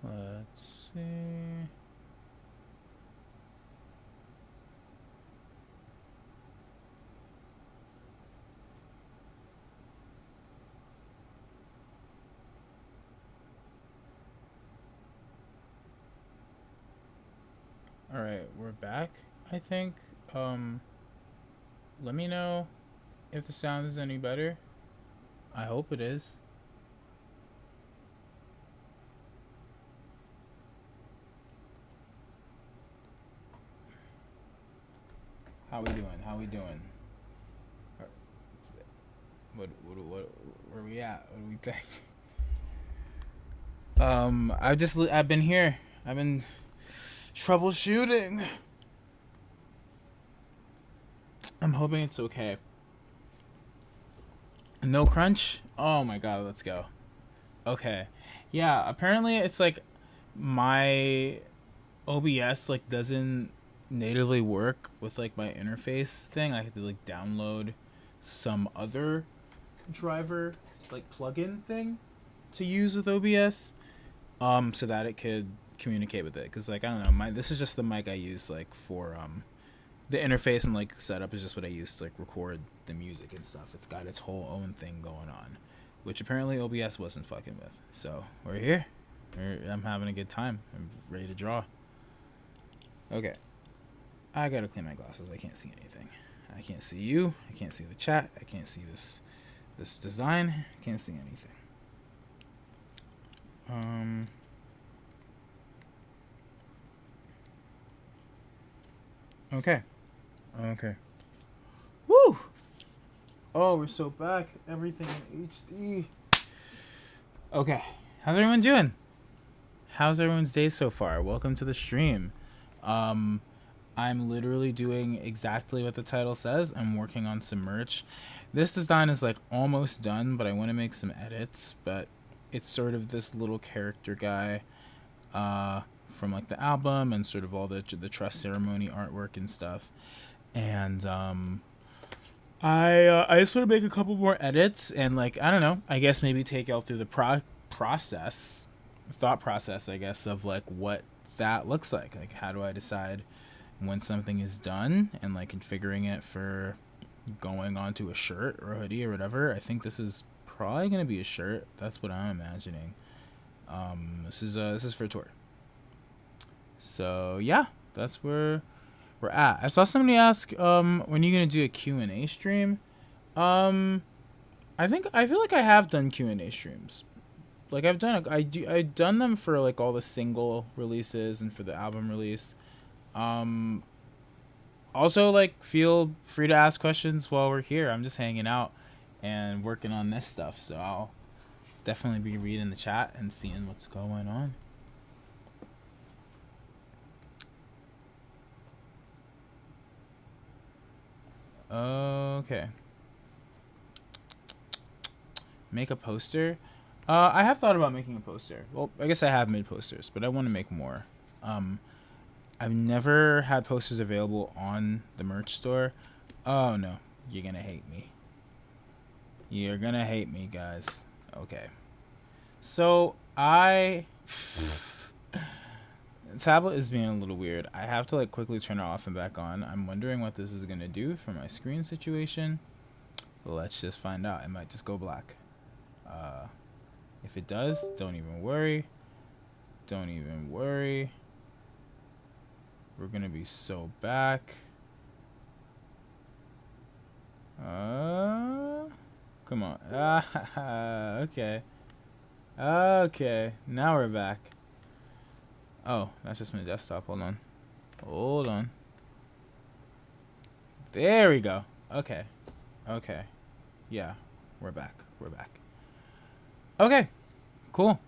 Let's see. All right, we're back, I think. Um, Let me know if the sound is any better. I hope it is. How we doing? How we doing? What where we at? What do we think? I've been here. I've been troubleshooting. I'm hoping it's okay. No crunch? Oh my god, let's go. Okay. Yeah, apparently it's like my OBS like doesn't natively work with like my interface thing. I have to like download some other driver like plugin thing to use with OBS so that it could communicate with it, cuz like I don't know, this is just the mic I use like for the interface and like setup is just what I use to like record the music and stuff. It's got its whole own thing going on, which apparently OBS wasn't fucking with. So we're here. I'm having a good time. I'm ready to draw. Okay. I gotta clean my glasses. I can't see anything. I can't see you. I can't see the chat. I can't see this design. I can't see anything. Okay. Okay. Woo! Oh, we're so back. Everything in HD. Okay. How's everyone doing? How's everyone's day so far? Welcome to the stream. I'm literally doing exactly what the title says. I'm working on some merch. This design is like almost done, but I want to make some edits. But it's sort of this little character guy from like the album and sort of all the trust ceremony artwork and stuff. And I just want to make a couple more edits and like I don't know. I guess maybe take y'all through the thought process, I guess, of like what that looks like. Like how do I decide when something is done and like configuring it for going onto a shirt or a hoodie or whatever. I think this is probably gonna be a shirt. That's what I'm imagining. This is for a tour. So yeah, that's where we're at. I saw somebody ask, when are you gonna do a Q&A stream? I feel like I have done Q&A streams. Like I've done them for like all the single releases and for the album release. Also like feel free to ask questions while we're here. I'm just hanging out and working on this stuff, so I'll definitely be reading the chat and seeing what's going on. Okay. Make a poster. I have thought about making a poster. Well, I guess I have made posters, but I want to make more. I've never had posters available on the merch store. Oh no, you're gonna hate me. You're gonna hate me, guys. Okay. So the tablet is being a little weird. I have to like quickly turn it off and back on. I'm wondering what this is gonna do for my screen situation. Let's just find out. It might just go black. If it does, don't even worry. Don't even worry. We're gonna be so back. Come on. Okay. Okay. Now we're back. Oh, that's just my desktop. Hold on. Hold on. There we go. Okay. Okay. Yeah. We're back. We're back. Okay. Cool.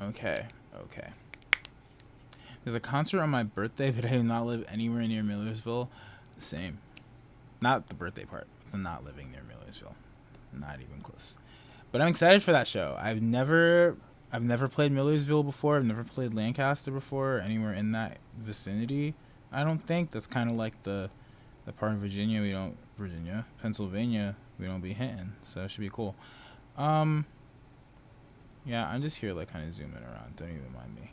Okay. Okay. There's a concert on my birthday, but I do not live anywhere near Millersville. Same. Not the birthday part. The not living near Millersville. Not even close. But I'm excited for that show. I've never played Millersville before. I've never played Lancaster before or anywhere in that vicinity. I don't think that's kind of like the part of Virginia we don't Virginia, Pennsylvania, we don't be hitting, so it should be cool. Yeah, I'm just here like kind of zooming around. Don't even mind me.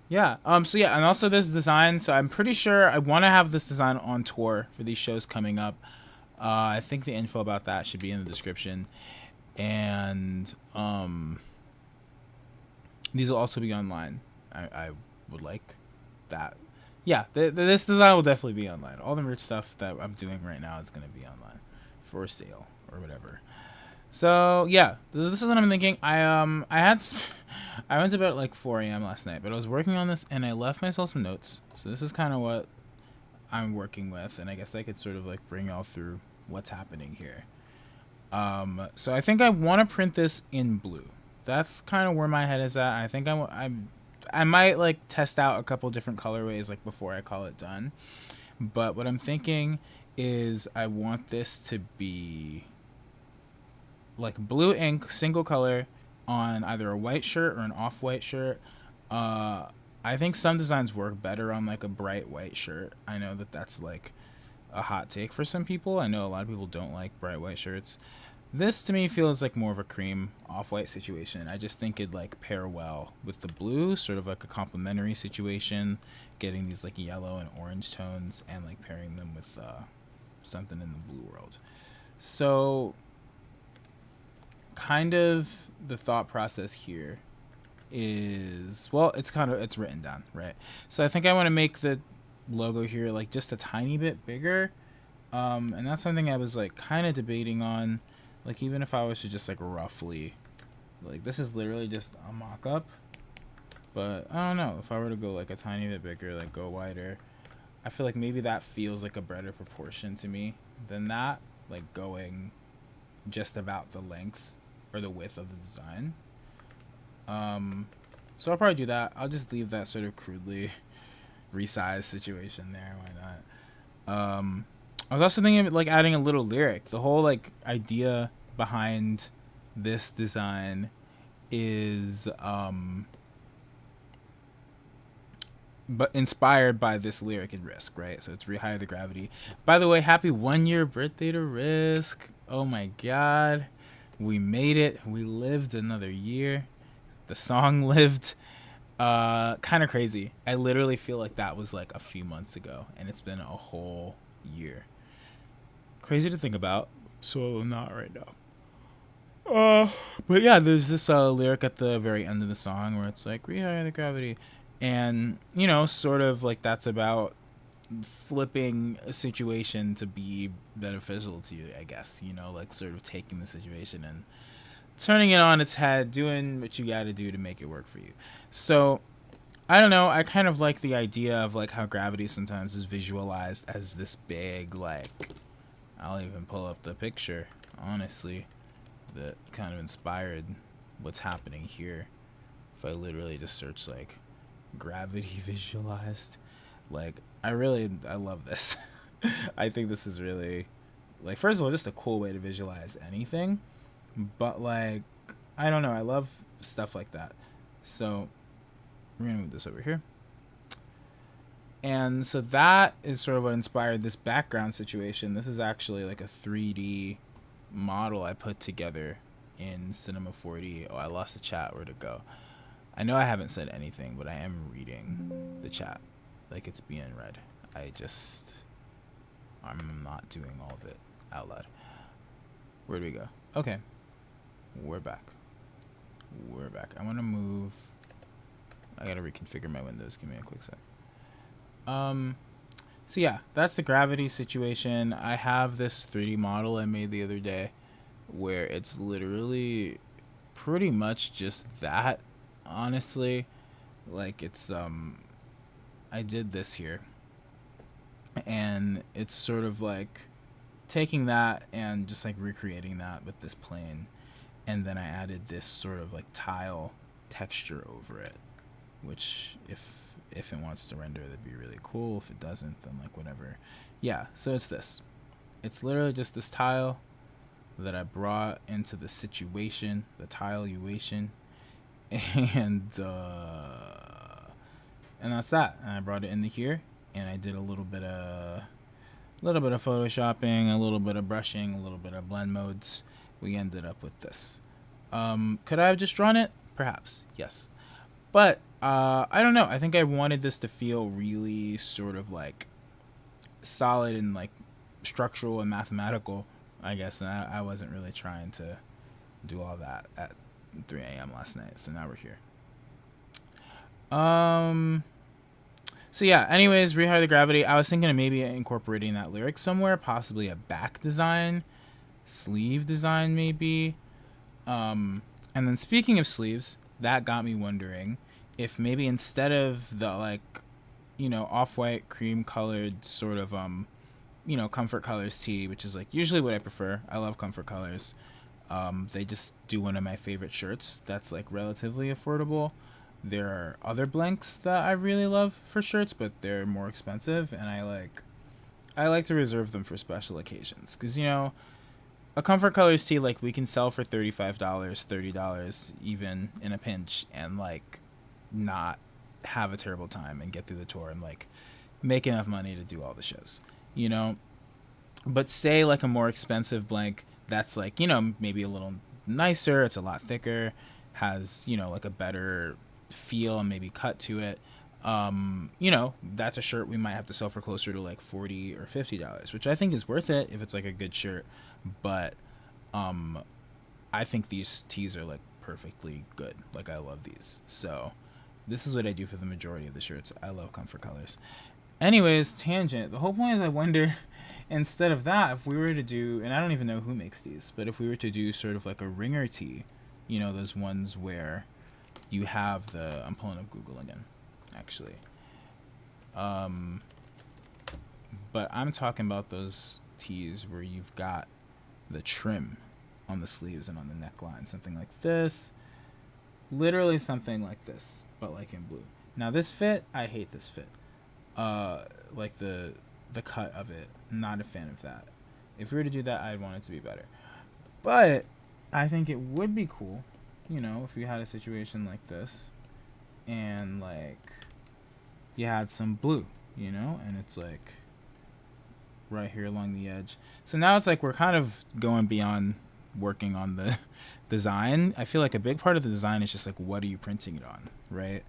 Yeah. So yeah, and also this design. So I'm pretty sure I want to have this design on tour for these shows coming up. I think the info about that should be in the description, and these will also be online. I would like that. Yeah, this design will definitely be online. All the merch stuff that I'm doing right now is going to be online for sale or whatever. So yeah, this is what I'm thinking. I went to bed at like 4 a.m. last night, but I was working on this and I left myself some notes. So this is kind of what I'm working with, and I guess I could sort of like bring y'all through what's happening here. So I think I want to print this in blue. That's kind of where my head is at. I think I might like test out a couple different colorways like before I call it done. But what I'm thinking is I want this to be like blue ink, single color, on either a white shirt or an off-white shirt. I think some designs work better on like a bright white shirt. I know that that's like a hot take for some people. I know a lot of people don't like bright white shirts. This to me feels like more of a cream off-white situation. I just think it'd like pair well with the blue, sort of like a complementary situation, getting these like yellow and orange tones and like pairing them with something in the blue world. So kind of the thought process here is, well, it's written down, right? So I think I want to make the logo here like just a tiny bit bigger, and that's something I was like kind of debating on. Like even if I was to just like roughly, like this is literally just a mock-up, but I don't know, if I were to go like a tiny bit bigger, like go wider, I feel like maybe that feels like a better proportion to me than that, like going just about the length or the width of the design. So I'll probably do that. I'll just leave that sort of crudely resized situation there. Why not? I was also thinking of like adding a little lyric. The whole like idea behind this design is but inspired by this lyric in Risk, right? So it's Rehire the Gravity. By the way, happy 1-year birthday to Risk. Oh my god. We made it. We lived another year. The song lived. Kind of crazy. I literally feel like that was like a few months ago, and it's been a whole year. Crazy to think about. So not right now. But yeah, there's this lyric at the very end of the song where it's like Rehire the Gravity, and you know, sort of like that's about flipping a situation to be beneficial to you, I guess. You know, like sort of taking the situation and turning it on its head, doing what you got to do to make it work for you. So I don't know, I kind of like the idea of like how gravity sometimes is visualized as this big, like, I'll even pull up the picture, honestly, that kind of inspired what's happening here. If I literally just search like gravity visualized, like I love this. I think this is really, like, first of all, just a cool way to visualize anything, but like I don't know, I love stuff like that. So we're gonna move this over here, and so that is sort of what inspired this background situation. This is actually like a 3D model I put together in Cinema 4D. Oh, I lost the chat. Where'd it go? I know I haven't said anything, but I am reading the chat like it's being read. I'm not doing all of it out loud. Where do we go? Okay, we're back. I want to move. I gotta reconfigure my windows. Give me a quick sec. So yeah, that's the gravity situation. I have this 3D model I made the other day where it's literally pretty much just that, honestly. Like it's I did this here, and it's sort of like taking that and just like recreating that with this plane, and then I added this sort of like tile texture over it, which if it wants to render, that'd be really cool. If it doesn't, then like whatever. Yeah, so it's this. It's literally just this tile that I brought into the situation, the tile-uation, and that's that. And I brought it into here, and I did a little bit of photoshopping, a little bit of brushing, a little bit of blend modes. We ended up with this. Could I have just drawn it? Perhaps, yes. But I don't know. I think I wanted this to feel really sort of like solid and like structural and mathematical, I guess. And I wasn't really trying to do all that at 3 a.m. last night. So now we're here. So yeah, anyways, Rehire the Gravity. I was thinking of maybe incorporating that lyric somewhere, possibly a back design, sleeve design maybe. And then speaking of sleeves, that got me wondering if maybe instead of the like, you know, off-white cream colored sort of you know, comfort colors tee, which is like usually what I prefer. I love comfort colors. They just do one of my favorite shirts that's like relatively affordable. There are other blanks that I really love for shirts, but they're more expensive, and I like to reserve them for special occasions, because, you know, a comfort colors tee, like, we can sell for $35, $30 even in a pinch, and like not have a terrible time and get through the tour and like make enough money to do all the shows, you know. But say like a more expensive blank that's like, you know, maybe a little nicer, it's a lot thicker, has, you know, like a better feel and maybe cut to it, you know, that's a shirt we might have to sell for closer to like $40 or $50, which I think is worth it if it's like a good shirt. But I think these tees are like perfectly good. Like, I love these. So this is what I do for the majority of the shirts. I love comfort colors. Anyways, tangent. The whole point is I wonder, instead of that, if we were to do, and I don't even know who makes these, but if we were to do sort of like a ringer tee, you know, those ones where you have the, I'm pulling up Google again, actually. But I'm talking about those tees where you've got the trim on the sleeves and on the neckline, something like this. Literally something like this, but like in blue. Now this fit, I hate this fit. Like the cut of it, not a fan of that. If we were to do that, I'd want it to be better. But I think it would be cool, you know, if we had a situation like this and like you had some blue, you know, and it's like right here along the edge. So now it's like we're kind of going beyond working on the design. I feel like a big part of the design is just like, what are you printing it on, right?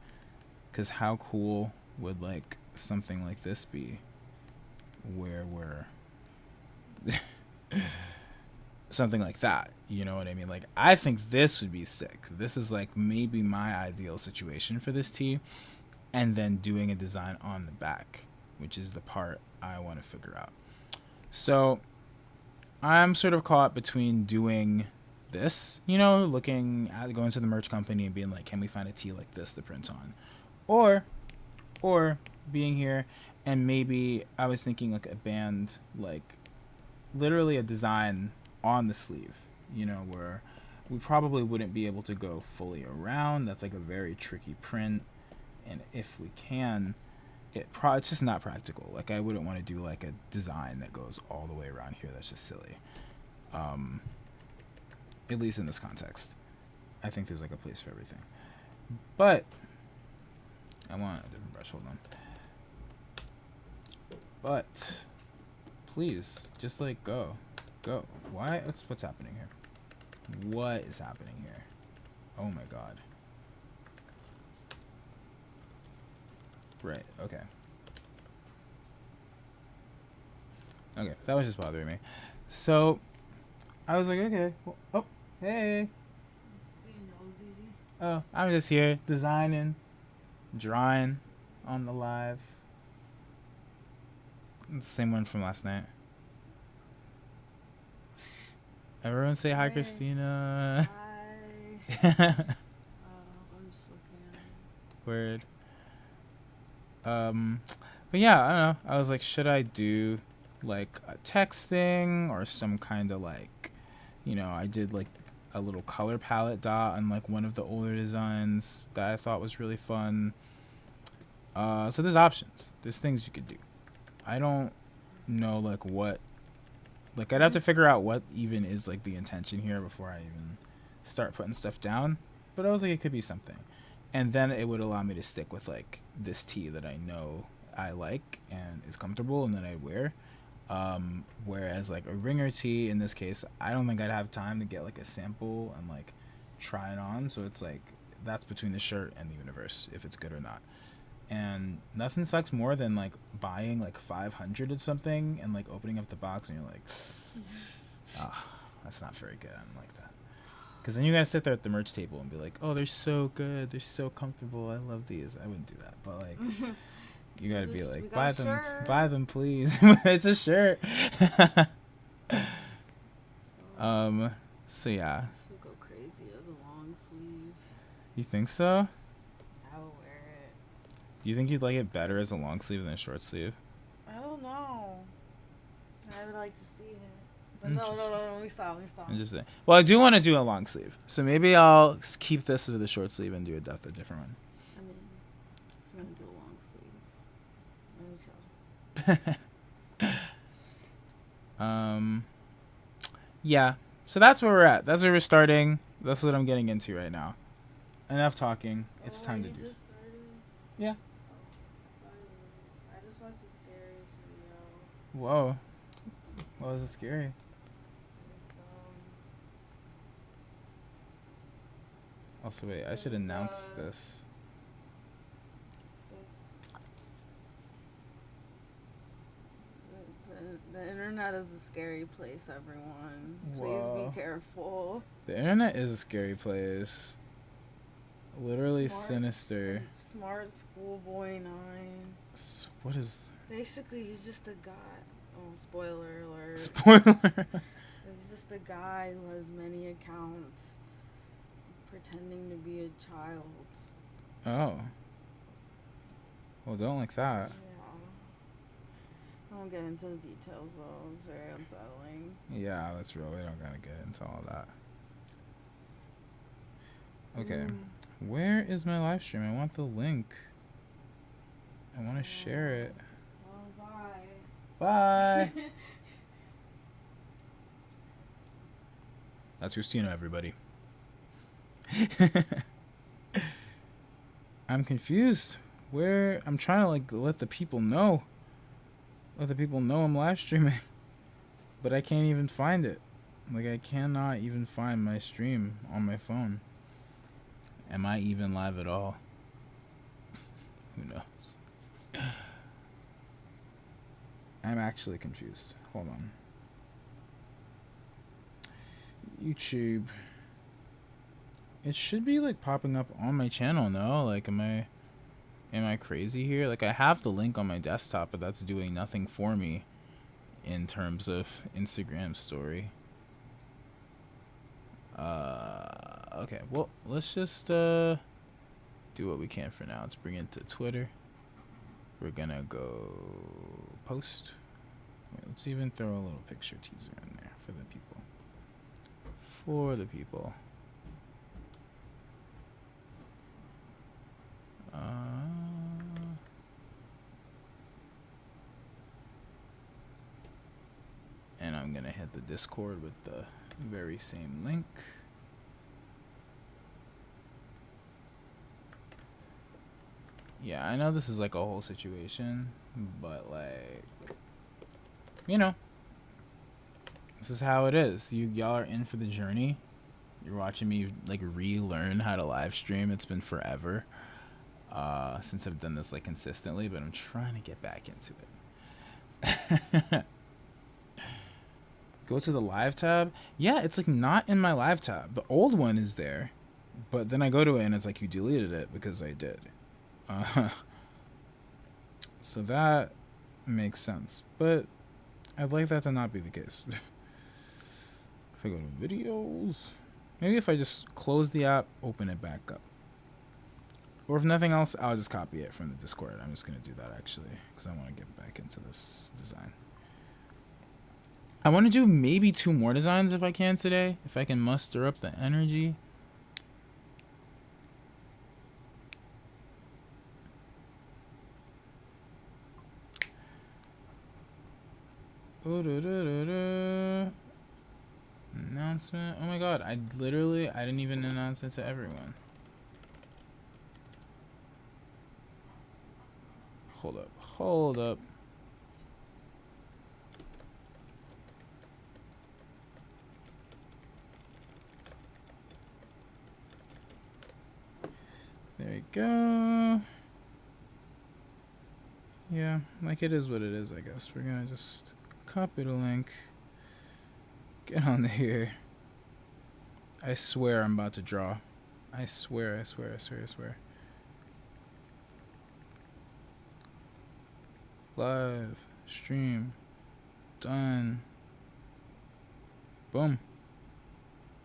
Because how cool would like something like this be where we're something like that, you know what I mean? Like, I think this would be sick. This is like maybe my ideal situation for this tee, and then doing a design on the back, which is the part I want to figure out. So I'm sort of caught between doing this, you know, looking at going to the merch company and being like, can we find a tee like this to print on, or being here and maybe I was thinking like a band, like literally a design on the sleeve, you know, where we probably wouldn't be able to go fully around. That's like a very tricky print, and if we can, it's just not practical. Like, I wouldn't want to do like a design that goes all the way around here. That's just silly. At least in this context, I think there's like a place for everything. But I want a different brush. Hold on. But please, just like go. Why? What's happening here? What is happening here? Oh my god. Right, okay. Okay, that was just bothering me. So, I was like, okay. Well, oh, hey. Oh, I'm just here designing, drawing on the live. It's the same one from last night. Everyone say hi, Christina. Hi. I'm just looking at it. Word. But yeah, I don't know. I was like, should I do like a text thing or some kind of like, you know, I did like a little color palette dot on like one of the older designs that I thought was really fun. So there's options. There's things you could do. I don't know like what, like I'd have to figure out what even is like the intention here before I even start putting stuff down. But I was like, it could be something. And then it would allow me to stick with like this tee that I know I like and is comfortable and that I wear. Whereas like a ringer tee in this case, I don't think I'd have time to get like a sample and like try it on. So it's like that's between the shirt and the universe if it's good or not. And nothing sucks more than like buying like 500 of something and like opening up the box and you're like, ah, that's not very good. I don't like that. Because then you gotta sit there at the merch table and be like, oh, they're so good, they're so comfortable, I love these. I wouldn't do that, but like you gotta be like, buy them please. It's a shirt. So yeah, This would go crazy as a long sleeve. you think so? I would wear it. Do you think you'd like it better as a long sleeve than a short sleeve? I don't know. I would like to see it. But no, let me stop. Interesting. Well, I do want to do a long sleeve, so maybe I'll keep this with a short sleeve and do a different one. I mean, if you want to do a long sleeve, let me chill. Yeah. So that's where we're at. That's where we're starting. That's what I'm getting into right now. Enough talking. It's time to do. Just started? Yeah. I just watched the scariest video. Whoa. What was it scary? Also, wait, I should announce this. The internet is a scary place, everyone. Whoa. Please be careful. The internet is a scary place. Literally sinister. Smart Schoolboy 9. What is... Basically, he's just a guy. Oh, spoiler alert. Spoiler. He's just a guy who has many accounts pretending to be a child. Oh. Well, don't like that. Yeah. I won't get into the details, though. It's very unsettling. Yeah, that's real. We don't gotta get into all that. Okay. Where is my live stream? I want the link. I want to share it. Oh, bye. Bye. That's Christina, everybody. I'm confused. Where? I'm trying to like let the people know. Let the people know I'm live streaming. But I can't even find it. Like I cannot even find my stream on my phone. Am I even live at all? Who knows? I'm actually confused. Hold on. YouTube. It should be like popping up on my channel, no? Like am I crazy here? Like I have the link on my desktop, but that's doing nothing for me in terms of Instagram story. Okay, well, let's just do what we can for now. Let's bring it to Twitter. We're gonna go post. Wait, let's even throw a little picture teaser in there for the people. And I'm gonna hit the Discord with the very same link. Yeah, I know this is like a whole situation, but like, you know, this is how it is. Y'all are in for the journey. You're watching me like relearn how to live stream. It's been forever since I've done this like consistently, but I'm trying to get back into it. Go to the live tab. Yeah, it's like not in my live tab. The old one is there, but then I go to it and it's like you deleted it because I did. So that makes sense, but I'd like that to not be the case. If I go to videos, maybe if I just close the app, open it back up, or if nothing else, I'll just copy it from the Discord. I'm just gonna do that actually because I want to get back into this design. I want to do maybe 2 more designs if I can today, if I can muster up the energy. Announcement. Oh my god, I didn't even announce it to everyone. Hold up. There you go. Yeah, like it is what it is, I guess. We're gonna just copy the link. Get on here. I swear I'm about to draw. I swear. Live. Stream. Done. Boom.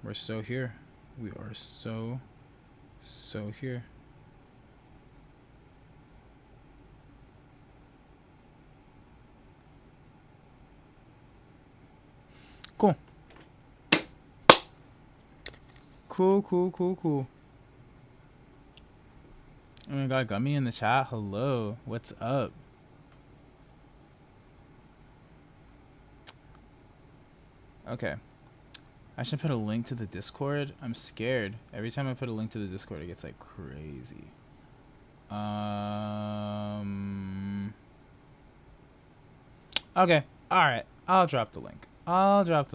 We're so here. We are so here. Cool. Cool. Oh my god, got me in the chat. Hello. What's up? Okay. I should put a link to the Discord. I'm scared. Every time I put a link to the Discord, it gets like crazy. Okay. Alright. I'll drop the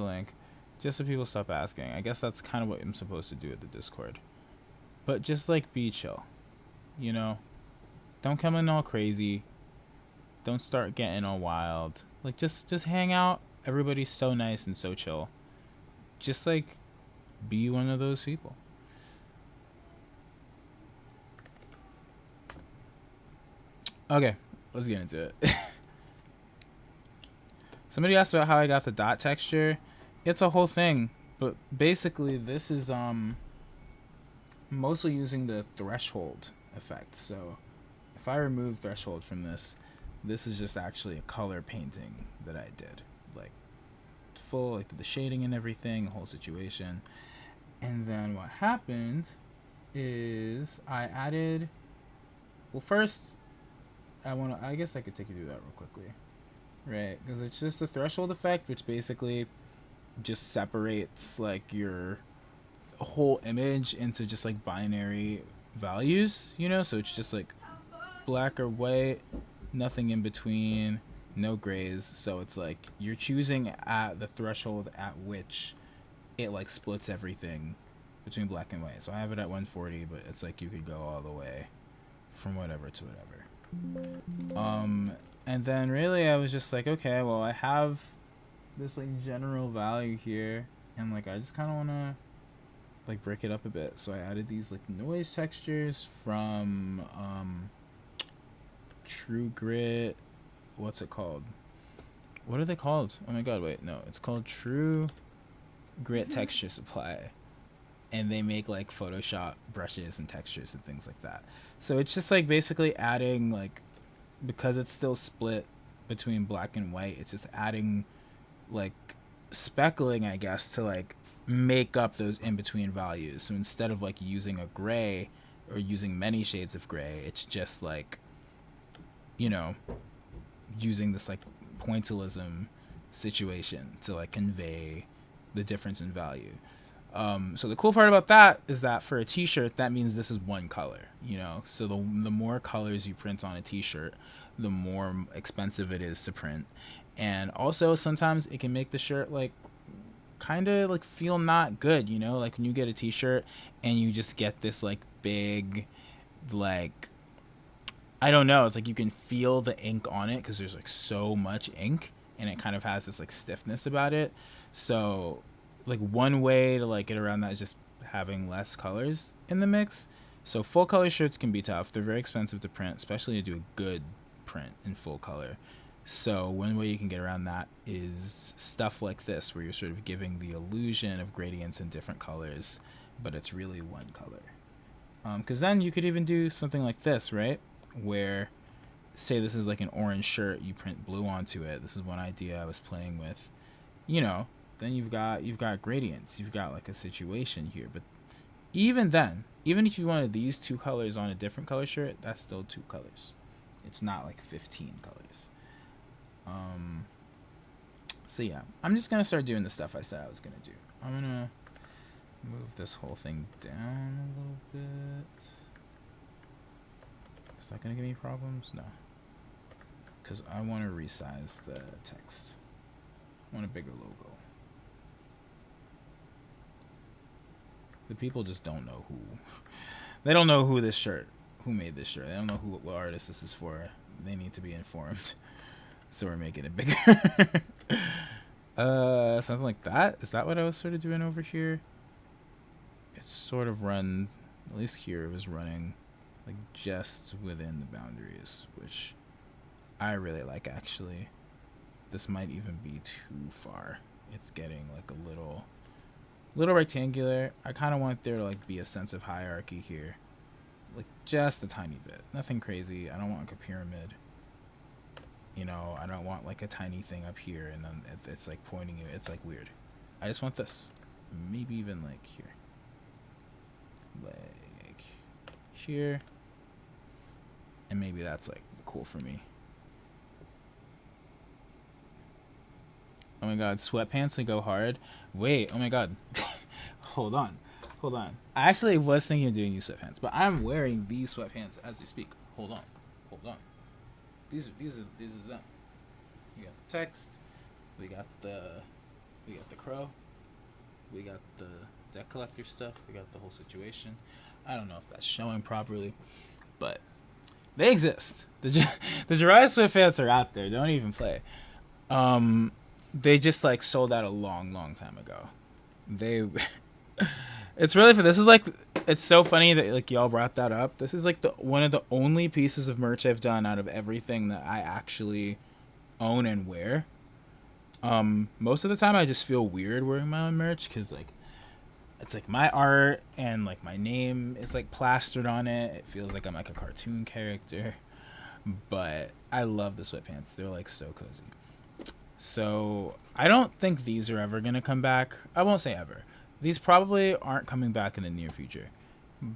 link. Just so people stop asking. I guess that's kind of what I'm supposed to do at the Discord. But just like be chill. You know? Don't come in all crazy. Don't start getting all wild. Like just hang out. Everybody's so nice and so chill. Just like be one of those people. Okay, let's get into it. Somebody asked about how I got the dot texture. It's a whole thing, but basically this is mostly using the threshold effect. So if I remove threshold from this is just actually a color painting that I did, like full, like the shading and everything, the whole situation. And then what happened is I added, well, first I guess I could take you through that real quickly, right? Because it's just the threshold effect, which basically just separates like your whole image into just like binary values, you know? So it's just like black or white, nothing in between, no grays. So it's like you're choosing at the threshold at which it like splits everything between black and white. So I have it at 140, but it's like you could go all the way from whatever to whatever. And then really I was just like, okay, well, I have this like general value here, and like I just kind of want to like break it up a bit. So I added these like noise textures from True Grit. What's it called? What are they called? Oh my god, wait, no, it's called True Grit Texture Supply. And they make like Photoshop brushes and textures and things like that. So it's just like basically adding, like, because it's still split between black and white, it's just adding like speckling, I guess, to like make up those in between values. So instead of like using a gray or using many shades of gray, it's just like, you know, using this like pointillism situation to like convey the difference in value. So the cool part about that is that for a t-shirt, that means this is one color, you know? So the more colors you print on a t-shirt, the more expensive it is to print. And also sometimes it can make the shirt like kind of like feel not good, you know? Like when you get a t-shirt and you just get this like big, like, I don't know, it's like you can feel the ink on it because there's like so much ink, and it kind of has this like stiffness about it. So like one way to like get around that is just having less colors in the mix. So full color shirts can be tough. They're very expensive to print, especially to do a good print in full color. So one way you can get around that is stuff like this, where you're sort of giving the illusion of gradients in different colors, but it's really one color. Because then you could even do something like this, right? Where, say this is like an orange shirt, you print blue onto it. This is one idea I was playing with, you know. Then you've got gradients, you've got like a situation here. But even then, even if you wanted these two colors on a different color shirt, that's still two colors. It's not like 15 colors. So yeah, I'm just gonna start doing the stuff I said I was gonna do. I'm gonna move this whole thing down a little bit. Is that gonna give me problems? No. because I want to resize the text. I want a bigger logo. The people just don't know who. They don't know who made this shirt. They don't know what artist this is for. They need to be informed. So we're making it bigger. Something like that. Is that what I was sort of doing over here? It's sort of run, at least here it was running like just within the boundaries, which I really like actually. This might even be too far. It's getting like a little rectangular. I kind of want there to like be a sense of hierarchy here. Like just a tiny bit. Nothing crazy. I don't want like a pyramid. You know, I don't want like a tiny thing up here and then it's like pointing you. It's like weird. I just want this. Maybe even like here. Like here. And maybe that's like cool for me. Oh my god, sweatpants would go hard. Wait, oh my god. Hold on. I actually was thinking of doing these sweatpants, but I'm wearing these sweatpants as we speak. Hold on. These are them. We got the text. We got the crow. We got the debt collector stuff. We got the whole situation. I don't know if that's showing properly, but they exist. The Jhariah sweatpants are out there. Don't even play. They just like sold out a long time ago. It's really for this is like it's so funny that like y'all brought that up. This is like one of the only pieces of merch I've done out of everything that I actually own and wear. Most of the time I just feel weird wearing my own merch because like it's like my art and like my name is like plastered on it. It feels like I'm like a cartoon character. But I love the sweatpants. They're like so cozy. So I don't think these are ever gonna come back. I won't say ever. These probably aren't coming back in the near future,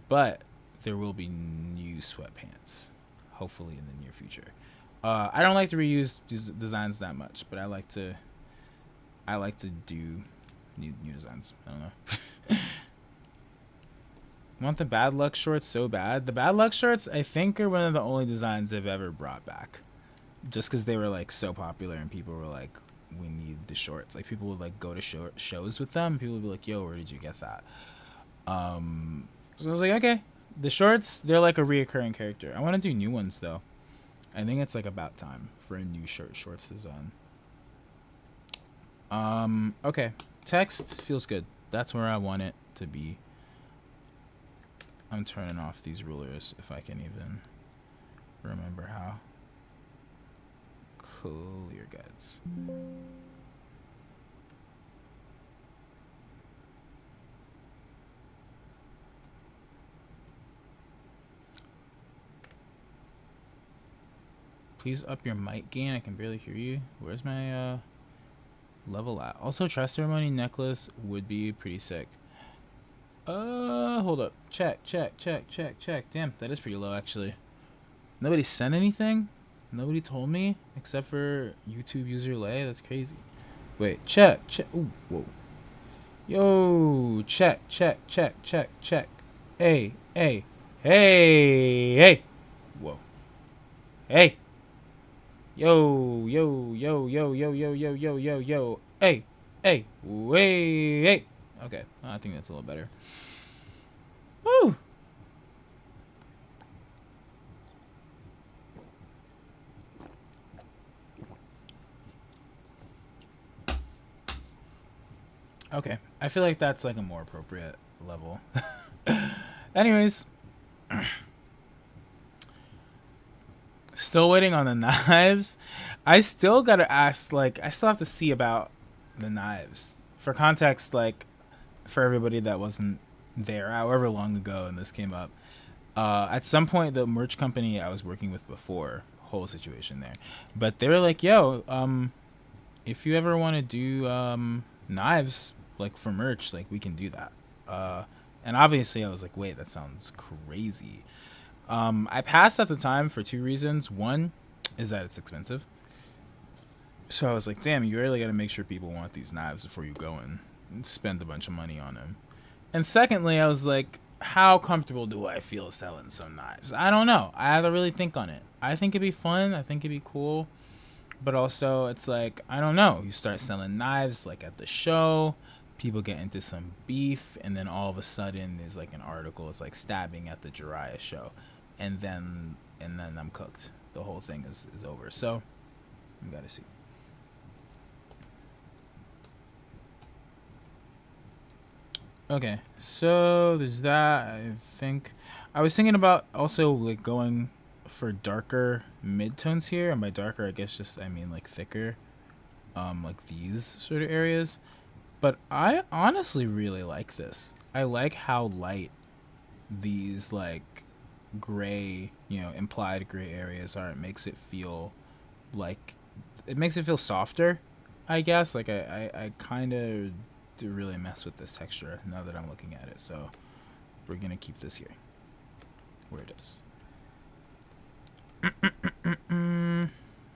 but there will be new sweatpants, hopefully in the near future. I don't like to reuse these designs that much, but I like to do new designs. I don't know. I want the bad luck shorts so bad. The bad luck shorts, I think, are one of the only designs they've ever brought back, just because they were like so popular and people were like, we need the shorts. Like people would like go to shows with them. People would be like, yo, where did you get that? So I was like, okay, the shorts, they're like a reoccurring character. I want to do new ones though. I think it's like about time for a new shorts design. Okay, text feels good. That's where I want it to be. I'm turning off these rulers if I can even remember how. Clear guides. Please up your mic gain. I can barely hear you. Where's my level at? Also, trust ceremony necklace would be pretty sick. Hold up. Check. Damn, that is pretty low actually. Nobody sent anything? Nobody told me except for YouTube user Lay. That's crazy. Wait, check. Ooh, whoa. Yo, check. Hey. Whoa. Hey. Yo. Hey. Wait. Okay, I think that's a little better. Woo. Okay, I feel like that's like a more appropriate level. Anyways, still waiting on the knives. I still gotta ask, like, I still have to see about the knives. For context, like, for everybody that wasn't there however long ago and this came up, at some point the merch company I was working with before, whole situation there, but they were like, yo, if you ever want to do knives like for merch, like we can do that. And obviously I was like, wait, that sounds crazy. I passed at the time for two reasons. One is that it's expensive, so I was like, damn, you really got to make sure people want these knives before you go and spend a bunch of money on them. And secondly, I was like, how comfortable do I feel selling some knives? I don't know. I have to really think on it. I think it'd be fun. I think it'd be cool. But also, it's like, I don't know. You start selling knives like at the show. People get into some beef, and then all of a sudden, there's like an article. It's like stabbing at the Jhariah show, and then I'm cooked. The whole thing is over. So, we gotta see. Okay, so there's that. I think I was thinking about also like going for darker midtones here, and by darker I guess just I mean like thicker, like these sort of areas. But I honestly really like this. I like how light these like gray, implied gray areas are. It makes it feel like softer, I guess. Like I kind of do really mess with this texture now that I'm looking at it. So we're gonna keep this here where it is.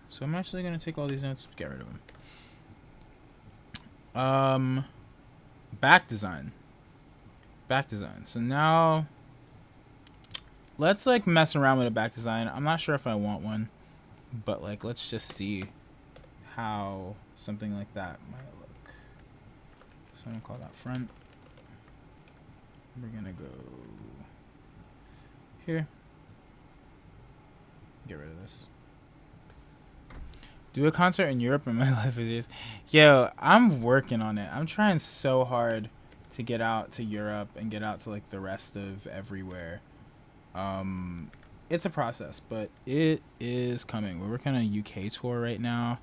So I'm actually gonna take all these notes, get rid of them. Back design. So now let's like mess around with a back design. I'm not sure if I want one, but like let's just see how something like that might look. So I'm gonna call that front. We're gonna go here. Get rid of this. Do a concert in Europe in my life it is. Yo, I'm working on it. I'm trying so hard to get out to Europe and get out to like the rest of everywhere. It's a process, but it is coming. We're working on a UK tour right now,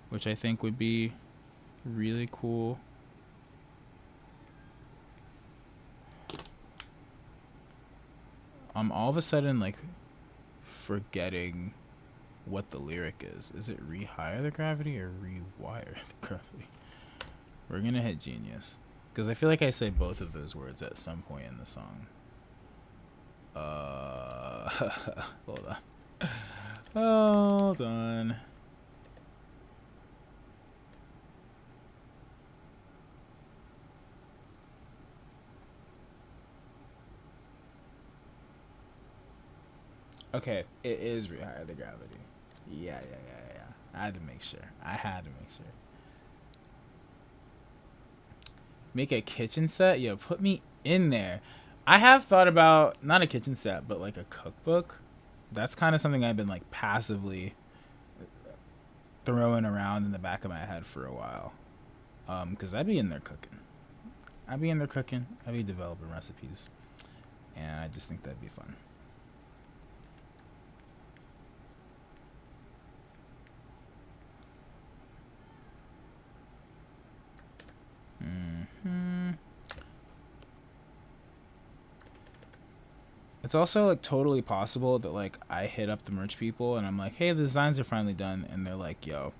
which I think would be really cool. I'm all of a sudden like forgetting what the lyric is. Is it rehire the gravity or rewire the gravity? We're gonna hit genius because I feel like I say both of those words at some point in the song. Hold on. Okay, it is rehire the gravity. Yeah. I had to make sure. Make a kitchen set? Yo, put me in there. I have thought about, not a kitchen set, but like a cookbook. That's kind of something I've been like passively throwing around in the back of my head for a while. Because I'd be in there cooking. I'd be developing recipes. And I just think that'd be fun. It's also like totally possible that like I hit up the merch people and I'm like, hey, the designs are finally done, and they're like, yo,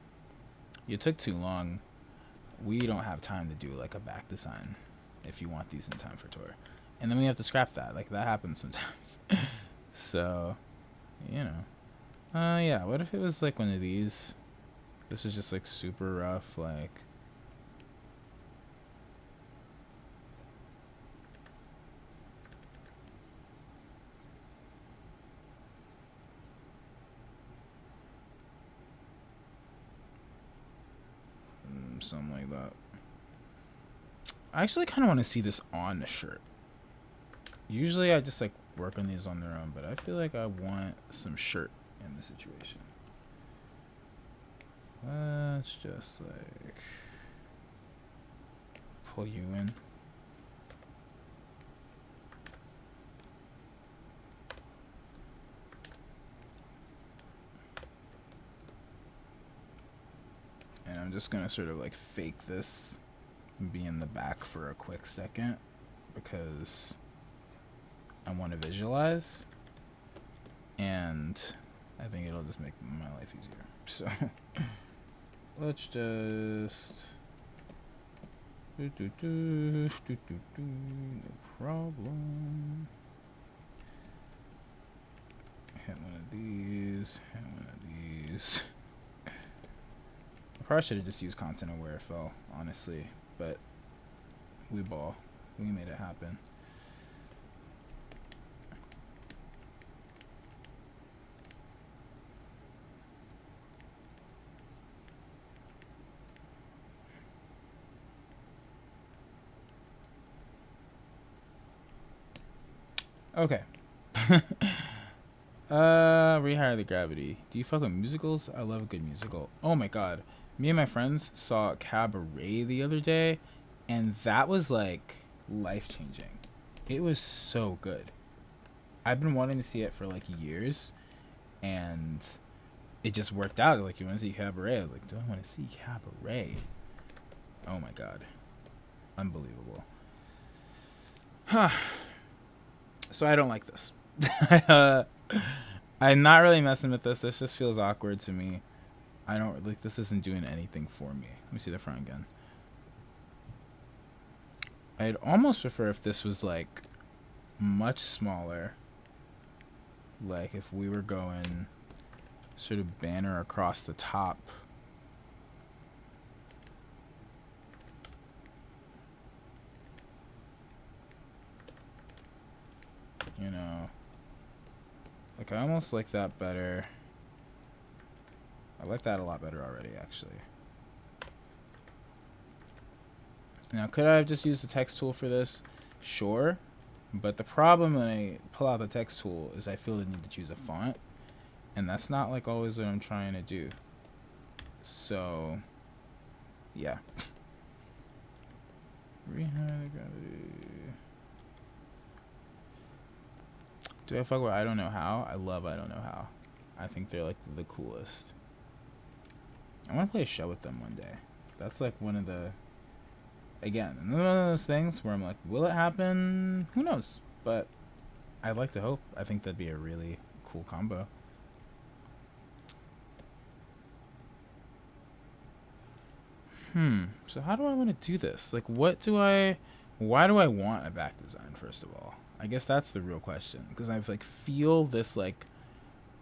you took too long. We don't have time to do like a back design if you want these in time for tour. And then we have to scrap that. Like that happens sometimes. So, yeah, what if it was like one of these? This is just like super rough, like something like that. I actually kind of want to see this on the shirt. Usually I just like work on these on their own, but I feel like I want some shirt in the situation. Let's just like pull you in. And I'm just gonna sort of like fake this and be in the back for a quick second because I want to visualize, and I think it'll just make my life easier. So let's just no problem. Hit one of these. I probably should have just used content aware it fell, honestly, but we made it happen. Okay. Rehire the Gravity. Do you fuck with musicals? I love a good musical. Oh my god. Me and my friends saw Cabaret the other day, and that was like life changing. It was so good. I've been wanting to see it for like years, and it just worked out. Like, you want to see Cabaret? I was like, do I want to see Cabaret? Oh my god. Unbelievable. Huh. So I don't like this. I'm not really messing with this. This just feels awkward to me. I don't like, this isn't doing anything for me. Let me see the front again. I'd almost prefer if this was like much smaller. Like if we were going sort of banner across the top. You know, like I almost like that better. I like that a lot better already, actually. Now, could I have just used the text tool for this? Sure. But the problem when I pull out the text tool is I feel the need to choose a font. And that's not like always what I'm trying to do. So, yeah. Rehire the Gravity. Do I fuck with I Don't Know How? I love I Don't Know How. I think they're like the coolest. I want to play a show with them one day. That's like one of the... Again, one of those things where I'm like, will it happen? Who knows? But I'd like to hope. I think that'd be a really cool combo. So how do I want to do this? Like, why do I want a back design, first of all? I guess that's the real question. Because I like feel this like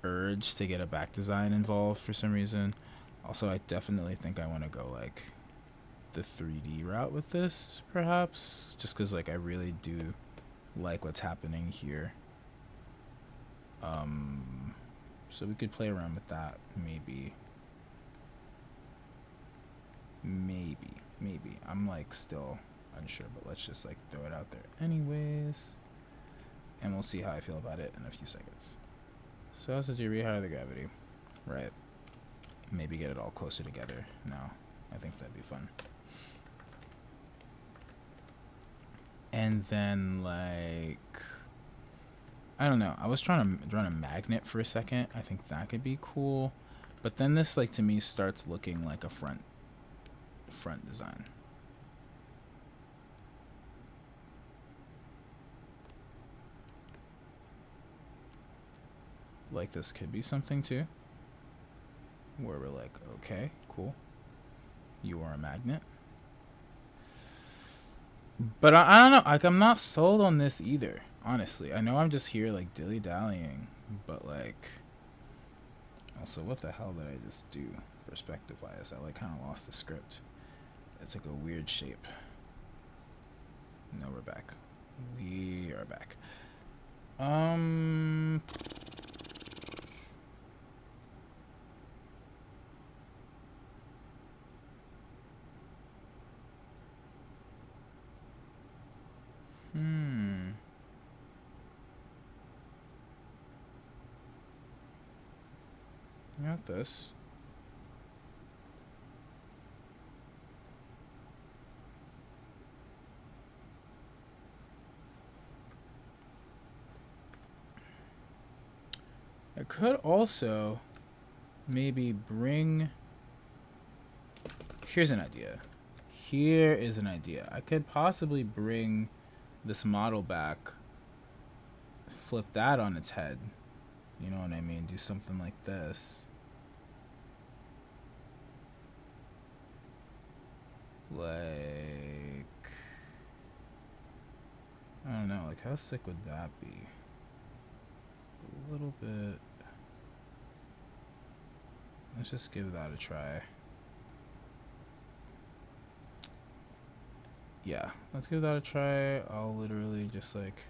urge to get a back design involved for some reason. Also, I definitely think I want to go like the 3D route with this, perhaps, just because like I really do like what's happening here. So we could play around with that, maybe. I'm like still unsure, but let's just like throw it out there anyways, and we'll see how I feel about it in a few seconds. So how did you rehire the Gravity? Right. Maybe get it all closer together now. I think that'd be fun. And then like, I don't know. I was trying to run a magnet for a second. I think that could be cool. But then this like to me starts looking like a front design. Like this could be something too. Where we're like, okay, cool. You are a magnet. But I don't know, like I'm not sold on this either, honestly. I know I'm just here like dilly-dallying, but like also what the hell did I just do perspective wise? I like kind of lost the script. It's like a weird shape. No, we're back. We are back. Got this. I could also maybe bring... Here's an idea. Here is an idea. I could possibly bring this model back, flip that on its head. You know what I mean? Do something like this. Like... I don't know, like how sick would that be? A little bit... Let's just give that a try. Yeah, let's give that a try. I'll literally just like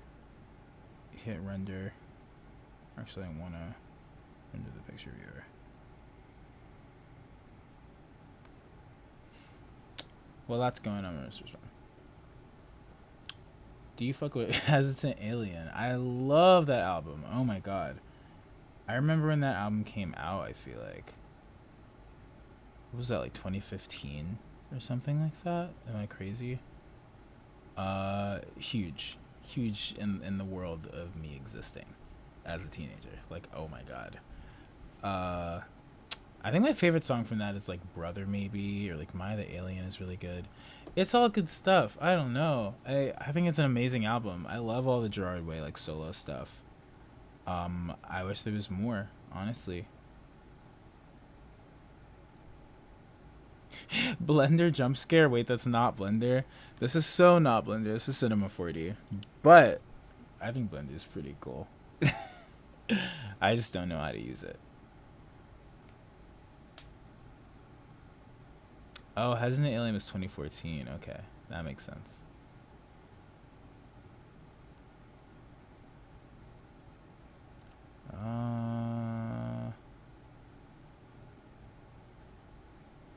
hit render. Actually, I want to render the picture viewer. While that's going on, I'm going to switch on. Do you fuck with Hesitant Alien? I love that album. Oh my god. I remember when that album came out, I feel like. What was that, like 2015 or something like that? Am I crazy? Huge. Huge in the world of me existing as a teenager. Like, oh my god. Uh I think my favorite song from that is like Brother maybe, or like My the Alien is really good. It's all good stuff. I don't know. I think it's an amazing album. I love all the Gerard Way like solo stuff. I wish there was more, honestly. Blender jump scare. Wait, that's not Blender. This is so not Blender. This is Cinema 4D. But I think Blender is pretty cool. I just don't know how to use it. Oh, Hesitant Alien was 2014. Okay, that makes sense.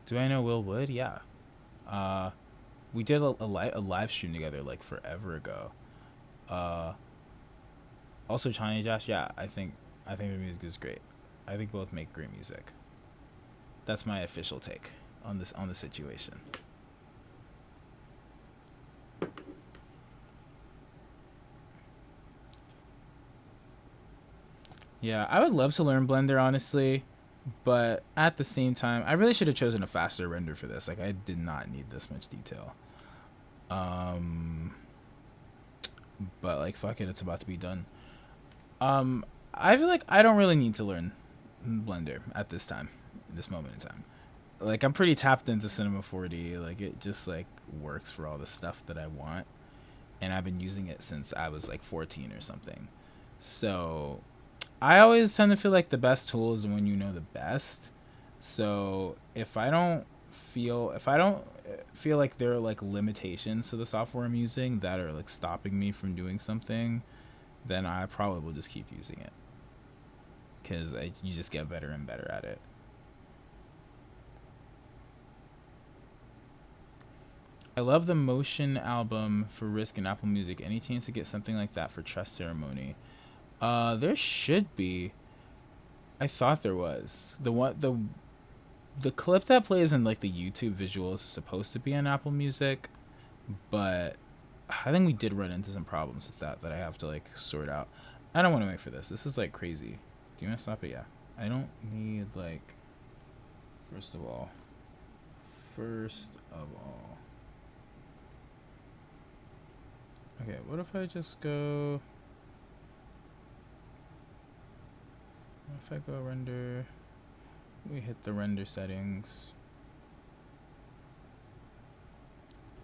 Do I know Will Wood? Yeah. Uh, we did a live stream together like forever ago. Uh, Also Johnny Josh. Yeah, I think their music is great. I think both make great music. That's my official take on the situation. Yeah, I would love to learn Blender, honestly, but at the same time, I really should have chosen a faster render for this. Like, I did not need this much detail. Um, but like, fuck it, it's about to be done. I feel like I don't really need to learn Blender at this time, this moment in time. Like, I'm pretty tapped into Cinema 4D. Like, it just like works for all the stuff that I want, and I've been using it since I was like 14 or something. So I always tend to feel like the best tool is when you know the best. So if I don't feel like there are like limitations to the software I'm using that are like stopping me from doing something, then I probably will just keep using it because you just get better and better at it. I love the Motion album for Risk and Apple Music. Any chance to get something like that for Trust Ceremony? There should be. I thought there was. The clip that plays in like the YouTube visuals is supposed to be on Apple Music, but I think we did run into some problems with that I have to like sort out. I don't want to wait for this. This is like crazy. Do you want to stop it? Yeah. I don't need like. First of all. Okay, what if I just go. If I go render, we hit the render settings,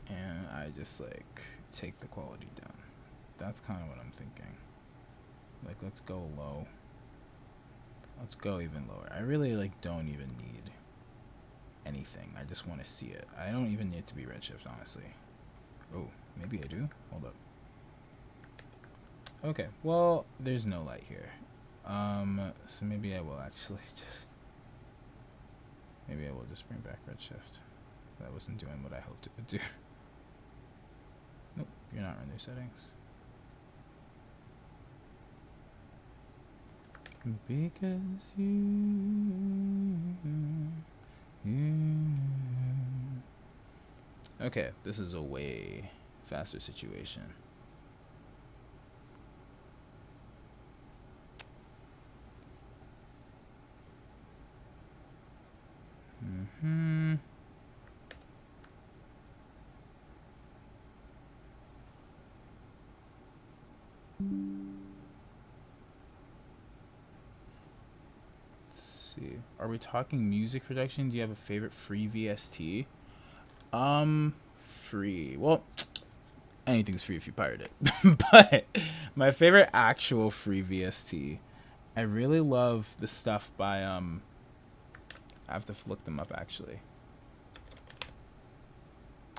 and I just like take the quality down. That's kind of what I'm thinking. Like, let's go low. Let's go even lower. I really like don't even need anything. I just want to see it. I don't even need it to be redshift, honestly. Oh, maybe I do. Hold up. Okay, well, there's no light here. So maybe I will actually just... Maybe I will just bring back redshift. That wasn't doing what I hoped it would do. Nope, you're not render settings. Because you... Okay, this is a way faster situation. Let's see. Are we talking music production? Do you have a favorite free VST? Free. Well, anything's free if you pirate it. But my favorite actual free VST, I really love the stuff by I have to look them up actually.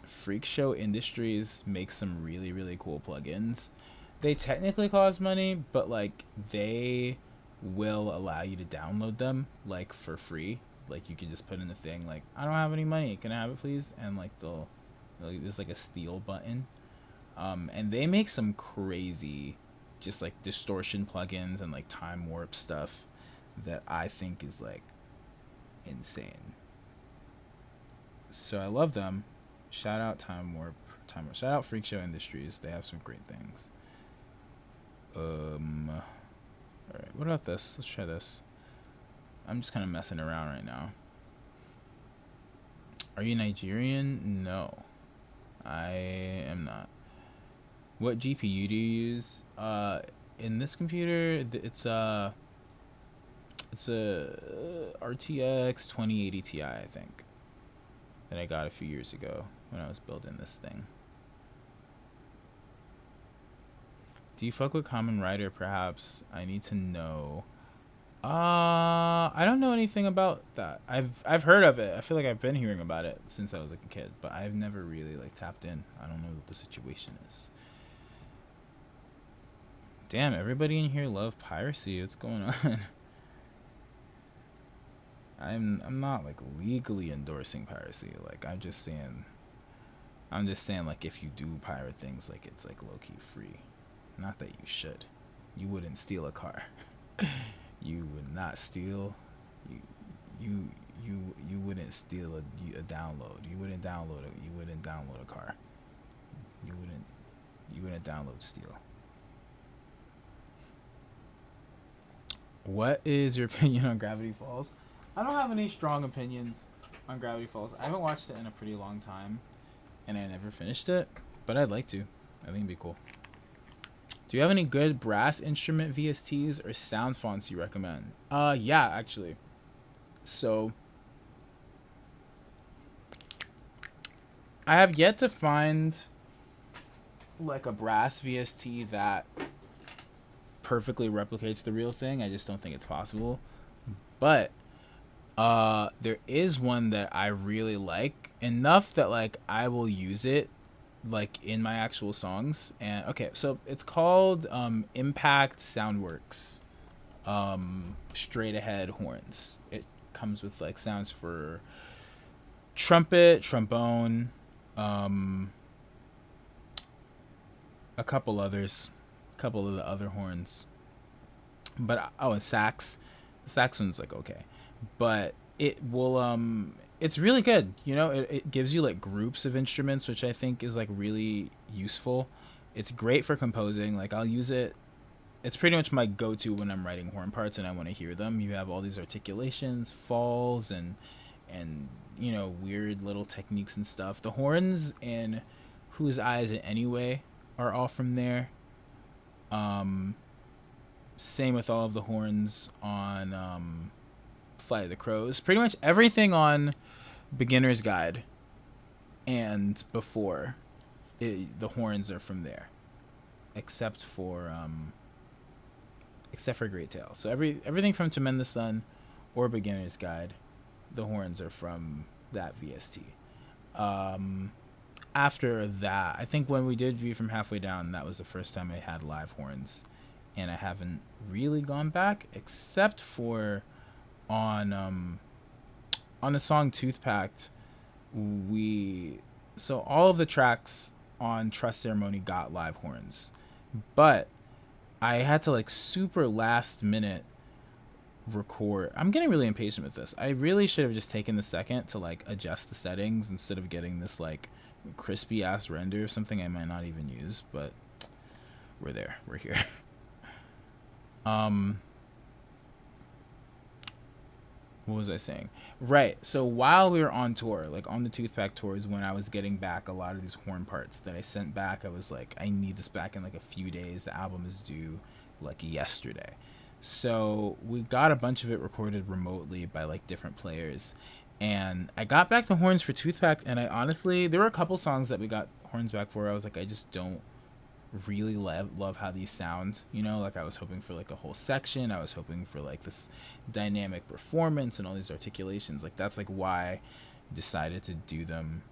Freak Show Industries makes some really, really cool plugins. They technically cost money, but like they will allow you to download them like for free. Like you can just put in the thing like, I don't have any money, can I have it please? And like there's like a steal button. And they make some crazy, just like distortion plugins and like time warp stuff that I think is like insane. So I love them. Shout out Time Warp. Shout out Freak Show Industries. They have some great things. All right. What about this? Let's try this. I'm just kind of messing around right now. Are you Nigerian? No, I am not. What GPU do you use? In this computer, it's a RTX 2080 Ti, I think, that I got a few years ago when I was building this thing. Do you fuck with Common Writer? Perhaps I need to know. I don't know anything about that. I've heard of it. I feel like I've been hearing about it since I was like a kid, but I've never really like tapped in. I don't know what the situation is. Damn, everybody in here love piracy. What's going on? I'm not like legally endorsing piracy. Like I'm just saying like if you do pirate things, like it's like low key free. Not that you should. You wouldn't steal a car. You would not steal. You wouldn't steal a download. You wouldn't download it. You wouldn't download a car. You wouldn't download steal. What is your opinion on Gravity Falls? I don't have any strong opinions on Gravity Falls. I haven't watched it in a pretty long time, and I never finished it, but I'd like to. I think it'd be cool. Do you have any good brass instrument VSTs or sound fonts you recommend? Yeah, actually. So, I have yet to find like a brass VST that perfectly replicates the real thing. I just don't think it's possible. But there is one that I really like enough that like I will use it like in my actual songs. And okay, so it's called Impact Soundworks straight ahead horns. It comes with like sounds for trumpet, trombone, a couple of the other horns, but and sax. The sax one's like okay, but it will it's really good. You know, it gives you like groups of instruments, which I think is like really useful. It's great for composing. Like I'll use it. It's pretty much my go-to when I'm writing horn parts and I want to hear them. You have all these articulations, falls, and you know, weird little techniques and stuff. The horns in Whose Eyes It Anyway are all from there. Same with all of the horns on Flight of the Crows. Pretty much everything on Beginner's Guide and before the horns are from there, except for Great Tale. So everything from To Mend the Sun or Beginner's Guide, the horns are from that VST. After that, I think when we did View from Halfway Down, that was the first time I had live horns, and I haven't really gone back except for on the song Tooth Pact. So all of the tracks on Trust Ceremony got live horns, but I had to like super last minute record. I'm getting really impatient with this. I really should have just taken the second to like adjust the settings instead of getting this like crispy ass render of something I might not even use, but we're here. What was I saying? Right. So while we were on tour, like on the Tooth Pack tours, when I was getting back a lot of these horn parts that I sent back, I was like, I need this back in like a few days. The album is due like yesterday. So we got a bunch of it recorded remotely by like different players. And I got back the horns for Tooth Pack, and I honestly, there were a couple songs that we got horns back for. I was like, I just don't really love how these sound, you know. Like I was hoping for like a whole section. I was hoping for like this dynamic performance and all these articulations. Like that's like why I decided to do them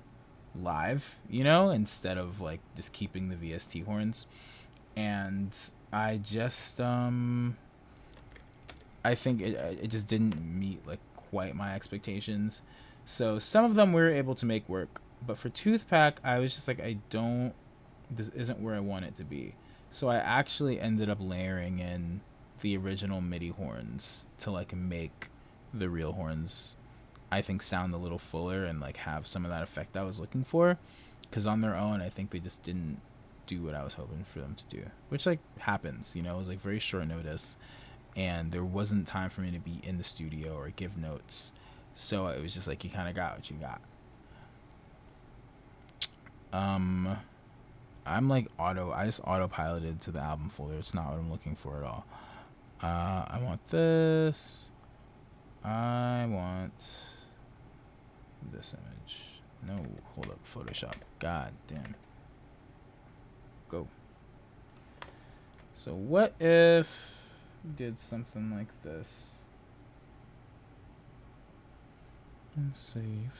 live, you know, instead of like just keeping the VST horns. And I just I think it just didn't meet like quite my expectations. So some of them we were able to make work, but for Tooth Pack I was just like, I don't this isn't where I want it to be. So I actually ended up layering in the original MIDI horns to like make the real horns, I think, sound a little fuller and like have some of that effect I was looking for. Because on their own, I think they just didn't do what I was hoping for them to do, which like happens. It was like very short notice, and there wasn't time for me to be in the studio or give notes. So it was just like you kind of got what you got. I'm like I just autopiloted to the album folder. It's not what I'm looking for at all. I want this. I want this image. No, hold up, Photoshop. God damn. Go. So what if we did something like this? Let's see.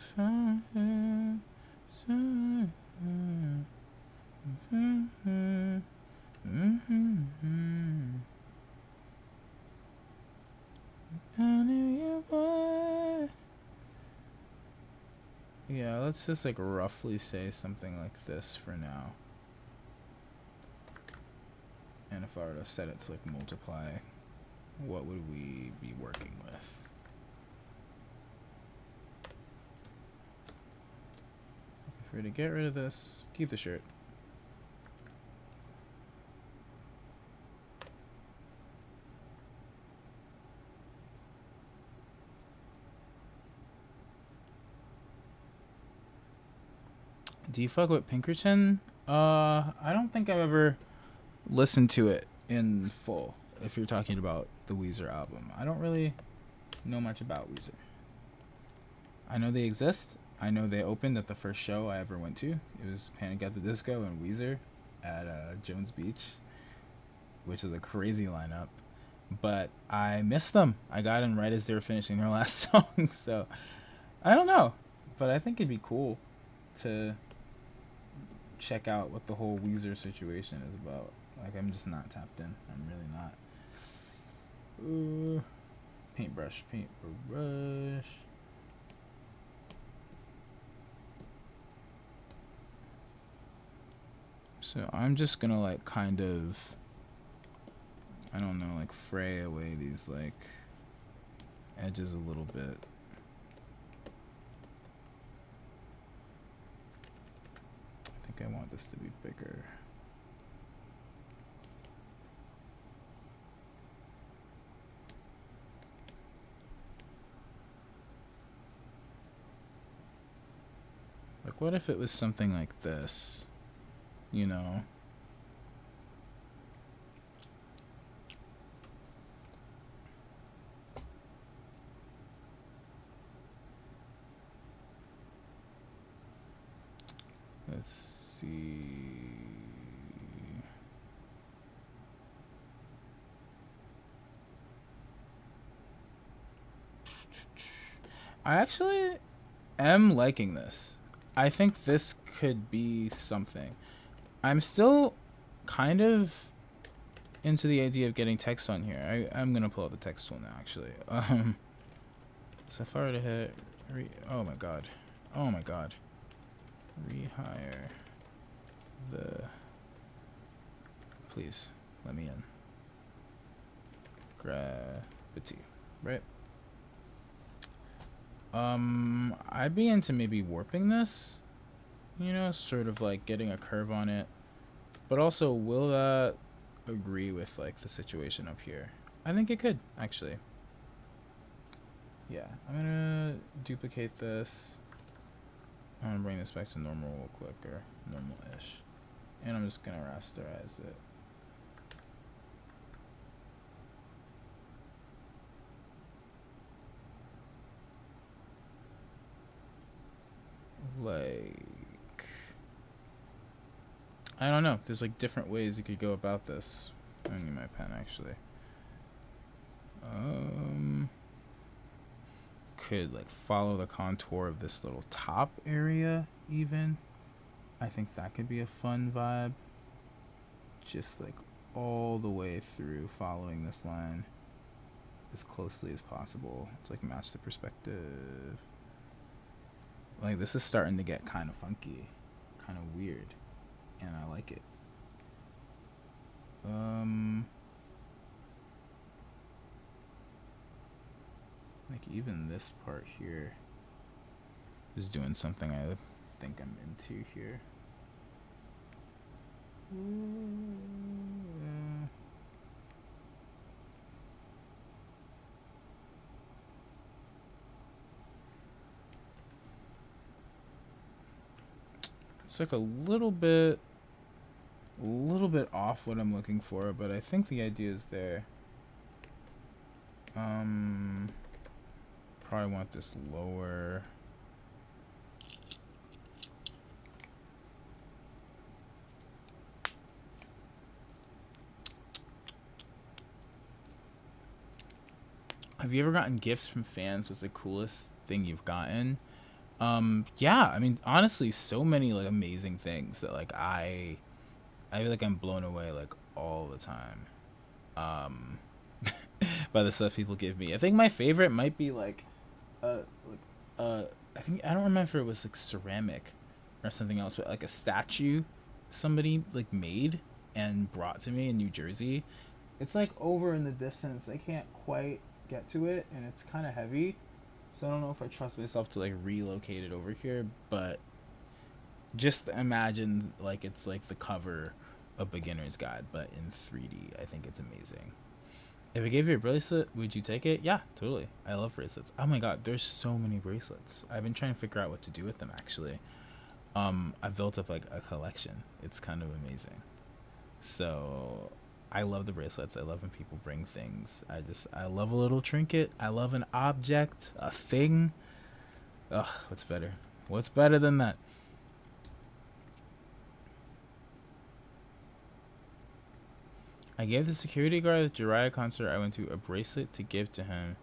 Yeah, let's just like roughly say something like this for now. And if I were to set it to like multiply, what would we be working with? If we were to get rid of this, keep the shirt. Do you fuck with Pinkerton? I don't think I've ever listened to it in full. If you're talking about the Weezer album, I don't really know much about Weezer. I know they exist. I know they opened at the first show I ever went to. It was Panic at the Disco and Weezer at Jones Beach, which is a crazy lineup. But I missed them. I got in right as they were finishing their last song, so I don't know. But I think it'd be cool to check out what the whole Weezer situation is about. Like, I'm just not tapped in. I'm really not. Paintbrush. So I'm just gonna like kind of, I don't know, like fray away these like edges a little bit. I think I want this to be bigger. Like, what if it was something like this? Let's see. I actually am liking this. I think this could be something. I'm still kind of into the idea of getting text on here. I'm gonna pull out the text tool now, actually. So if I were to hit oh my god, rehire the, please let me in, gravity, right? I'd be into maybe warping this, sort of like getting a curve on it. But also, will that agree with like the situation up here? I think it could, actually. Yeah, I'm gonna duplicate this. I'm gonna bring this back to normal real quick, or normal-ish. And I'm just gonna rasterize it. Like, I don't know. There's like different ways you could go about this. I need my pen, actually. Could like follow the contour of this little top area even. I think that could be a fun vibe. Just like all the way through, following this line as closely as possible to like match the perspective. Like, this is starting to get kind of funky, kind of weird. and I like it. Like even this part here is doing something I think I'm into here. It's like a little bit off what I'm looking for, but I think the idea is there. Probably want this lower. Have you ever gotten gifts from fans? What's the coolest thing you've gotten? Yeah, I mean, honestly, so many like amazing things that like I feel like I'm blown away like all the time. By the stuff people give me. I think my favorite might be like I think I don't remember if it was like ceramic or something else, but like a statue somebody like made and brought to me in New Jersey. It's like over in the distance. I can't quite get to it, and it's kind of heavy, so I don't know if I trust myself to like relocate it over here. But just imagine like it's like the cover of Beginner's Guide, but in 3D. I think it's amazing. If I gave you a bracelet, would you take it? Yeah, totally. I love bracelets. Oh my god, there's so many bracelets. I've been trying to figure out what to do with them actually. I've built up like a collection. It's kind of amazing. So I love the bracelets. I love when people bring things. I love a little trinket. I love an object, a thing. Ugh, what's better? What's better than that? I gave the security guard at the Jhariah concert I went to a bracelet to give to him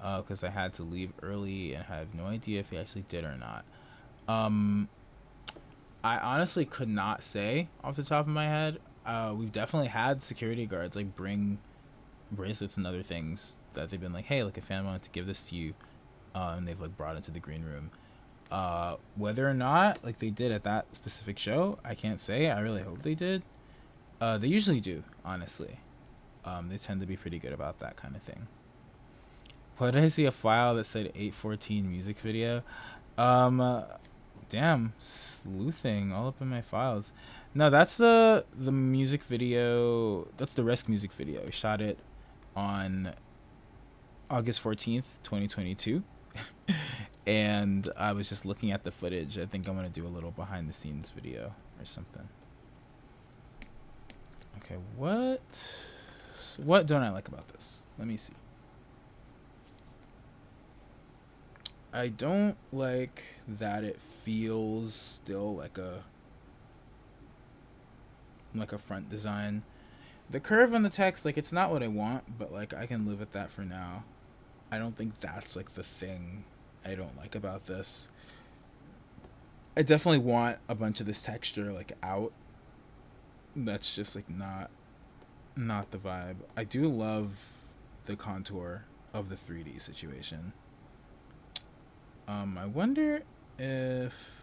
because I had to leave early and I have no idea if he actually did or not. I honestly could not say off the top of my head. We've definitely had security guards like bring bracelets and other things that they've been like, hey, like a fan wanted to give this to you, and they've like brought it to the green room. Whether or not like they did at that specific show, I can't say. I really hope they did. They usually do, honestly. They tend to be pretty good about that kind of thing. Why did I see a file that said 814 music video? Damn, sleuthing all up in my files. No, that's the music video. That's the Risk music video. I shot it on August 14th, 2022. And I was just looking at the footage. I think I'm going to do a little behind the scenes video or something. Okay, what don't I like about this? Let me see. I don't like that it feels still like a front design. The curve on the text, like it's not what I want, but like I can live with that for now. I don't think that's like the thing I don't like about this. I definitely want a bunch of this texture like out. That's just like not the vibe. I do love the contour of the 3D situation. I wonder if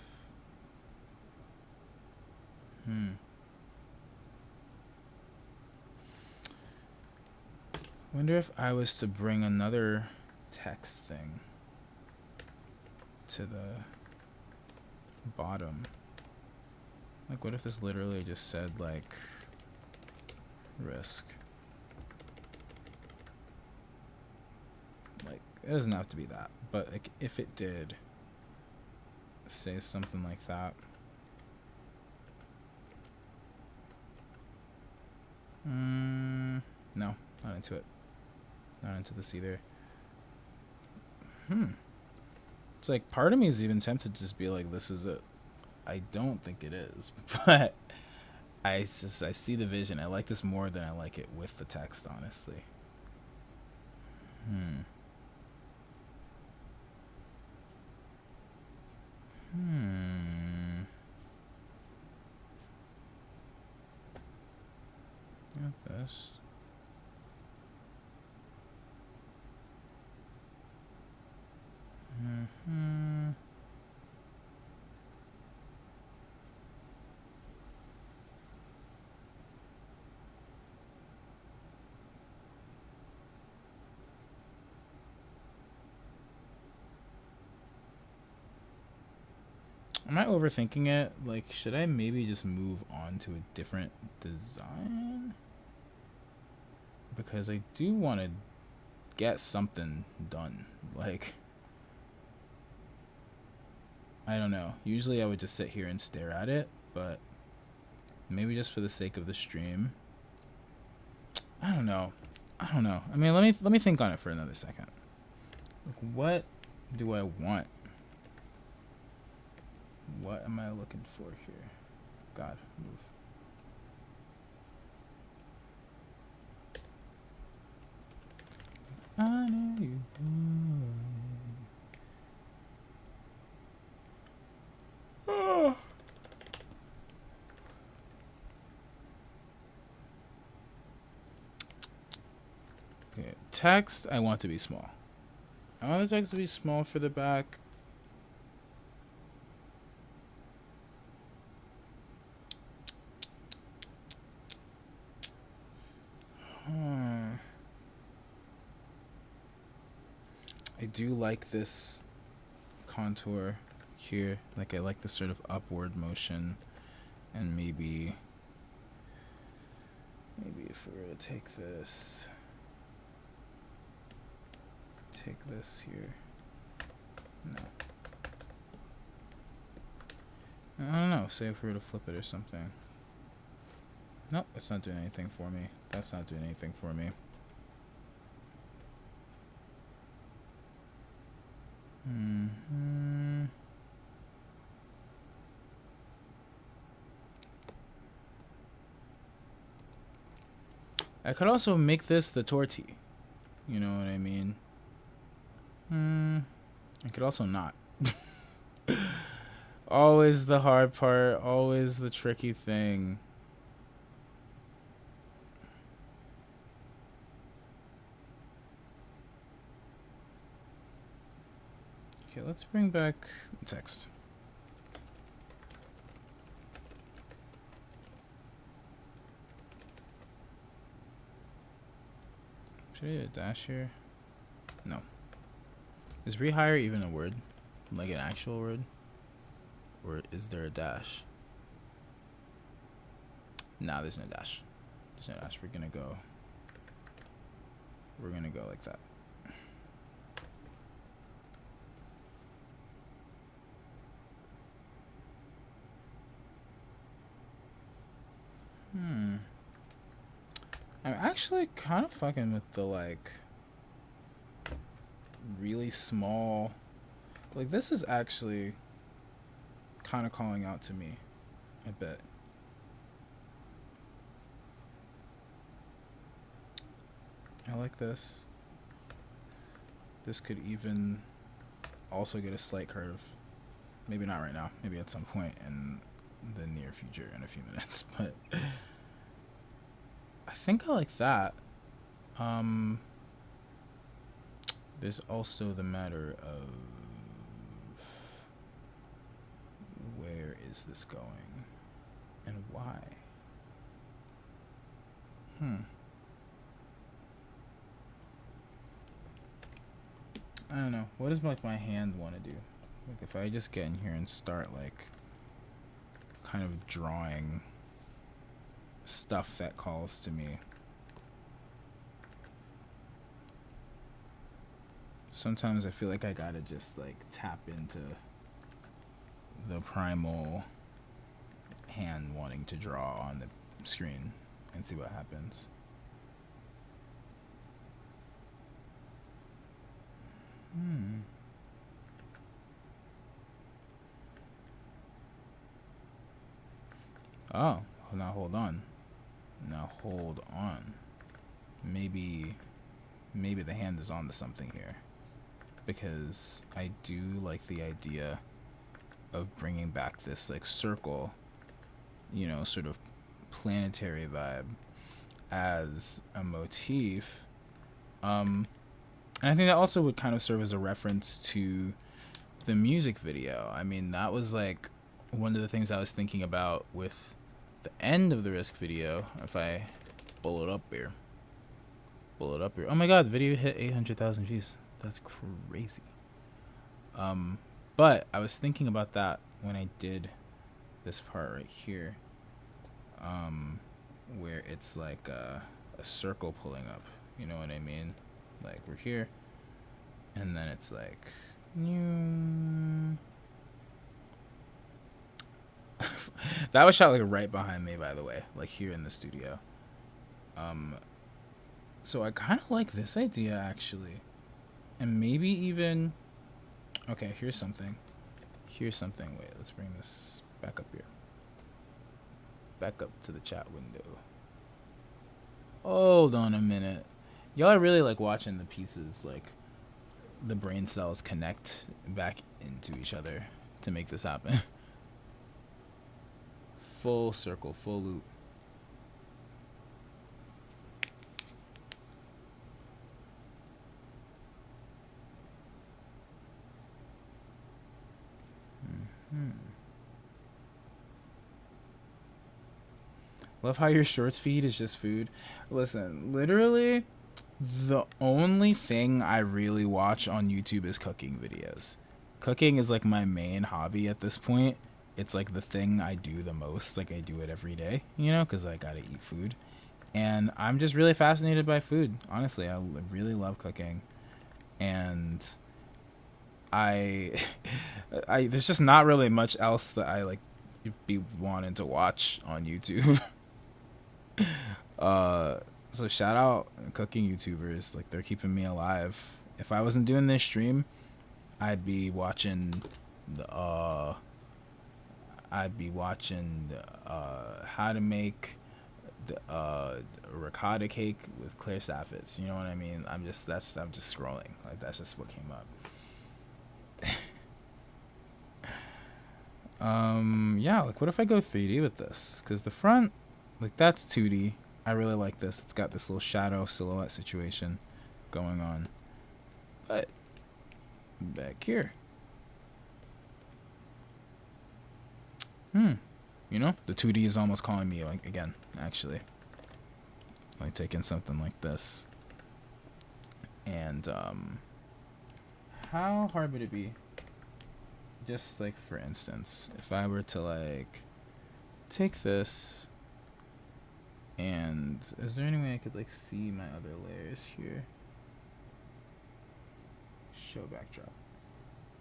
wonder if I was to bring another text thing to the bottom. Like what if this literally just said like Risk? Like it doesn't have to be that, but like if it did say something like that. No, not into it. Not into this either. It's like part of me is even tempted to just be like, this is it. I don't think it is, but I see the vision. I like this more than I like it with the text, honestly. Not this. Am I overthinking it? Like, should I maybe just move on to a different design? Because I do want to get something done. Like, I don't know. Usually I would just sit here and stare at it, but maybe just for the sake of the stream. I don't know. I mean, let me think on it for another second. Like, what do I want? What am I looking for here? God, move. I know you. Oh. Okay, text I want to be small. I want the text to be small for the back. I do like this contour here. Like, I like the sort of upward motion, and maybe if we were to take this here. No. I don't know. Say if we were to flip it or something. Nope, that's not doing anything for me. That's not doing anything for me. I could also make this the torty. You know what I mean? I could also not. Always the hard part. Always the tricky thing. Okay, let's bring back the text. Should I do a dash here? No. Is rehire even a word? Like an actual word? Or is there a dash? Nah, there's no dash. There's no dash. We're gonna go like that. I'm actually kind of fucking with the, like, really small. Like, this is actually kind of calling out to me a bit. I like this. This could even also get a slight curve. Maybe not right now. Maybe at some point in the near future, in a few minutes. But I think I like that. There's also the matter of where is this going and why? I don't know. What does, like, my hand want to do? Like, if I just get in here and start, like, kind of drawing stuff that calls to me. Sometimes I feel like I gotta just, like, tap into the primal hand wanting to draw on the screen and see what happens. Oh, now hold on. Maybe the hand is on to something here, because I do like the idea of bringing back this, like, circle, you know, sort of planetary vibe as a motif. And I think that also would kind of serve as a reference to the music video. I mean, that was, like, one of the things I was thinking about with the end of the Risk video. If I pull it up here. Oh my god, the video hit 800,000 views. That's crazy. But I was thinking about that when I did this part right here, where it's like a circle pulling up. You know what I mean? Like we're here, and then it's like, that was shot like right behind me, by the way, like here in the studio. So I kind of like this idea actually, and maybe even, okay, here's something. Wait, let's bring this back up here. Back up to the chat window. Hold on a minute. Y'all are really like watching the pieces, like the brain cells connect back into each other to make this happen. Full circle, full loop. Love how your shorts feed is just food. Listen, literally, the only thing I really watch on YouTube is cooking videos. Cooking is like my main hobby at this point. It's like the thing I do the most. Like I do it every day, you know, because I gotta eat food. And I'm just really fascinated by food. Honestly, I really love cooking. And I there's just not really much else that I like be wanting to watch on YouTube. So shout out cooking YouTubers, like they're keeping me alive. If I wasn't doing this stream, I'd be watching the how to make the ricotta cake with Claire Saffitz. You know what I mean? I'm just scrolling. Like that's just what came up. Yeah, like what if I go 3D with this? Because the front, like that's 2D. I really like this. It's got this little shadow silhouette situation going on. But back here, you know, the 2D is almost calling me like again, actually. Like taking something like this. And how hard would it be? Just like for instance, if I were to like take this, and is there any way I could like see my other layers here? Show backdrop.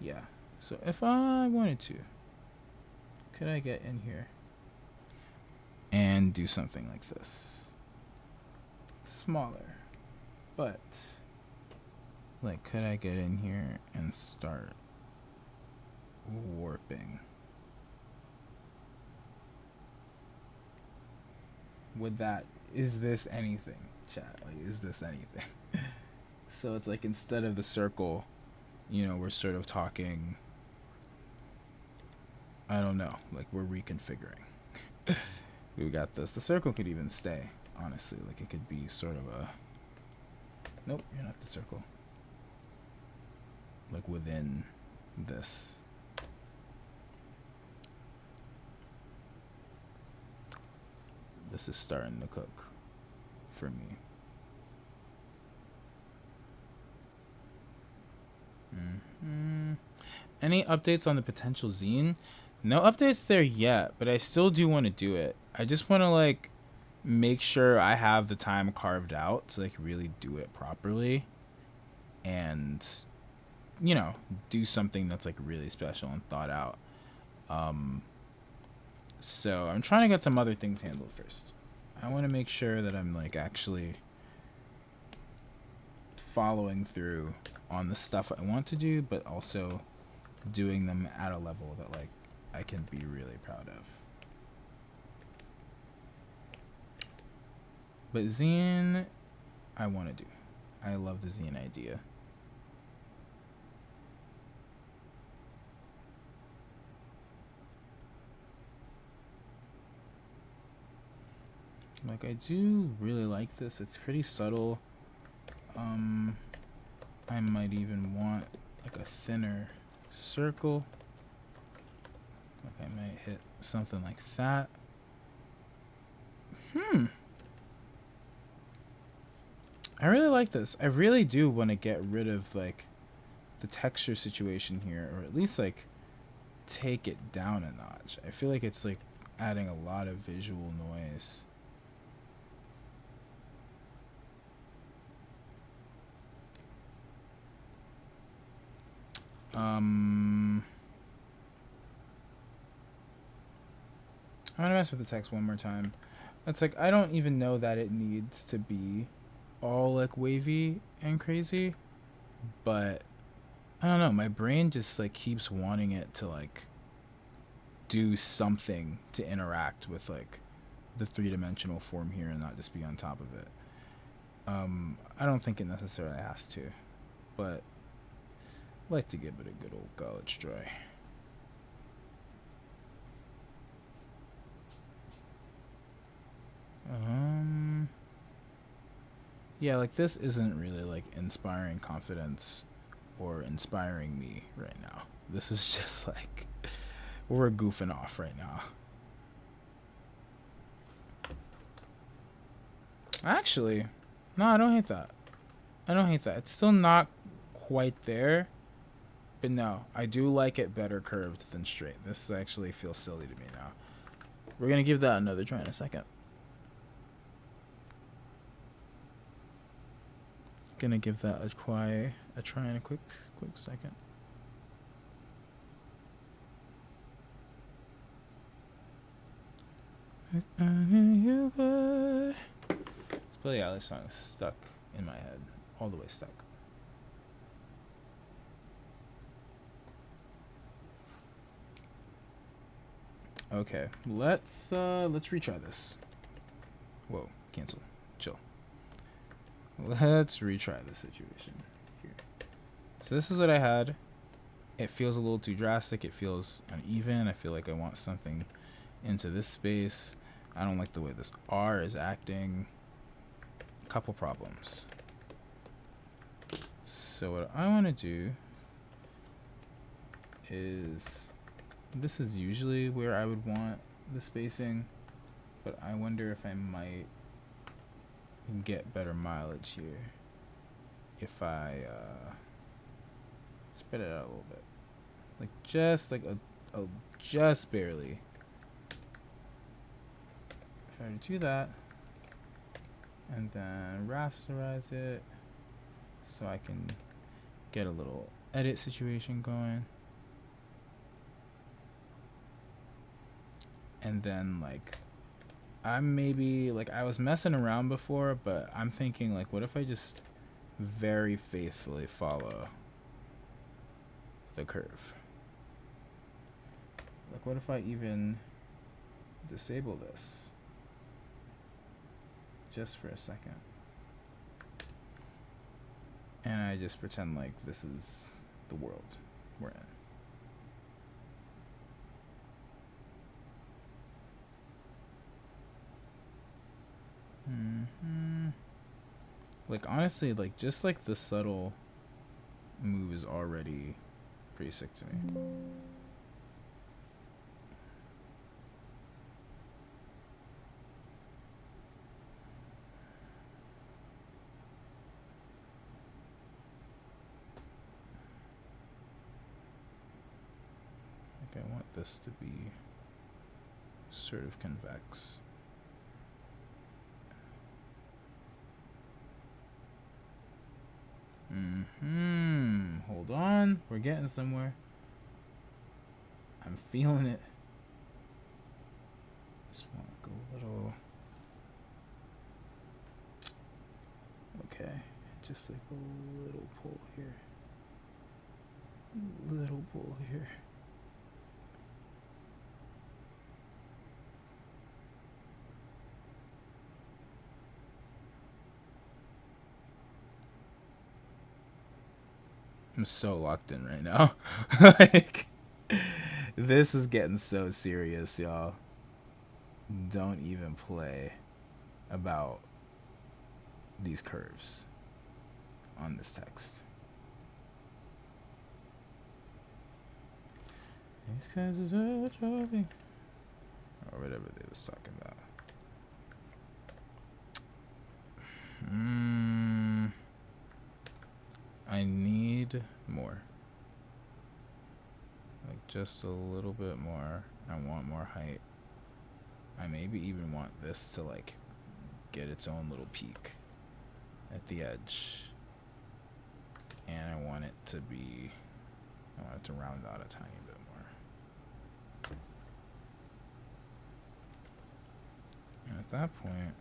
Yeah. So if I wanted to, could I get in here and do something like this? Smaller. But like could I get in here and start warping? Would that, is this anything, chat? Like, is this anything? So it's like instead of the circle, you know, we're sort of talking, I don't know, like we're reconfiguring. We got this. The circle could even stay, honestly. Like it could be sort of a, nope, you're not the circle. Like within this. This is starting to cook for me. Any updates on the potential zine? No updates there yet, but I still do want to do it. I just want to like make sure I have the time carved out to like really do it properly and, you know, do something that's like really special and thought out. So I'm trying to get some other things handled first. I want to make sure that I'm like actually following through on the stuff I want to do, but also doing them at a level that like I can be really proud of. But zine, I want to do. I love the zine idea. Like I do really like this. It's pretty subtle. I might even want like a thinner circle. Like I might hit something like that. I really like this. I really do want to get rid of like the texture situation here, or at least like take it down a notch. I feel like it's like adding a lot of visual noise. I'm gonna mess with the text one more time. It's like I don't even know that it needs to be all like wavy and crazy, but I don't know, my brain just like keeps wanting it to like do something to interact with like the three-dimensional form here and not just be on top of it. I don't think it necessarily has to, but I like to give it a good old college try. Yeah, like this isn't really like inspiring confidence or inspiring me right now. This is just like we're goofing off right now. Actually, no, I don't hate that. I don't hate that. It's still not quite there, but no, I do like it better curved than straight. This actually feels silly to me now. We're gonna give that another try in a second. Gonna give that a try in a quick second. This Billie Eilish song is stuck in my head, all the way stuck. Okay, let's retry this. Whoa, cancel, chill. Let's retry this situation here. So this is what I had. It feels a little too drastic. It feels uneven. I feel like I want something into this space. I don't like the way this R is acting. Couple problems. So what I want to do is, this is usually where I would want the spacing, but I wonder if I might get better mileage here if I spread it out a little bit, like just like a just barely. If I were to do that and then rasterize it so I can get a little edit situation going, and then like I'm maybe like I was messing around before, but I'm thinking like, what if I just very faithfully follow the curve? Like, what if I even disable this just for a second, and I just pretend like this is the world we're in. Like honestly, like just like the subtle move is already pretty sick to me. Like I want this to be sort of convex. Hold on. We're getting somewhere. I'm feeling it. Just want to go a little. Okay. Just like a little pull here. Little pull here. I'm so locked in right now. Like, this is getting so serious, y'all. Don't even play about these curves on this text. These curves is what driving, or whatever they was talking about. I need more. Like just a little bit more. I want more height. I maybe even want this to like get its own little peak at the edge. And I want it to round out a tiny bit more. And at that point,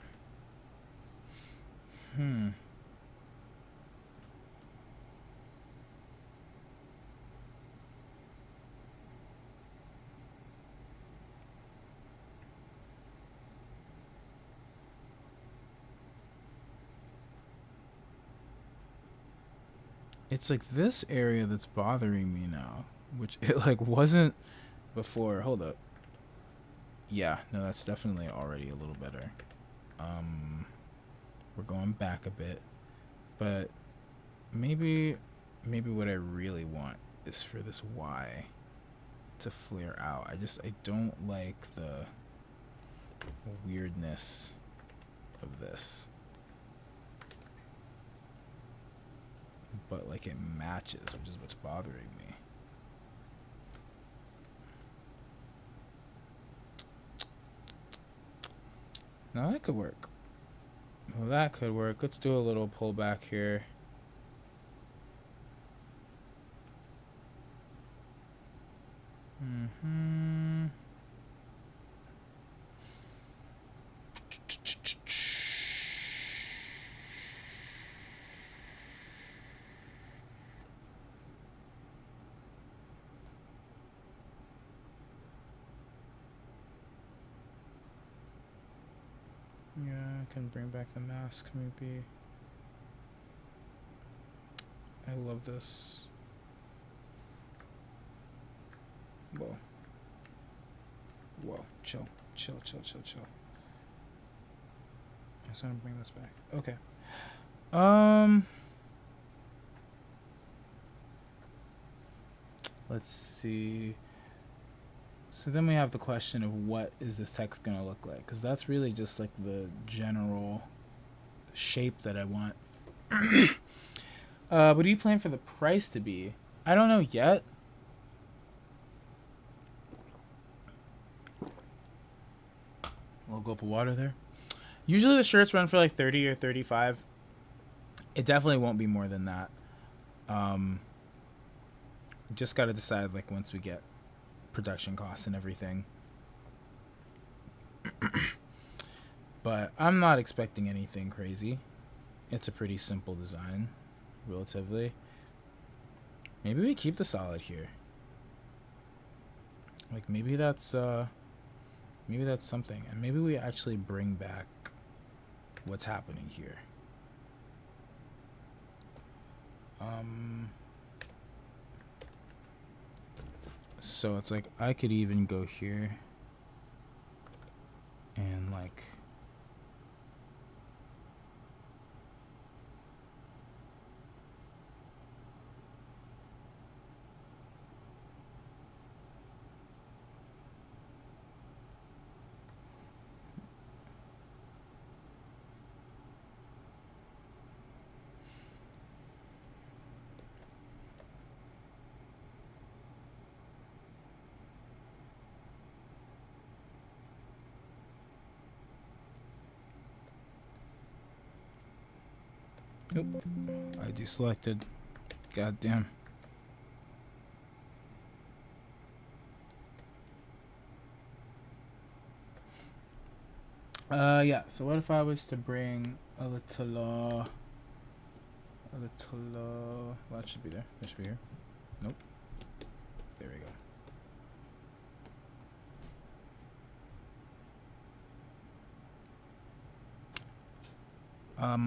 it's like this area that's bothering me now, which it like wasn't before. Hold up. Yeah, no, that's definitely already a little better. We're going back a bit, but maybe what I really want is for this Y to flare out. I don't like the weirdness of this. But like it matches, which is what's bothering me. Now that could work. Well, that could work. Let's do a little pullback here. Yeah, I can bring back the mask maybe. I love this. Whoa. Whoa. Chill. Chill. I just want to bring this back. Okay. Let's see. So then we have the question of what is this text going to look like? Because that's really just like the general shape that I want. What do you plan for the price to be? I don't know yet. A little gulp of water there. Usually the shirts run for like 30 or 35. It definitely won't be more than that. Just got to decide like once we get production costs and everything. But I'm not expecting anything crazy. It's a pretty simple design, relatively. Maybe we keep the solid here. Like maybe that's something, and maybe we actually bring back what's happening here. So it's like I could even go here and like Nope. I deselected. God damn. Yeah, so what if I was to bring a little, well, that should be there. That should be here. Nope. There we go.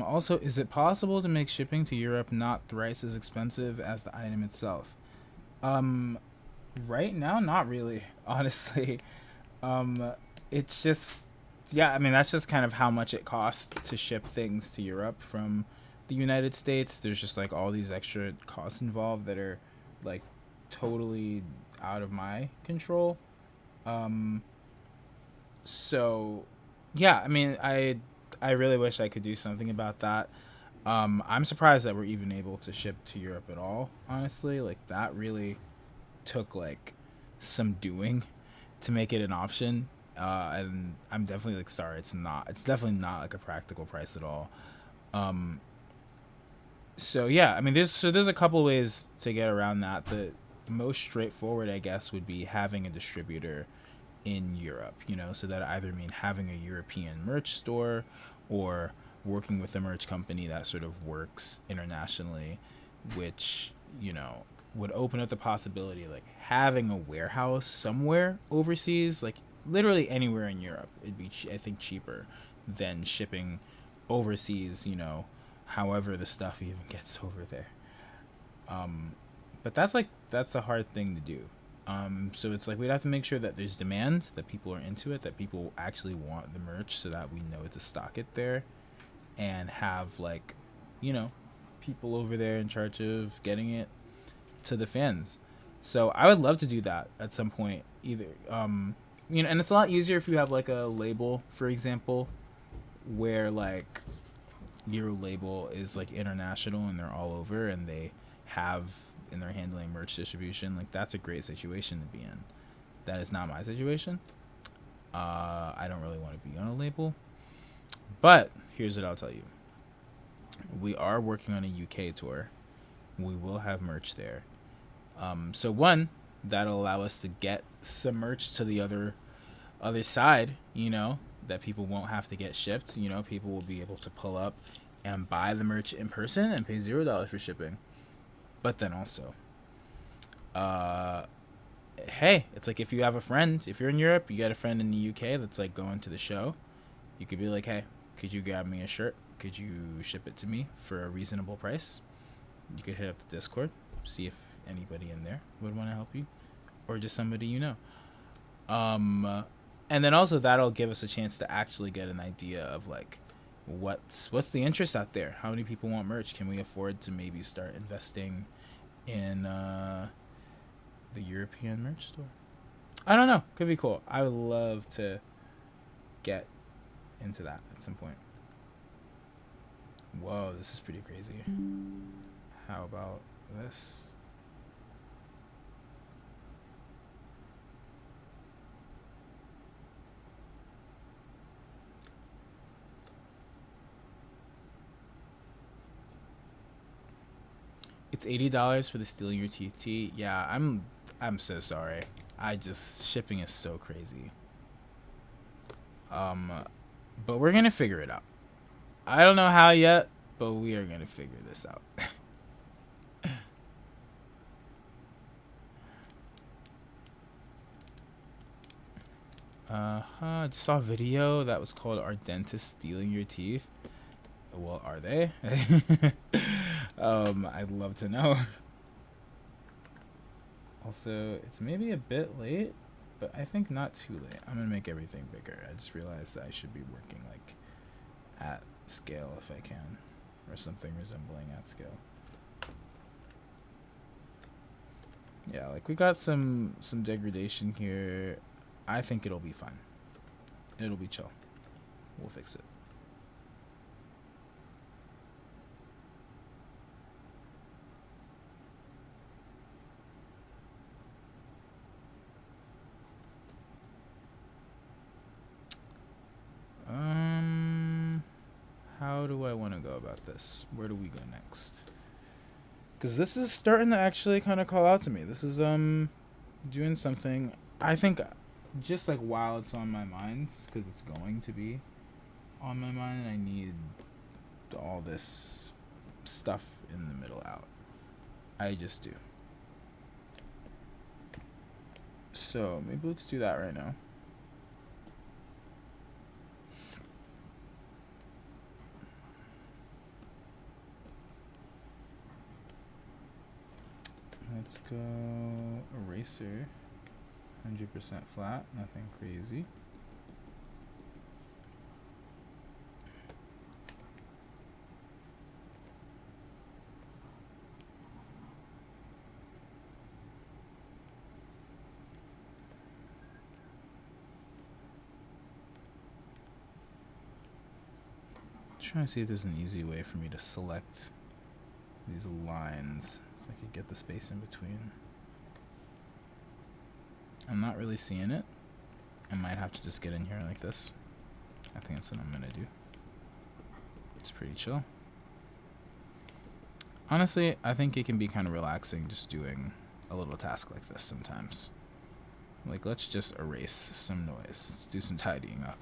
Also, is it possible to make shipping to Europe not thrice as expensive as the item itself? Right now, not really, honestly. It's just, yeah, I mean, that's just kind of how much it costs to ship things to Europe from the United States. There's just like all these extra costs involved that are like totally out of my control. So, yeah, I mean, I really wish I could do something about that. I'm surprised that we're even able to ship to Europe at all, honestly. Like, that really took, like, some doing to make it an option. And I'm definitely like, sorry, it's definitely not like a practical price at all. Um, so yeah, I mean, there's a couple ways to get around that. The most straightforward, I guess, would be having a distributor in Europe, so that either mean having a European merch store or working with a merch company that sort of works internationally, which, would open up the possibility of like having a warehouse somewhere overseas, like literally anywhere in Europe. It'd be, I think, cheaper than shipping overseas, however the stuff even gets over there. Um, but that's a hard thing to do. So it's like we'd have to make sure that there's demand, that people are into it, that people actually want the merch, so that we know to stock it there, and have like, you know, people over there in charge of getting it to the fans. So I would love to do that at some point. Either, and it's a lot easier if you have like a label, for example, where like your label is like international and they're all over and they have and they're handling merch distribution. Like that's a great situation to be in. That is not my situation. I don't really want to be on a label, but here's what I'll tell you: we are working on a UK tour. We will have merch there. So one, that'll allow us to get some merch to the other side, that people won't have to get shipped. People will be able to pull up and buy the merch in person and pay $0 for shipping. But then also, hey, it's like if you have a friend, if you're in Europe, you got a friend in the UK that's like going to the show, you could be like, hey, could you grab me a shirt? Could you ship it to me for a reasonable price? You could hit up the Discord, see if anybody in there would want to help you, or just somebody you know. And then also that'll give us a chance to actually get an idea of like what's the interest out there. How many people want merch? Can we afford to maybe start investing in the European merch store? I don't know. Could be cool. I would love to get into that at some point. Whoa, this is pretty crazy. How about this? It's $80 for the Stealing Your Teeth tee. Yeah, I'm so sorry. Shipping is so crazy. But we're gonna figure it out. I don't know how yet, but we are gonna figure this out. I just saw a video that was called "Are Dentists Stealing Your Teeth?" Well, are they? I'd love to know. Also, it's maybe a bit late, but I think not too late. I'm gonna make everything bigger. I just realized that I should be working like at scale if I can, or something resembling at scale. Yeah, like we got some degradation here. I think it'll be fine. It'll be chill. We'll fix it. How do I want to go about this? Where do we go next? Because this is starting to actually kind of call out to me. This is doing something. I think just like while it's on my mind, because it's going to be on my mind, I need all this stuff in the middle out. I just do. So maybe let's do that right now. Let's go eraser, 100% flat, nothing crazy. Trying to see if there's an easy way for me to select these lines so I could get the space in between. I'm not really seeing it. I might have to just get in here like this. I think that's what I'm gonna do. It's pretty chill. Honestly, I think it can be kind of relaxing just doing a little task like this sometimes. Like, let's just erase some noise. Let's do some tidying up.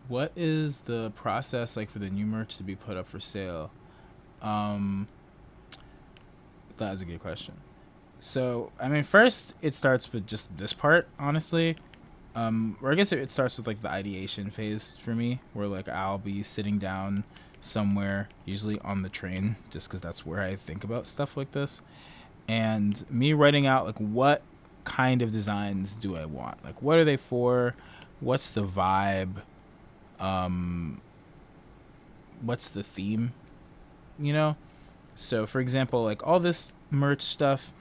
What is the process like for the new merch to be put up for sale? That is a good question. So, I mean, first it starts with just this part, honestly. Or I guess it starts with like the ideation phase for me, where like I'll be sitting down somewhere, usually on the train, just because that's where I think about stuff like this, and me writing out like what kind of designs do I want, like what are they for, what's the vibe, what's the theme, you know? So for example, like all this merch stuff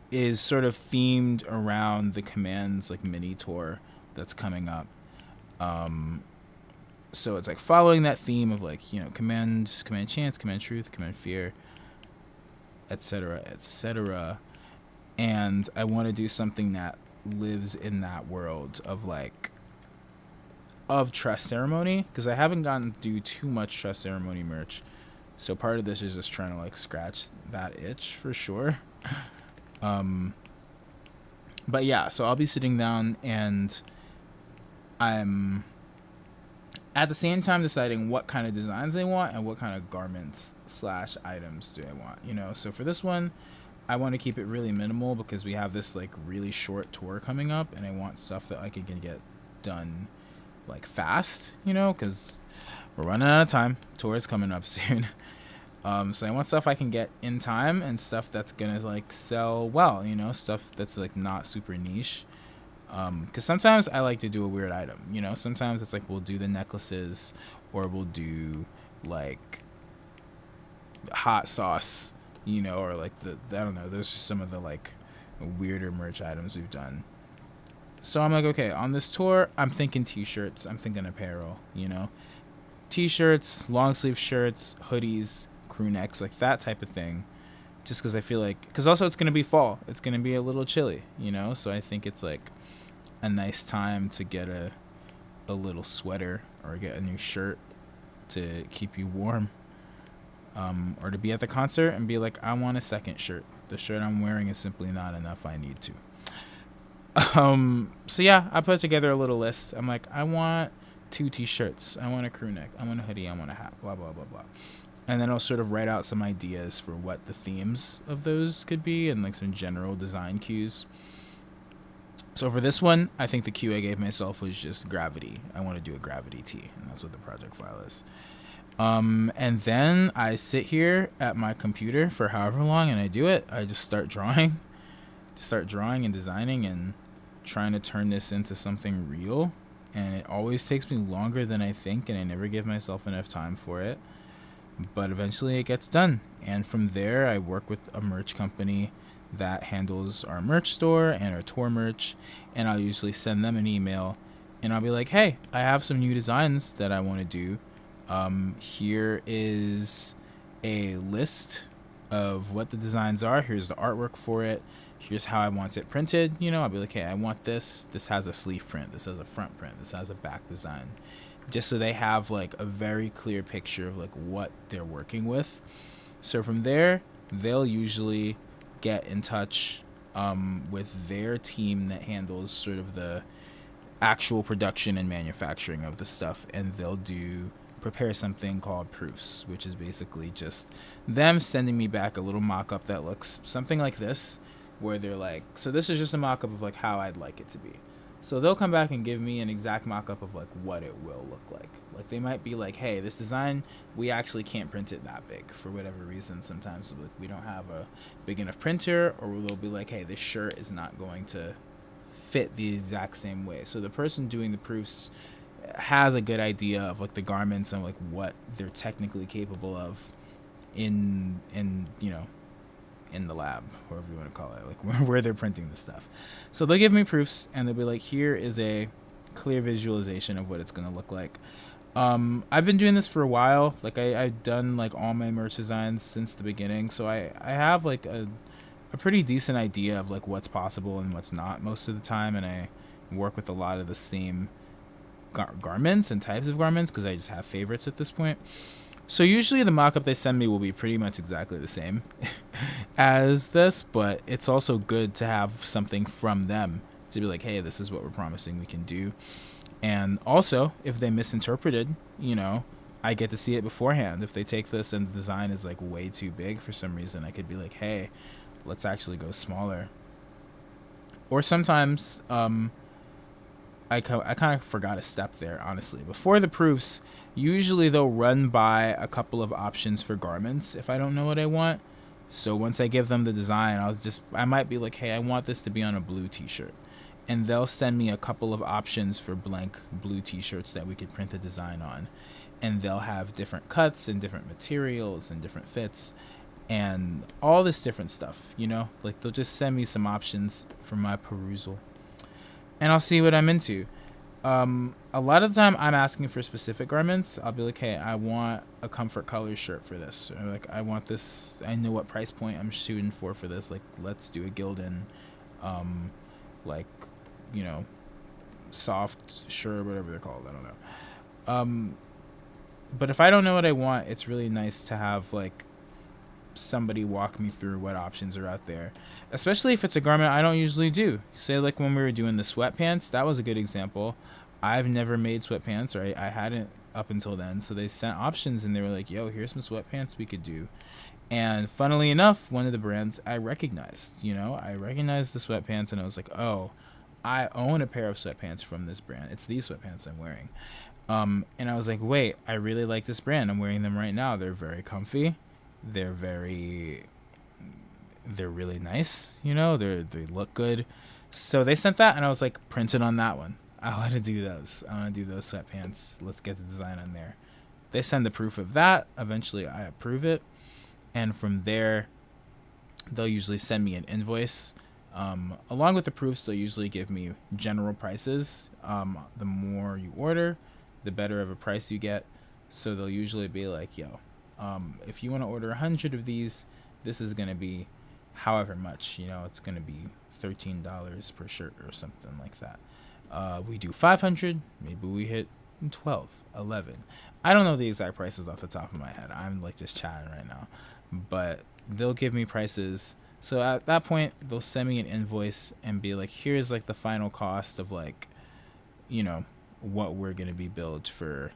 is sort of themed around the commands like mini tour that's coming up. So it's like following that theme of like, you know, command chance, command truth, command fear, etc., etc. And I want to do something that lives in that world of like of trust ceremony, because I haven't gotten to do too much trust ceremony merch. So part of this is just trying to like scratch that itch for sure. But yeah, so I'll be sitting down and I'm at the same time deciding what kind of designs I want and what kind of garments / items do I want, you know? So for this one, I want to keep it really minimal because we have this like really short tour coming up and I want stuff that I can get done like fast, you know, because we're running out of time. Tour is coming up soon. So I want stuff I can get in time and stuff that's gonna like sell well, you know, stuff that's like not super niche. Because sometimes I like to do a weird item, you know. Sometimes it's like we'll do the necklaces or we'll do like hot sauce, you know, or like the I don't know. Those are some of the like weirder merch items we've done. So I'm like, okay, on this tour, I'm thinking t-shirts, I'm thinking apparel, you know, t-shirts, long sleeve shirts, hoodies, crew necks, like that type of thing. Just because I feel like, because also it's gonna be fall, it's gonna be a little chilly, you know. So I think it's like a nice time to get a little sweater or get a new shirt to keep you warm, or to be at the concert and be like, I want a second shirt. The shirt I'm wearing is simply not enough. I need to. So yeah, I put together a little list. I'm like, I want 2 t-shirts, I want a crew neck, I want a hoodie, I want a hat, blah blah blah blah. And then I'll sort of write out some ideas for what the themes of those could be and like some general design cues. So for this one, I think the cue I gave myself was just gravity. I want to do a gravity tee, and that's what the project file is. And then I sit here at my computer for however long and I do it. I just start drawing and designing and trying to turn this into something real. And it always takes me longer than I think, and I never give myself enough time for it. But eventually it gets done. And from there, I work with a merch company that handles our merch store and our tour merch. And I'll usually send them an email and I'll be like, hey, I have some new designs that I want to do. Here is a list of what the designs are. Here's the artwork for it. Here's how I want it printed. You know, I'll be like, hey, I want this. This has a sleeve print. This has a front print. This has a back design. Just so they have like a very clear picture of like what they're working with. So from there, they'll usually get in touch with their team that handles sort of the actual production and manufacturing of the stuff, and they'll prepare something called proofs, which is basically just them sending me back a little mock-up that looks something like this, where they're like, so this is just a mock-up of like how I'd like it to be. So they'll come back and give me an exact mock-up of like what it will look like. Like they might be like, hey, this design, we actually can't print it that big for whatever reason. Sometimes like, we don't have a big enough printer, or they'll be like, hey, this shirt is not going to fit the exact same way. So the person doing the proofs has a good idea of like the garments and like what they're technically capable of in you know, in the lab, whatever you want to call it, like where they're printing the stuff. So they'll give me proofs and they'll be like, here is a clear visualization of what it's going to look like. I've been doing this for a while. Like I've done like all my merch designs since the beginning, so I have like a pretty decent idea of like what's possible and what's not most of the time, and I work with a lot of the same garments and types of garments because I just have favorites at this point. So usually the mock-up they send me will be pretty much exactly the same as this, but it's also good to have something from them to be like, hey, this is what we're promising we can do. And also, if they misinterpreted, I get to see it beforehand. If they take this and the design is like way too big for some reason, I could be like, hey, let's actually go smaller. Or sometimes I kind of forgot a step there, honestly. Before the proofs, usually they'll run by a couple of options for garments if I don't know what I want. So once I give them the design, I might be like, hey, I want this to be on a blue t-shirt. And they'll send me a couple of options for blank blue t-shirts that we could print a design on. And they'll have different cuts and different materials and different fits and all this different stuff, Like they'll just send me some options for my perusal. And I'll see what I'm into. A lot of the time I'm asking for specific garments. I'll be like, hey, I want a comfort color shirt for this. Or like, I want this. I know what price point I'm shooting for this. Like, let's do a Gildan, like, soft shirt, whatever they're called. I don't know. But if I don't know what I want, it's really nice to have like somebody walk me through what options are out there, especially if it's a garment I don't usually do. Say like when we were doing the sweatpants, that was a good example. I've never made sweatpants, or I hadn't up until then, so they sent options and they were like, yo, here's some sweatpants we could do. And funnily enough, one of the brands I recognized, I recognized the sweatpants, and I was like, oh, I own a pair of sweatpants from this brand. It's these sweatpants I'm wearing. And I was like, wait, I really like this brand. I'm wearing them right now. They're very comfy. They're really nice, they look good. So they sent that, and I was like, print it on that one. I want to do those. I want to do those sweatpants. Let's get the design on there. They send the proof of that. Eventually I approve it. And from there, they'll usually send me an invoice. Along with the proofs, they'll usually give me general prices. The more you order, the better of a price you get. So they'll usually be like, yo, if you want to order 100 of these, this is going to be however much, it's going to be $13 per shirt or something like that. We do 500, maybe we hit 12, 11. I don't know the exact prices off the top of my head. I'm like just chatting right now, but they'll give me prices. So at that point, they'll send me an invoice and be like, here's like the final cost of like, what we're going to be billed for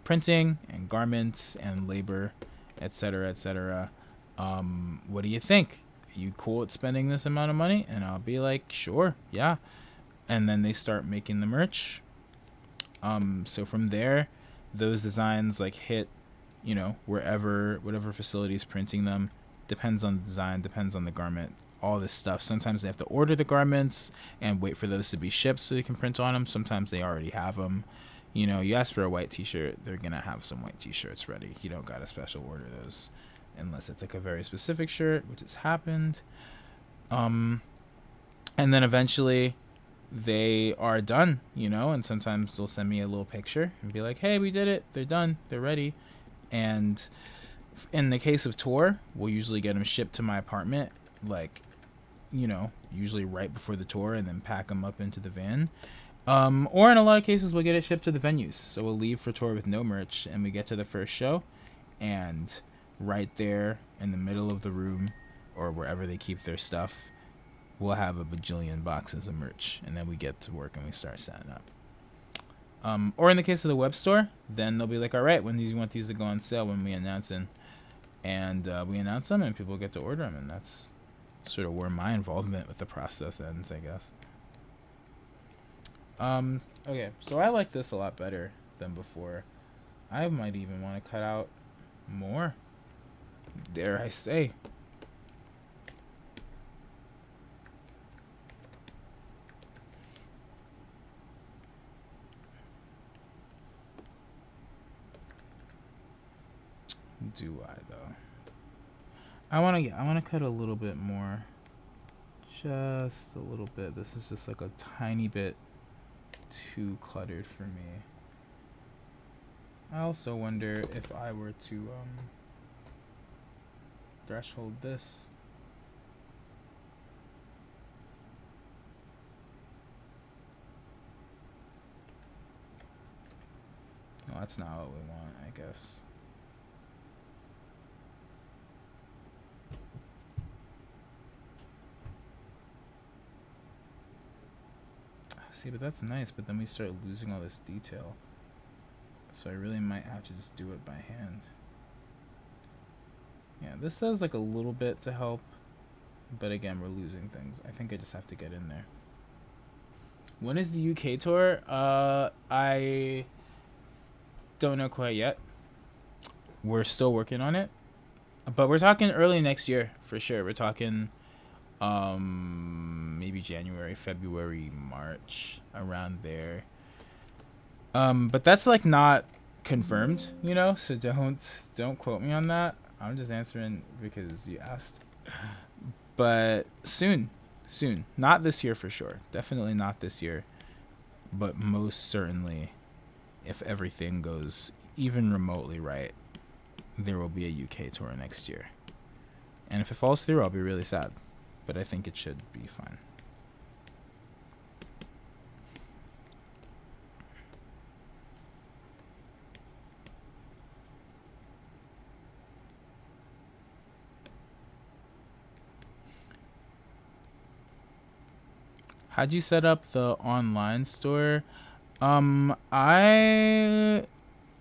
printing and garments and labor, etc., etc. What do you think? Are you cool at spending this amount of money? And I'll be like, sure, yeah. And then they start making the merch. So from there, those designs like hit, whatever facility is printing them. Depends on the design, depends on the garment, all this stuff. Sometimes they have to order the garments and wait for those to be shipped so they can print on them. Sometimes they already have them. You ask for a white t-shirt, they're going to have some white t-shirts ready. You don't got to special order those unless it's like a very specific shirt, which has happened. And then eventually they are done, and sometimes they'll send me a little picture and be like, hey, we did it. They're done. They're ready. And in the case of tour, we'll usually get them shipped to my apartment, like, usually right before the tour, and then pack them up into the van. Or in a lot of cases, we'll get it shipped to the venues. So we'll leave for tour with no merch, and we get to the first show, and right there in the middle of the room, or wherever they keep their stuff, we'll have a bajillion boxes of merch, and then we get to work and we start setting up. Or in the case of the web store, then they'll be like, all right, when do you want these to go on sale when we announce them? And we announce them, and people get to order them, and that's sort of where my involvement with the process ends, I guess. Okay, so I like this a lot better than before. I might even want to cut out more. Dare I say. Do I though? I want to cut a little bit more. Just a little bit. This is just like a tiny bit too cluttered for me. I also wonder if I were to threshold this. No, that's not what we want, I guess. See, but that's nice, but then we start losing all this detail. So I really might have to just do it by hand. Yeah, this does like a little bit to help, but again, we're losing things. I think I just have to get in there. When is the UK tour? I don't know quite yet. We're still working on it, but we're talking early next year for sure. We're talking maybe January, February, March, around there. But that's like not confirmed, you know, so don't quote me on that. I'm just answering because you asked. But soon. Not this year for sure. Definitely not this year. But most certainly, if everything goes even remotely right, there will be a UK tour next year. And if it falls through, I'll be really sad. But I think it should be fine. How'd you set up the online store? I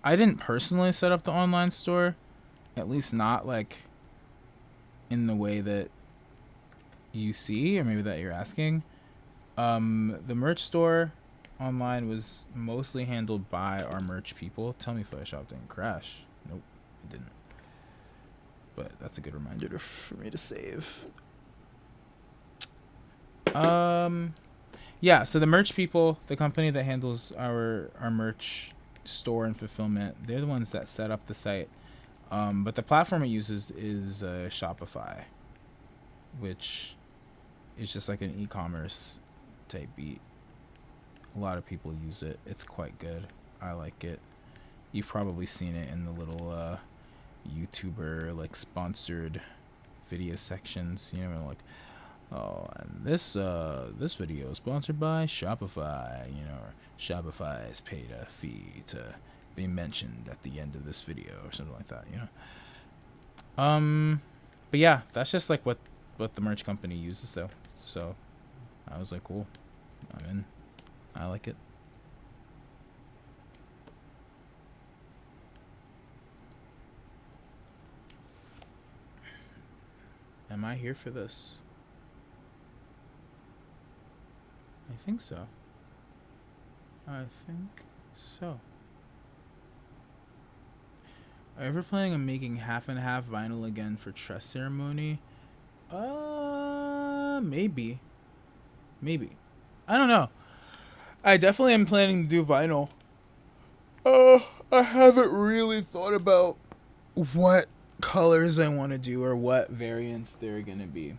didn't personally set up the online store, at least not like in the way that you see, or maybe that you're asking. The merch store online was mostly handled by our merch people. Tell me Photoshop didn't crash. Nope, it didn't. But that's a good reminder for me to save. Yeah, so the merch people, the company that handles our merch store and fulfillment, they're the ones that set up the site. But the platform it uses is Shopify, which is just like an e-commerce type beat. A lot of people use it. It's quite good. I like it. You've probably seen it in the little YouTuber like sponsored video sections, you know, like, oh, and this video is sponsored by Shopify, you know, or Shopify has paid a fee to be mentioned at the end of this video or something like that, you know. But yeah, that's just like what the merch company uses though. So I was like, cool, I'm in. I like it. Am I here for this? I think so. Are you ever planning on making half and half vinyl again for trust ceremony? Maybe. I don't know. I definitely am planning to do vinyl. I haven't really thought about what colors I want to do or what variants there are gonna be.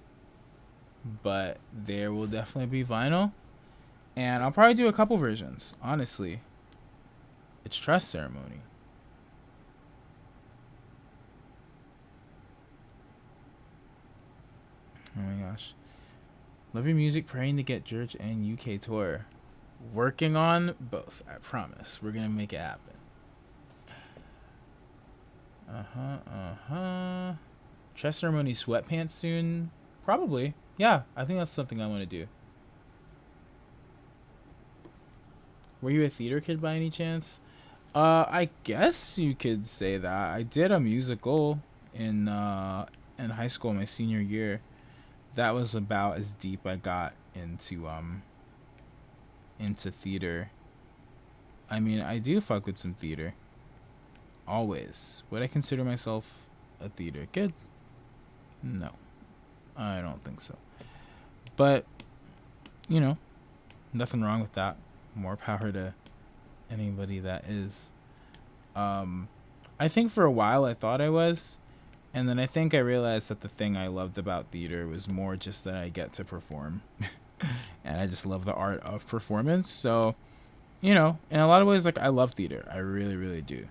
But there will definitely be vinyl. And I'll probably do a couple versions, honestly. It's trust ceremony. Oh my gosh. Love your music, praying to get George and UK tour. Working on both, I promise. We're gonna make it happen. Trust ceremony sweatpants soon? Probably. Yeah, I think that's something I want to do. Were you a theater kid by any chance? I guess you could say that. I did a musical in high school my senior year. That was about as deep I got into theater. I mean, I do fuck with some theater. Always. Would I consider myself a theater kid? No. I don't think so. But, you know, nothing wrong with that. More power to anybody that is. I think for a while I thought I was, and then I think I realized that the thing I loved about theater was more just that I get to perform. And I just love the art of performance. So, you know, in a lot of ways, like, I love theater. I really, really do.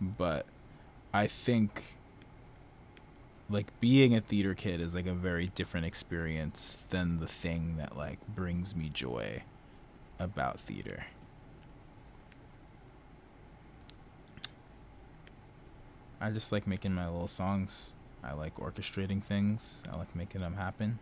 but I think like being a theater kid is like a very different experience than the thing that like brings me joy about theater. I just like making my little songs. I like orchestrating things. I like making them happen.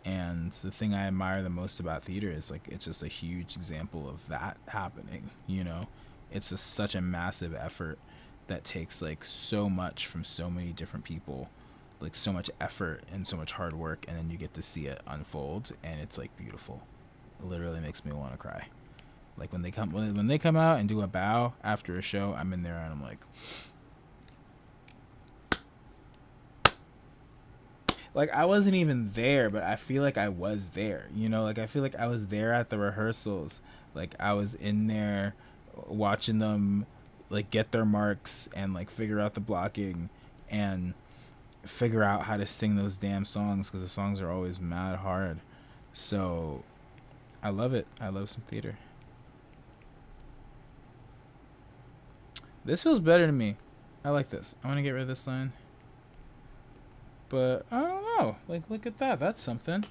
And the thing I admire the most about theater is like it's just a huge example of that happening, you know? It's just such a massive effort that takes like so much from so many different people, like so much effort and so much hard work, and then you get to see it unfold, and it's like beautiful. It literally makes me want to cry. Like when they come out and do a bow after a show, I'm in there and I'm like I wasn't even there, but I feel like I was there. You know, like I feel like I was there at the rehearsals. Like I was in there watching them like get their marks and like figure out the blocking and figure out how to sing those damn songs because the songs are always mad hard. So I love it. I love some theater. This feels better to me. I like this. I want to get rid of this line. But I don't know. Like, look at that. That's something.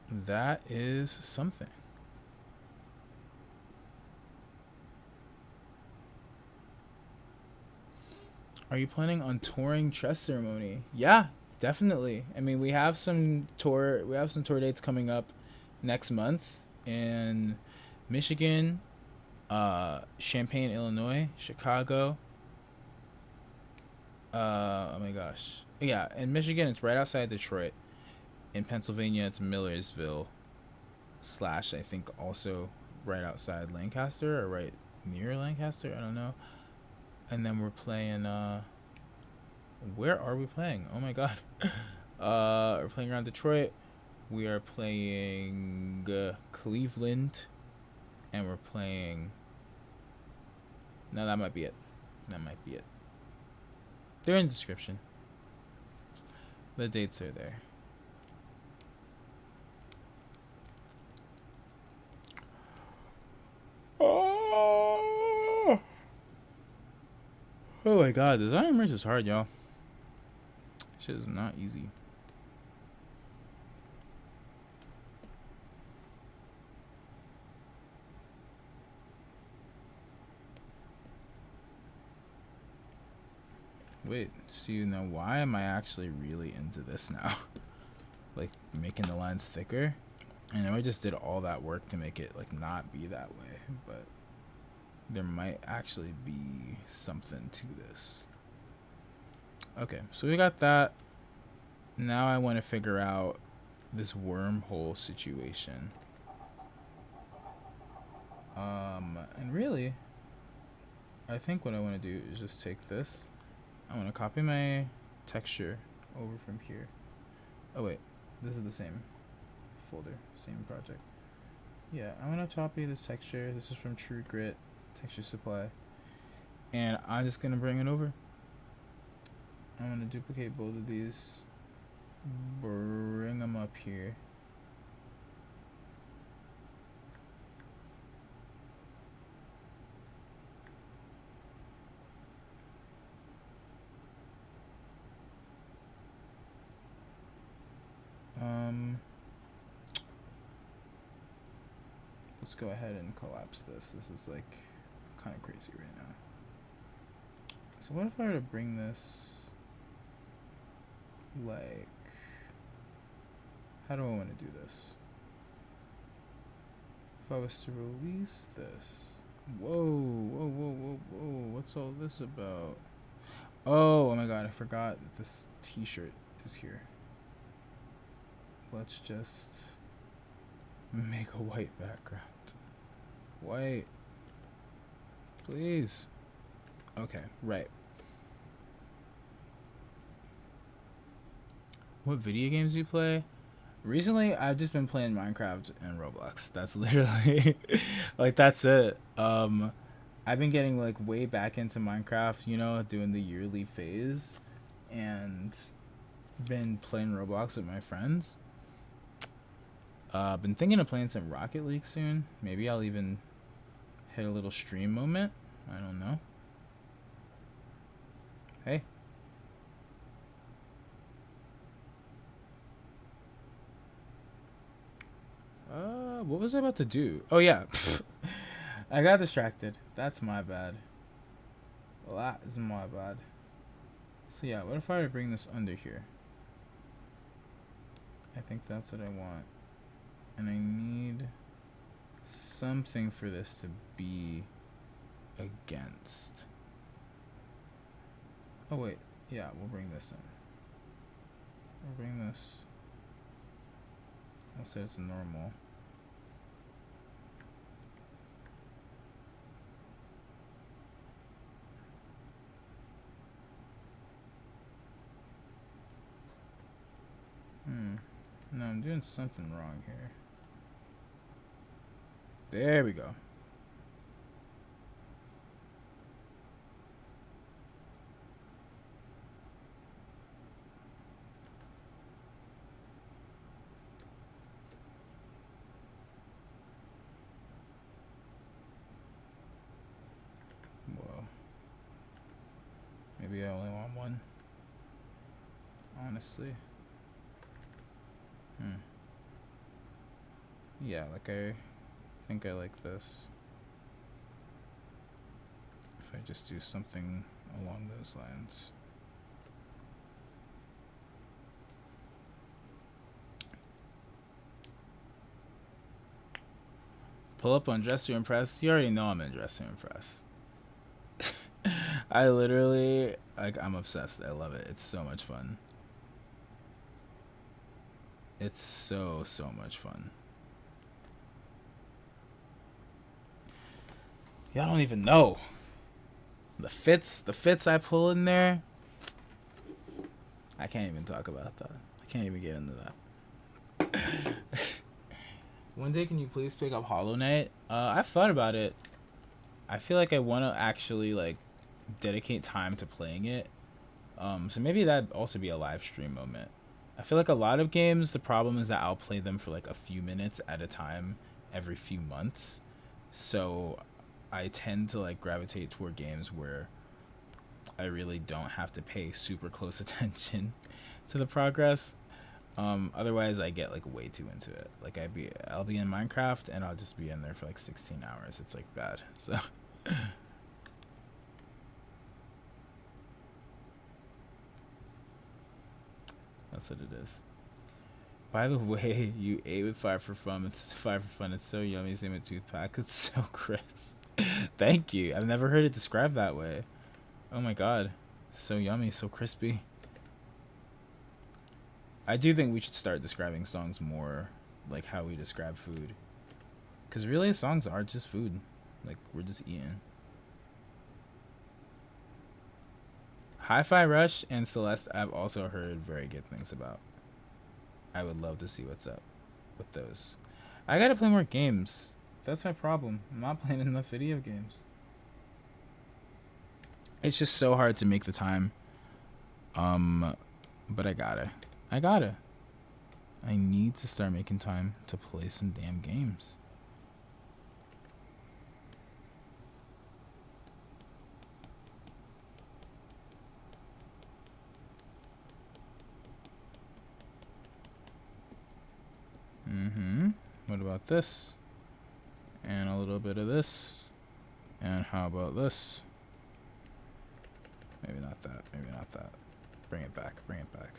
That is something. Are you planning on touring Trust Ceremony? Yeah, definitely. I mean, we have some tour dates coming up next month in Michigan, Champaign, Illinois, Chicago. Oh my gosh. Yeah, in Michigan it's right outside Detroit. In Pennsylvania it's Millersville / I think also right outside Lancaster or right near Lancaster, I don't know. And then we're playing where are we playing? Oh my god. We're playing around Detroit. We are playing Cleveland, and we're playing. No, that might be it. They're in the description. The dates are there. Oh my god, the Zion Merge is hard, y'all. Shit is not easy. Wait, see now why am I actually really into this now? Like making the lines thicker? I know I just did all that work to make it like not be that way, but there might actually be something to this. Okay, so we got that. Now I want to figure out this wormhole situation. And really, I think what I want to do is just take this. I want to copy my texture over from here. Oh wait, this is the same folder, same project. Yeah, I want to copy this texture. This is from True Grit Texture Supply. And I'm just going to bring it over. I'm going to duplicate both of these. Bring them up here. Let's go ahead and collapse this. This is like kind of crazy right now. So what if I were to bring this like, how do I want to do this? If I was to release this, whoa, what's all this about? Oh my god, I forgot that this t-shirt is here. Let's just make a white background. White. Please. Okay, right. What video games do you play? Recently, I've just been playing Minecraft and Roblox. That's literally, like, that's it. I've been getting, like, way back into Minecraft, you know, doing the yearly phase. And been playing Roblox with my friends. Been thinking of playing some Rocket League soon. Maybe I'll even hit a little stream moment. I don't know. Hey. What was I about to do? Oh yeah. I got distracted. That's my bad. That is my bad. So yeah, what if I bring this under here? I think that's what I want. And I need something for this to be against. Oh wait, yeah, we'll bring this in. We'll bring this. I'll say it's normal. No, I'm doing something wrong here. There we go. Whoa. Maybe I only want one. Honestly. Yeah, like I think I like this. If I just do something along those lines. Pull up on Dress to Impress. You already know I'm in Dress to Impress. I literally, like, I'm obsessed. I love it. It's so much fun. It's so much fun. Y'all don't even know. The fits I pull in there. I can't even talk about that. I can't even get into that. One day, can you please pick up Hollow Knight? I've thought about it. I feel like I want to actually, like, dedicate time to playing it. So maybe that'd also be a live stream moment. I feel like a lot of games, the problem is that I'll play them for like a few minutes at a time every few months. So I tend to like gravitate toward games where I really don't have to pay super close attention to the progress. Otherwise I get like way too into it. Like I'll be in Minecraft and I'll just be in there for like 16 hours. It's like bad. So that's what it is. By the way, you ate with 5 for fun. It's 5 for fun. It's so yummy. Same with tooth pack. It's so crisp. Thank you. I've never heard it described that way. Oh my god. So yummy, so crispy. I do think we should start describing songs more like how we describe food. Because really, songs are just food. Like, we're just eating. Hi-Fi Rush and Celeste I've also heard very good things about. I would love to see what's up with those. I gotta play more games. That's my problem. I'm not playing enough video games. It's just so hard to make the time. But I gotta. I need to start making time to play some damn games. What about this? And a little bit of this. And how about this? Maybe not that. Maybe not that. Bring it back. Bring it back.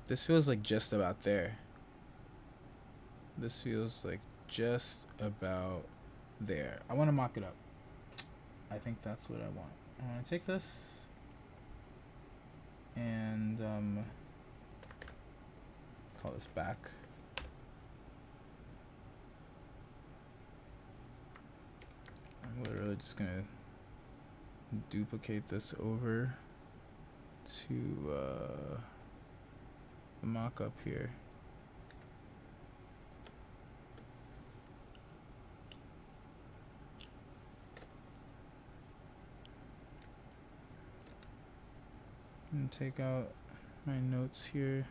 This feels like just about there. This feels like just about there. I want to mock it up. I think that's what I want. I want to take this and call this back. I'm literally just gonna duplicate this over to the mock up here. and take out my notes here.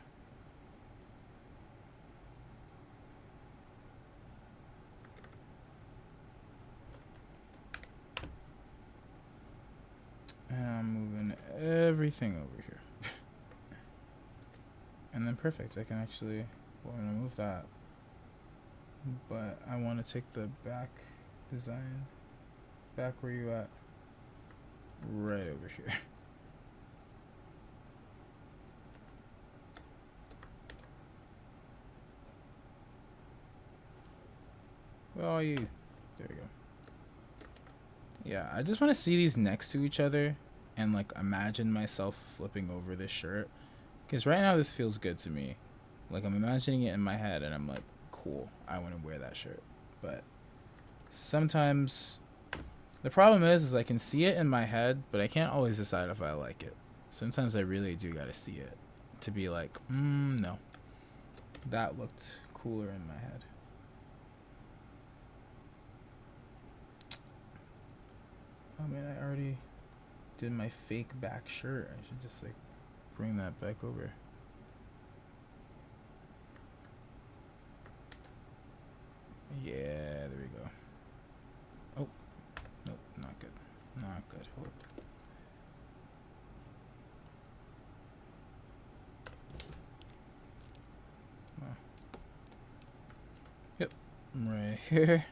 And I'm moving everything over here. And then perfect, I can actually, well, I'm gonna move that. But I want to take the back design, back where you at, right over here. Where are you? There we go. Yeah, I just want to see these next to each other and like imagine myself flipping over this shirt. Because right now this feels good to me. Like I'm imagining it in my head and I'm like, cool, I want to wear that shirt. But sometimes the problem is I can see it in my head, but I can't always decide if I like it. Sometimes I really do gotta see it to be like, no. That looked cooler in my head. Oh man, I already did my fake back shirt. I should just like bring that back over. Yeah, there we go. Oh, nope, not good. Not good. Hold. Oh. Yep, right here.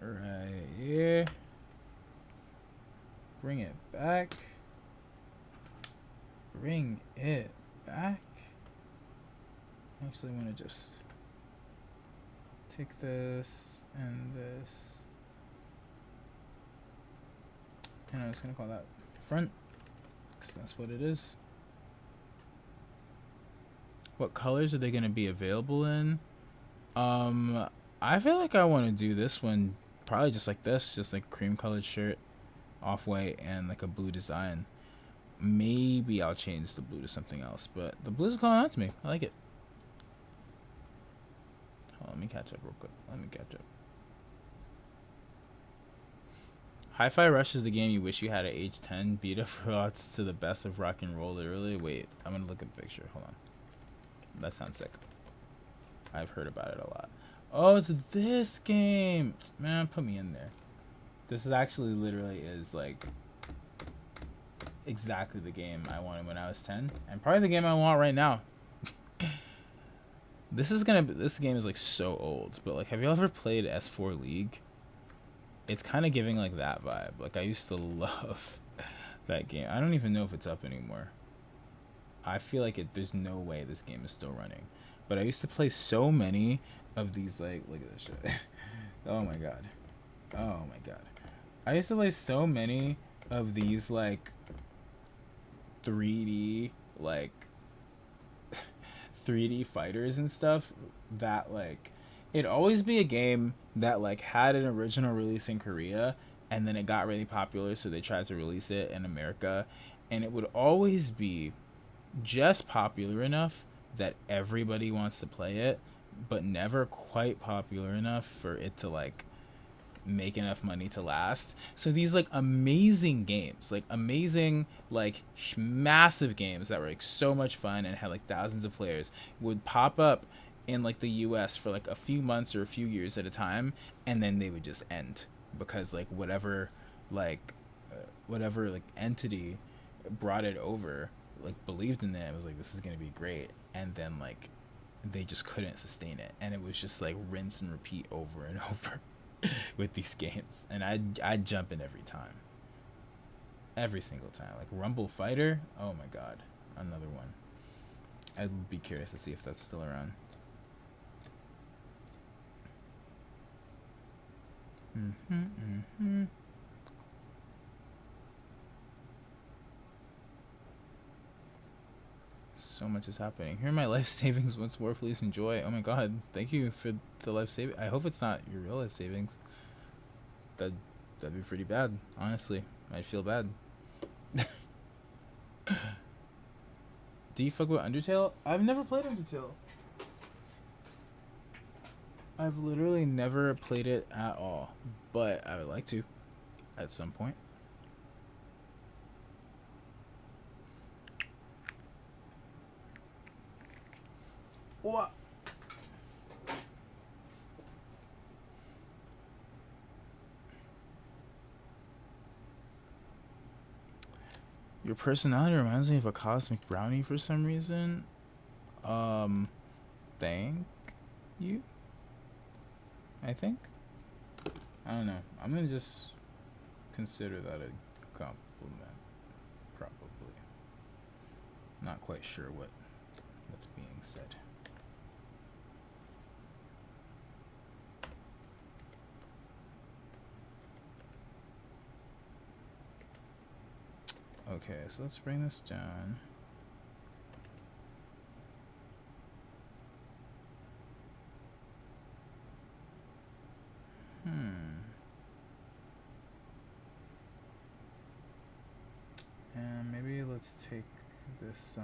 Right here. Bring it back. Bring it back. I actually want to just take this and this. And I'm just going to call that front, because that's what it is. What colors are they going to be available in? I feel like I want to do this one probably just like this, just like cream colored shirt, off-white, and like a blue design. Maybe I'll change the blue to something else, but the blue's calling out to me. I like it. Oh, let me catch up real quick. Hi-Fi Rush is the game you wish you had at age 10. Beat up robots to the best of rock and roll, literally. Wait, I'm gonna look at the picture. Hold on. That sounds sick. I've heard about it a lot. Oh, it's this game. Man, put me in there. This is actually literally is like exactly the game I wanted when I was 10, and probably the game I want right now. This game is like so old, but like, have you ever played S4 League? It's kind of giving like that vibe. Like I used to love that game. I don't even know if it's up anymore. I feel like there's no way this game is still running. But I used to play so many of these, like, look at this shit. Oh my god. Oh my god. I used to play so many of these, like, 3D, like, 3D fighters and stuff that, like, it'd always be a game that, like, had an original release in Korea, and then it got really popular, so they tried to release it in America, and it would always be just popular enough that everybody wants to play it, but never quite popular enough for it to like make enough money to last. So these like amazing games, like amazing, like massive games that were like so much fun and had like thousands of players, would pop up in like the US for like a few months or a few years at a time, and then they would just end because like whatever entity brought it over like believed in it, was like, this is gonna be great, and then like they just couldn't sustain it, and it was just like rinse and repeat over and over with these games, and I'd jump in every single time. Like Rumble Fighter, oh my god, another one. I'd be curious to see if that's still around. So much is happening. Here are my life savings. Once more, please enjoy. Oh my god, thank you for the life saving. I hope it's not your real life savings. That'd be pretty bad, honestly. I'd feel bad. Do you fuck with Undertale? I've never played Undertale. I've literally never played it at all, but I would like to at some point. What? Your personality reminds me of a cosmic brownie for some reason. Thank you. I think. I don't know. I'm gonna just consider that a compliment. Probably. Not quite sure what's being said. Okay, so let's bring this down. And maybe let's take this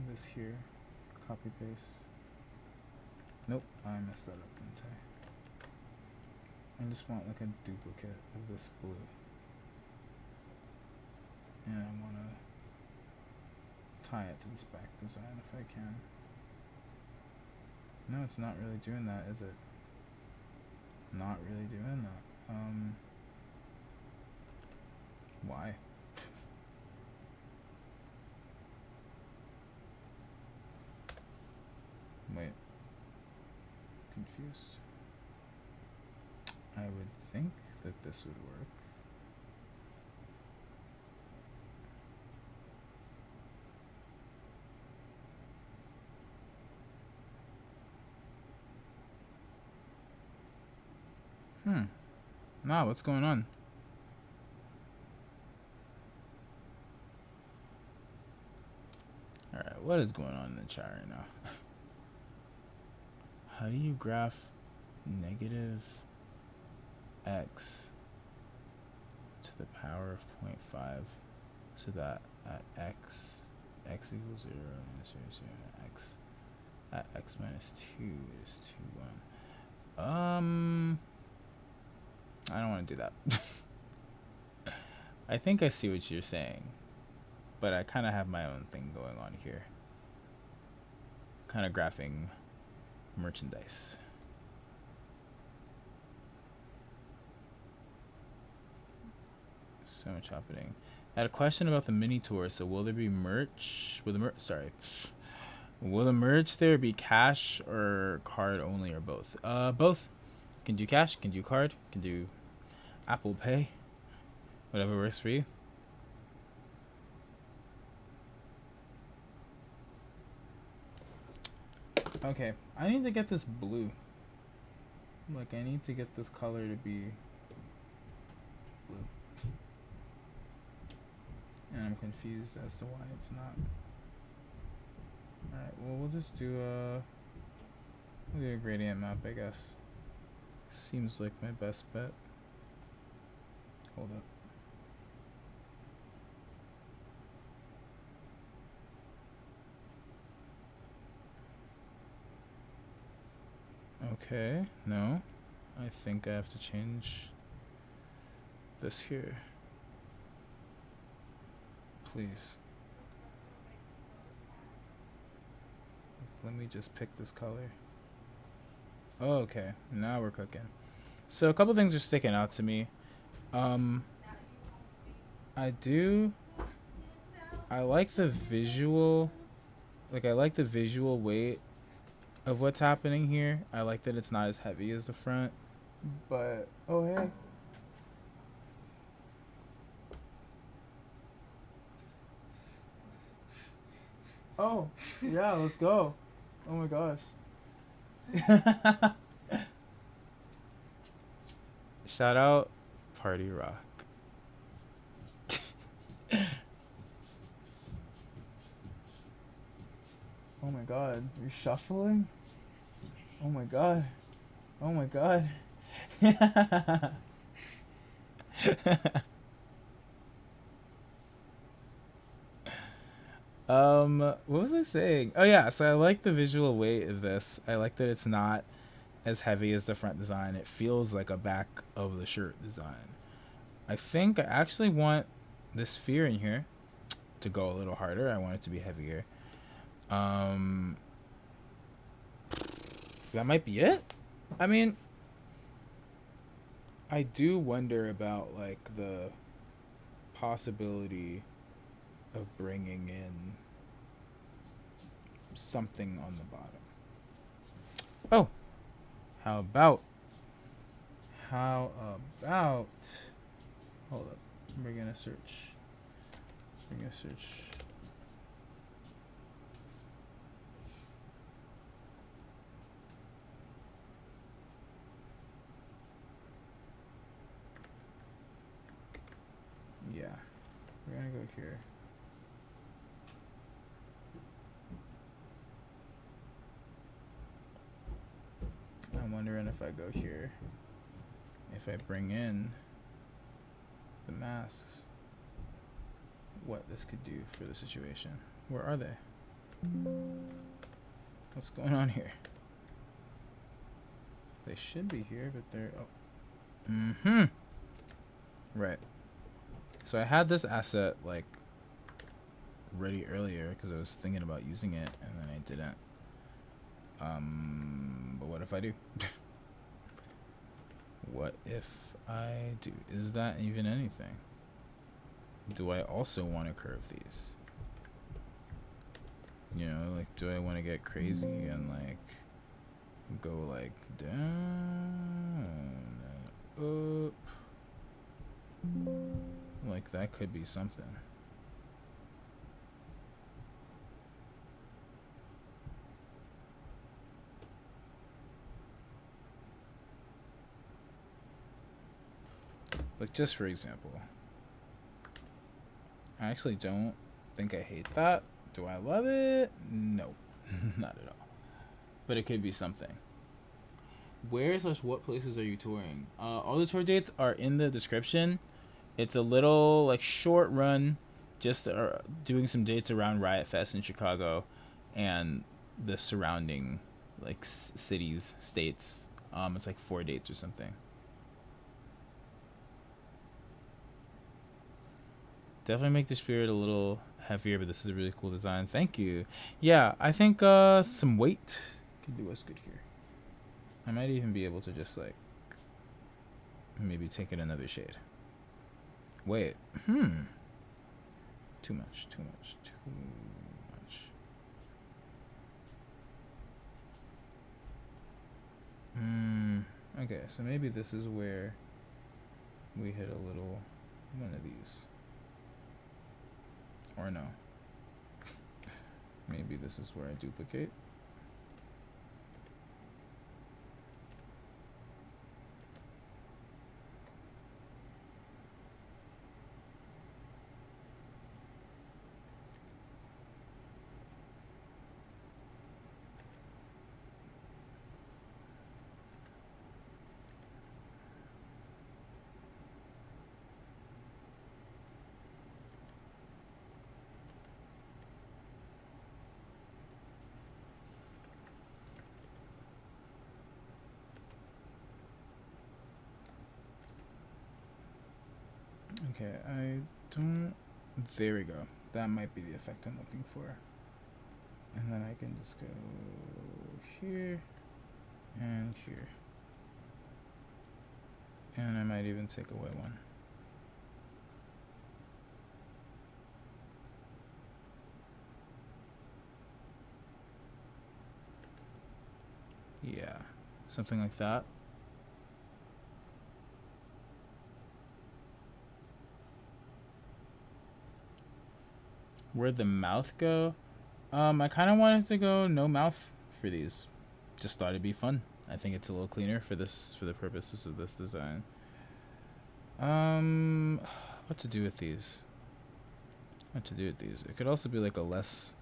this here, copy paste. Nope, I messed that up, didn't I? I just want like a duplicate of this blue. And I want to tie it to this back design if I can. No, it's not really doing that, is it? Not really doing that. Why? Wait. Confused. I would think that this would work. Nah, what's going on? Alright, what is going on in the chat right now? How do you graph negative x to the power of 0.5 so that at x equals 0 minus 0, 0, x at x minus 2 is 2, 1. I don't want to do that. I think I see what you're saying, but I kind of have my own thing going on here. Kind of graphing merchandise. So much happening. I had a question about the mini tour. So will there be merch? Will the merch there be cash or card only or both? Both. Can do cash, can do card, can do Apple Pay. Whatever works for you. Okay, I need to get this blue. Like, I need to get this color to be blue. And I'm confused as to why it's not. Alright, well, we'll just do a gradient map, I guess. Seems like my best bet. Hold up. Okay, no. I think I have to change this here. Please. Let me just pick this color. Oh, okay, now we're cooking. So a couple things are sticking out to me. I like the visual, I like the visual weight of what's happening here. I like that it's not as heavy as the front, but oh hey. Oh, yeah, let's go. Oh my gosh. Shout out Party Rock. Oh my god, you're shuffling? Oh my god. Oh my god. What was I saying? Oh yeah, so I like the visual weight of this. I like that it's not as heavy as the front design. It feels like a back of the shirt design. I think I actually want this sphere in here. to go a little harder. I want it to be heavier. That might be it. I mean, I do wonder about like the possibility of bringing in something on the bottom. Oh, how about hold up, we're gonna search. Yeah, we're gonna go here. I'm wondering if I go here, if I bring in the masks, what this could do for the situation. Where are they? What's going on here? They should be here, but they're... Oh. Right. So I had this asset, like, ready earlier because I was thinking about using it, and then I didn't. But what if I do? What if I do? Is that even anything? Do I also want to curve these? You know, like, do I want to get crazy and, like, go, like, down and up? Like, that could be something. Like, just for example, I actually don't think I hate that. Do I love it? No, not at all. But it could be something. Where/what places are you touring? All the tour dates are in the description. It's a little, like, short run, just doing some dates around Riot Fest in Chicago and the surrounding, like, cities, states. It's like 4 dates or something. Definitely make the spirit a little heavier, but this is a really cool design. Thank you. Yeah, I think some weight could do us good here. I might even be able to just, like, maybe take it another shade. Wait. Too much. Okay, so maybe this is where we hit a little one of these. Or no. Maybe this is where I duplicate. Okay, I don't... There we go. That might be the effect I'm looking for. And then I can just go here and here. And I might even take away one. Yeah, something like that. Where'd the mouth go? I kind of wanted to go no mouth for these. Just thought it'd be fun. I think it's a little cleaner for the purposes of this design. What to do with these? It could also be like a less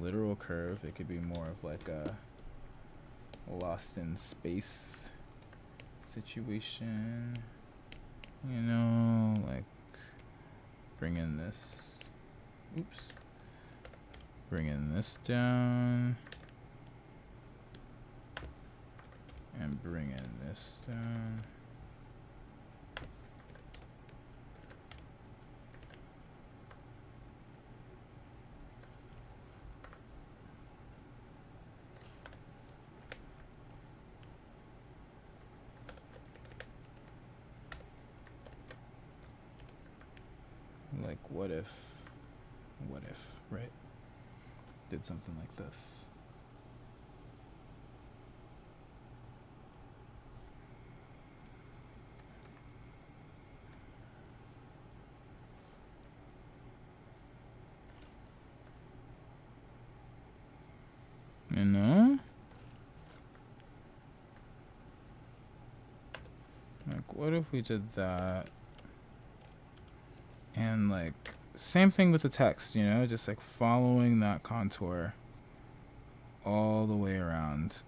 literal curve. It could be more of like a lost in space situation. You know, like bringing this. Oops. Bringing this down. And bringing this down. what if, right? Did something like this. You know? Like, what if we did that? And, like, same thing with the text, you know? Just, like, following that contour all the way around.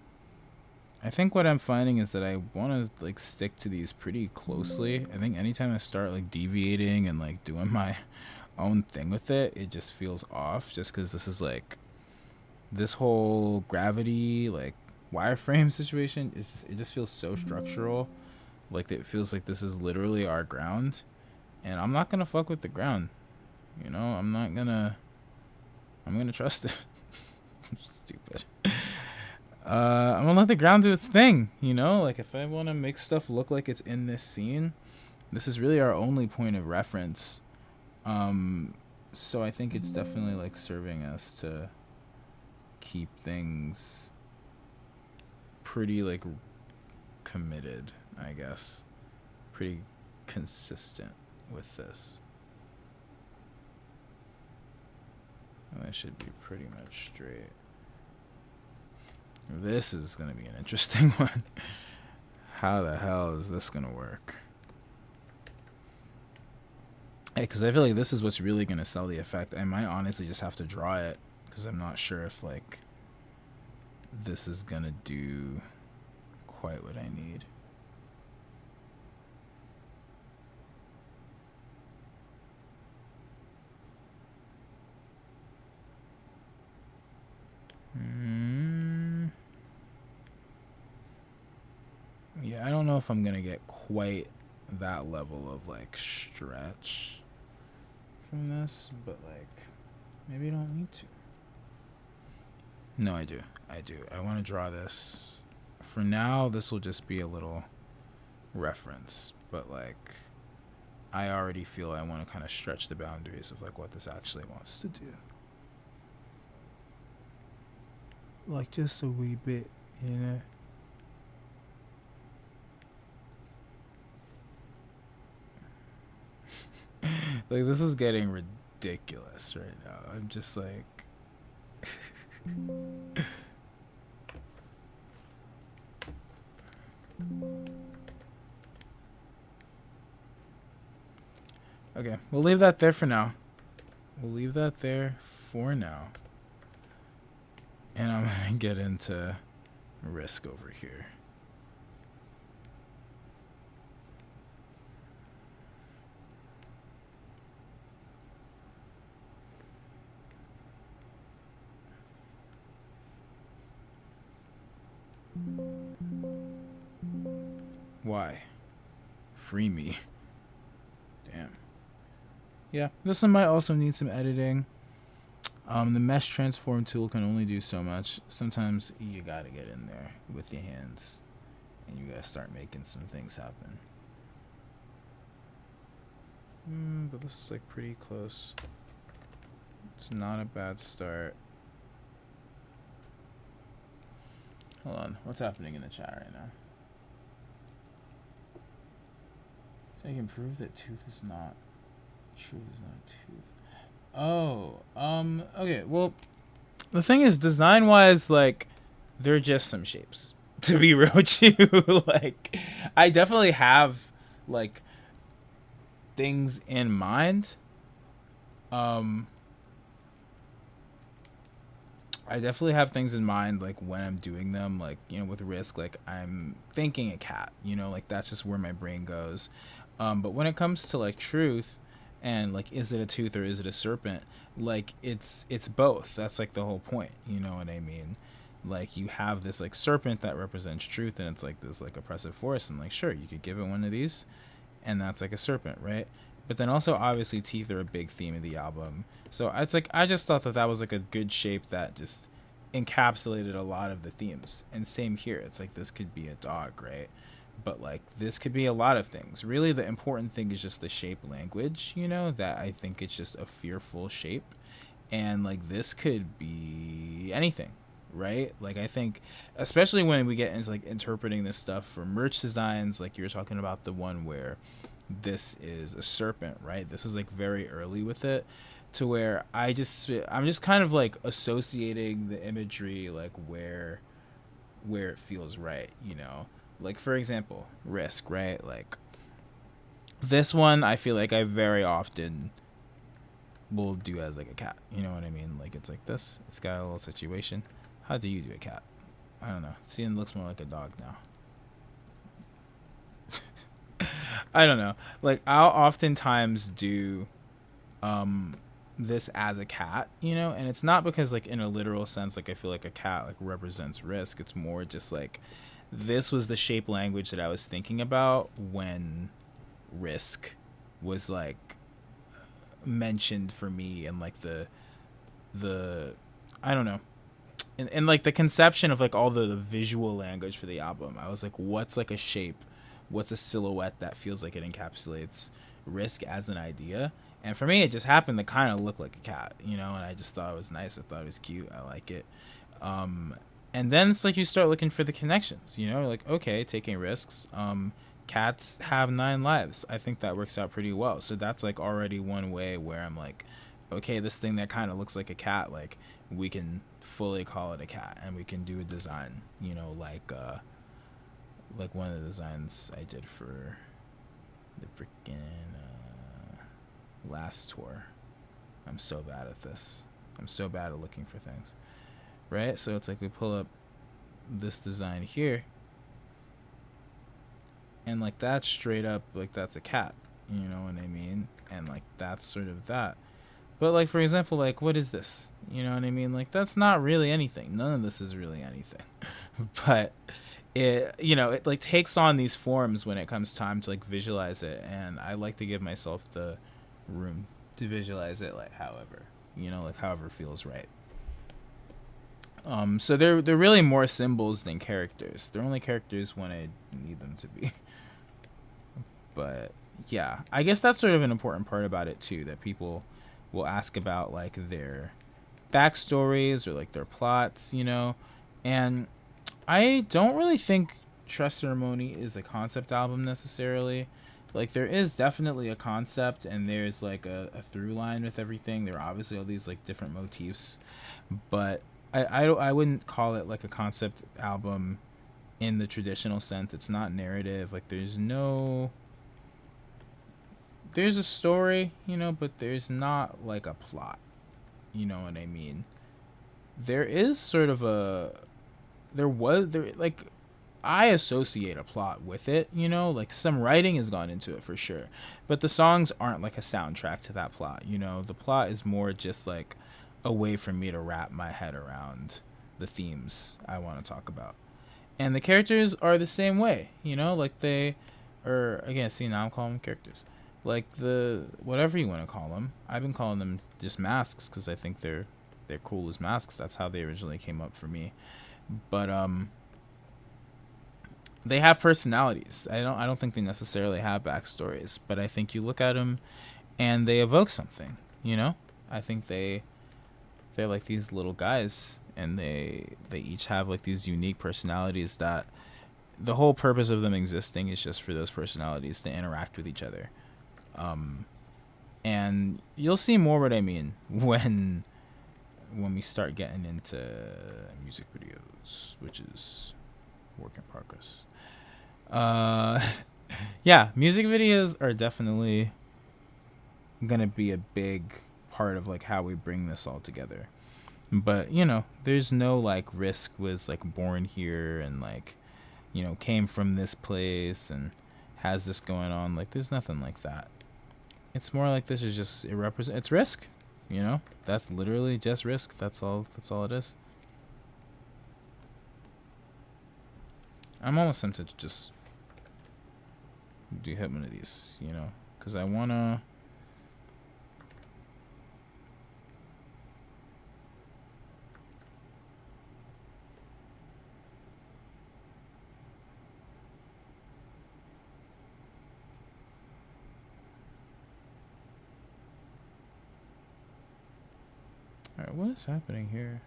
I think what I'm finding is that I want to, like, stick to these pretty closely. I think anytime I start, like, deviating and, like, doing my own thing with it, it just feels off. Just because this is, like, this whole gravity, like, wireframe situation, it just feels so structural. Like, it feels like this is literally our ground. And I'm not going to fuck with the ground. You know, I'm going to trust it. Stupid. I'm going to let the ground do its thing, you know? Like, if I want to make stuff look like it's in this scene, this is really our only point of reference. So I think it's definitely, like, serving us to keep things pretty, like, committed, I guess. Pretty consistent with this. That should be pretty much straight. This is going to be an interesting one. How the hell is this going to work? Hey, because I feel like this is what's really going to sell the effect. I might honestly just have to draw it, because I'm not sure if, like, this is going to do quite what I need. Yeah, I don't know if I'm going to get quite that level of, like, stretch from this, but, like, maybe I don't need to. No, I do. I want to draw this. For now, this will just be a little reference, but, like, I already feel I want to kind of stretch the boundaries of, like, what this actually wants to do. Like, just a wee bit, you know? Like, this is getting ridiculous right now. I'm just like... Okay, we'll leave that there for now. And I'm going to get into risk over here. Why? Free me. Damn. Yeah, this one might also need some editing. The mesh transform tool can only do so much. Sometimes you gotta get in there with your hands and you gotta start making some things happen. But this is, like, pretty close. It's not a bad start. Hold on, what's happening in the chat right now? So I can prove that truth is not tooth. Oh, okay, well, the thing is, design-wise, like, they're just some shapes, to be real with you. Like, I definitely have, like, things in mind. Like, when I'm doing them, like, you know, with risk, like, I'm thinking a cat, you know, like, that's just where my brain goes. But when it comes to, like, truth and, like, is it a tooth or is it a serpent, like, it's both. That's, like, the whole point, you know what I mean? Like, you have this, like, serpent that represents truth, and it's, like, this, like, oppressive force, and, like, sure, you could give it one of these, and that's, like, a serpent, right? But then also, obviously, teeth are a big theme of the album. So it's, like, I just thought that was, like, a good shape that just encapsulated a lot of the themes. And same here. It's, like, this could be a dog, right? but like this could be a lot of things. Really, the important thing is just the shape language, you know, that I think it's just a fearful shape. And like this could be anything, right? Like I think especially when we get into like interpreting this stuff for merch designs, like you were talking about the one where this is a serpent, right? This was like very early with it, to where I'm just kind of like associating the imagery like where it feels right, you know. Like for example, risk, right? Like this one I feel like I very often will do as like a cat, you know what I mean? Like it's like this, it's got a little situation. How do you do a cat? I don't know. Seeing looks more like a dog now. I don't know. Like I'll oftentimes do um this as a cat, you know, and it's not because like in a literal sense like I feel like a cat like represents risk. It's more just like this was the shape language that I was thinking about when risk was like mentioned for me, and like the I don't know, and like the conception of like all the visual language for the album. I was like, what's like a shape, what's a silhouette that feels like it encapsulates risk as an idea. And for me it just happened to kind of look like a cat, you know, and I just thought it was nice, I thought it was cute, I like it. um and then it's like you start looking for the connections, you know, like okay, taking risks. Cats have 9 lives. I think that works out pretty well. So that's like already one way where I'm like, okay, this thing that kind of looks like a cat, like we can fully call it a cat, and we can do a design, you know, like one of the designs I did for the freaking last tour. I'm so bad at this. I'm so bad at looking for things. Right? So it's like we pull up this design here, and like that's straight up like that's a cat, you know what I mean? And like that's sort of that. But like for example, like what is this, you know what I mean? Like that's not really anything, none of this is really anything. But it, you know, it like takes on these forms when it comes time to like visualize it, and I like to give myself the room to visualize it like however, you know, like however feels right. So they're really more symbols than characters. They're only characters when I need them to be. But yeah, I guess that's sort of an important part about it too, that people will ask about like their backstories or like their plots, you know. And I don't really think Trust Ceremony is a concept album necessarily. Like there is definitely a concept, and there's like a through line with everything. There are obviously all these like different motifs, but I wouldn't call it like a concept album in the traditional sense. It's not narrative. Like there's a story, you know, but there's not like a plot. You know what I mean? There is sort of a there like I associate a plot with it, you know, like some writing has gone into it for sure. But the songs aren't like a soundtrack to that plot, you know. The plot is more just like a way for me to wrap my head around the themes I want to talk about. And the characters are the same way, you know, like they or again, see now I'm calling them characters. Like the whatever you want to call them. I've been calling them just masks cuz I think they're cool as masks. That's how they originally came up for me. But they have personalities. I don't think they necessarily have backstories, but I think you look at them and they evoke something. You know, I think they're like these little guys, and they each have like these unique personalities that the whole purpose of them existing is just for those personalities to interact with each other. Um, and you'll see more what I mean when we start getting into music videos, which is work in progress. Uh, yeah, music videos are definitely gonna be a big part of like how we bring this all together. But you know, there's no like risk was like born here and like, you know, came from this place and has this going on. Like there's nothing like that. It's more like this is just it's risk, you know. That's literally just risk. That's all it is. I'm almost tempted to just hit one of these, you know, because I wanna. Alright, what is happening here?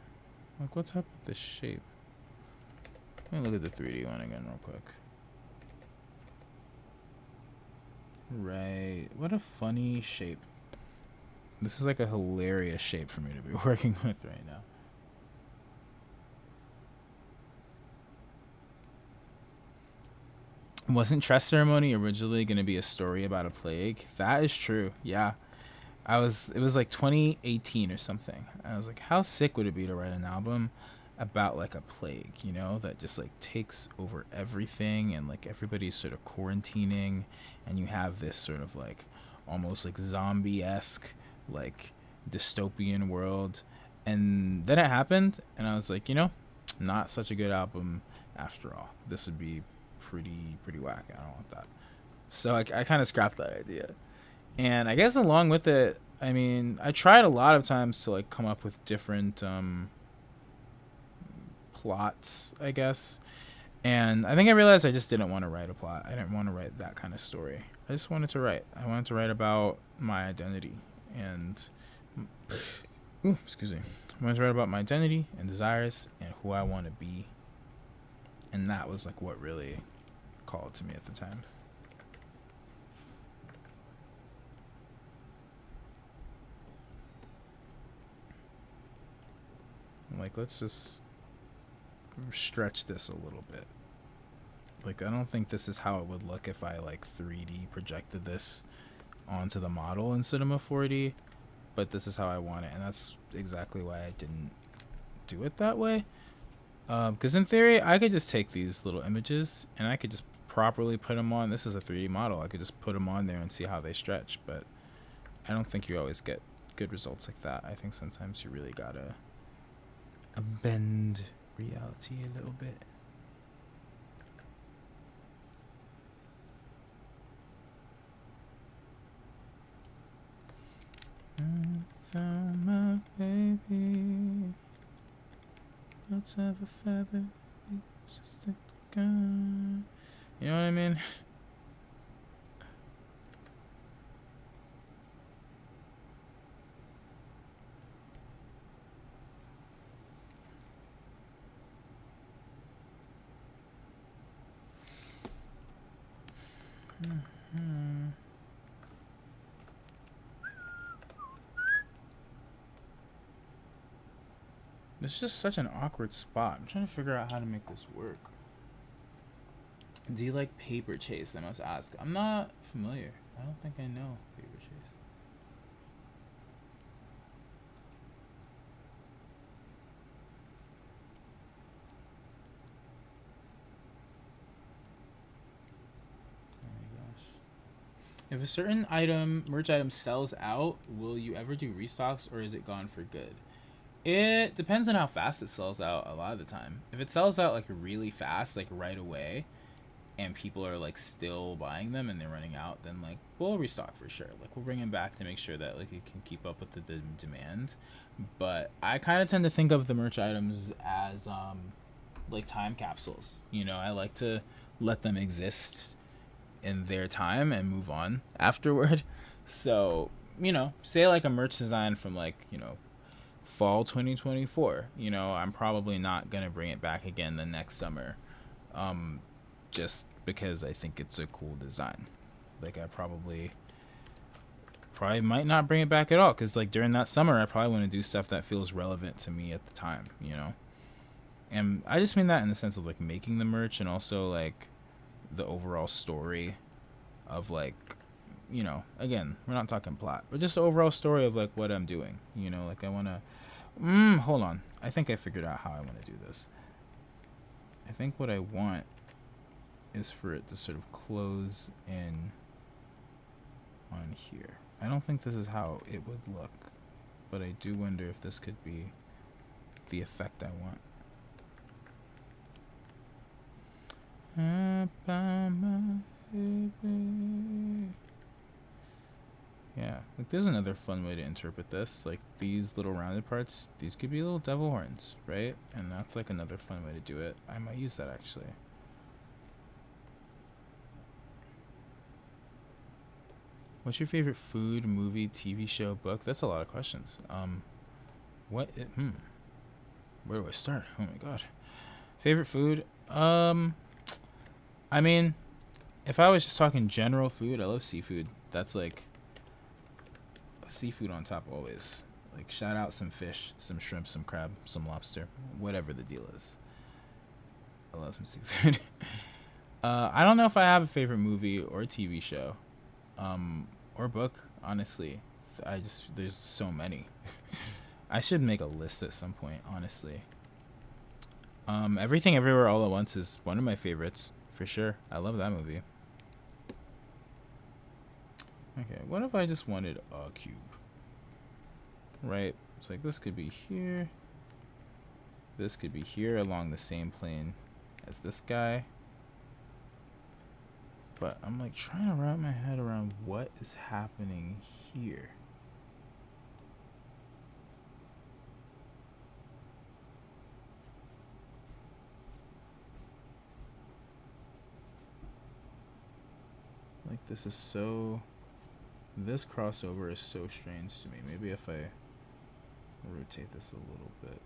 Like, what's up with this shape? Let me look at the 3D one again real quick. Right. What a funny shape. This is like a hilarious shape for me to be working with right now. Wasn't Tress Ceremony originally going to be a story about a plague? That is true. Yeah. It was like 2018 or something. I was like, how sick would it be to write an album about like a plague, you know, that just like takes over everything and like everybody's sort of quarantining and you have this sort of like almost like zombie-esque like dystopian world. And then it happened and I was like, you know, not such a good album after all. This would be pretty whack. I don't want that. So I kind of scrapped that idea. And I guess along with it, I mean, I tried a lot of times to like come up with different plots, I guess. And I think I realized I just didn't want to write a plot. I didn't want to write that kind of story. I just wanted to write. I wanted to write about my identity and excuse me. I wanted to write about my identity and desires and who I want to be. And that was like what really called to me at the time. Like, let's just stretch this a little bit. Like, I don't think this is how it would look if I like 3D projected this onto the model in Cinema 4D, but this is how I want it, and that's exactly why I didn't do it that way. Because in theory, I could just take these little images and I could just properly put them on. This is a 3D model. I could just put them on there and see how they stretch, but I don't think you always get good results like that. I think sometimes you really gotta bend reality a little bit. Found my baby. Let's have a feather. Just a gun. You know what I mean? It's just such an awkward spot. I'm trying to figure out how to make this work. Do you like Paper Chase? I must ask. I'm not familiar. I don't think I know Paper Chase. Oh my gosh. If a certain merch item sells out, will you ever do restocks or is it gone for good? It depends on how fast it sells out a lot of the time. If it sells out like really fast, like right away, and people are like still buying them and they're running out, then like we'll restock for sure. Like we'll bring them back to make sure that like it can keep up with the demand. But I kind of tend to think of the merch items as like time capsules. You know, I like to let them exist in their time and move on afterward. So, you know, say like a merch design from like, you know, fall 2024, you know, I'm probably not gonna bring it back again the next summer, just because I think it's a cool design. Like I probably might not bring it back at all, because like during that summer I probably want to do stuff that feels relevant to me at the time, you know. And I just mean that in the sense of like making the merch and also like the overall story of like, you know, again, we're not talking plot, but just the overall story of like what I'm doing, you know. Like I want to hold on, I think I figured out how I want to do this. I think what I want is for it to sort of close in on here. I don't think this is how it would look, but I do wonder if this could be the effect I want. Yeah, like there's another fun way to interpret this. Like these little rounded parts, these could be little devil horns, right? And that's like another fun way to do it. I might use that actually. What's your favorite food, movie, TV show, book? That's a lot of questions. Where do I start? Oh my god. Favorite food? I mean, if I was just talking general food, I love seafood. That's like seafood on top always. Like shout out some fish, some shrimp, some crab, some lobster, whatever the deal is. I love some seafood. I don't know if I have a favorite movie or TV show, or book. Honestly, there's so many. I should make a list at some point. Honestly, Everything Everywhere All at Once is one of my favorites for sure. I love that movie. Okay, what if I just wanted a cube? Right, it's like this could be here. This could be here along the same plane as this guy. But I'm like trying to wrap my head around what is happening here. Like this crossover is so strange to me. Maybe if I rotate this a little bit.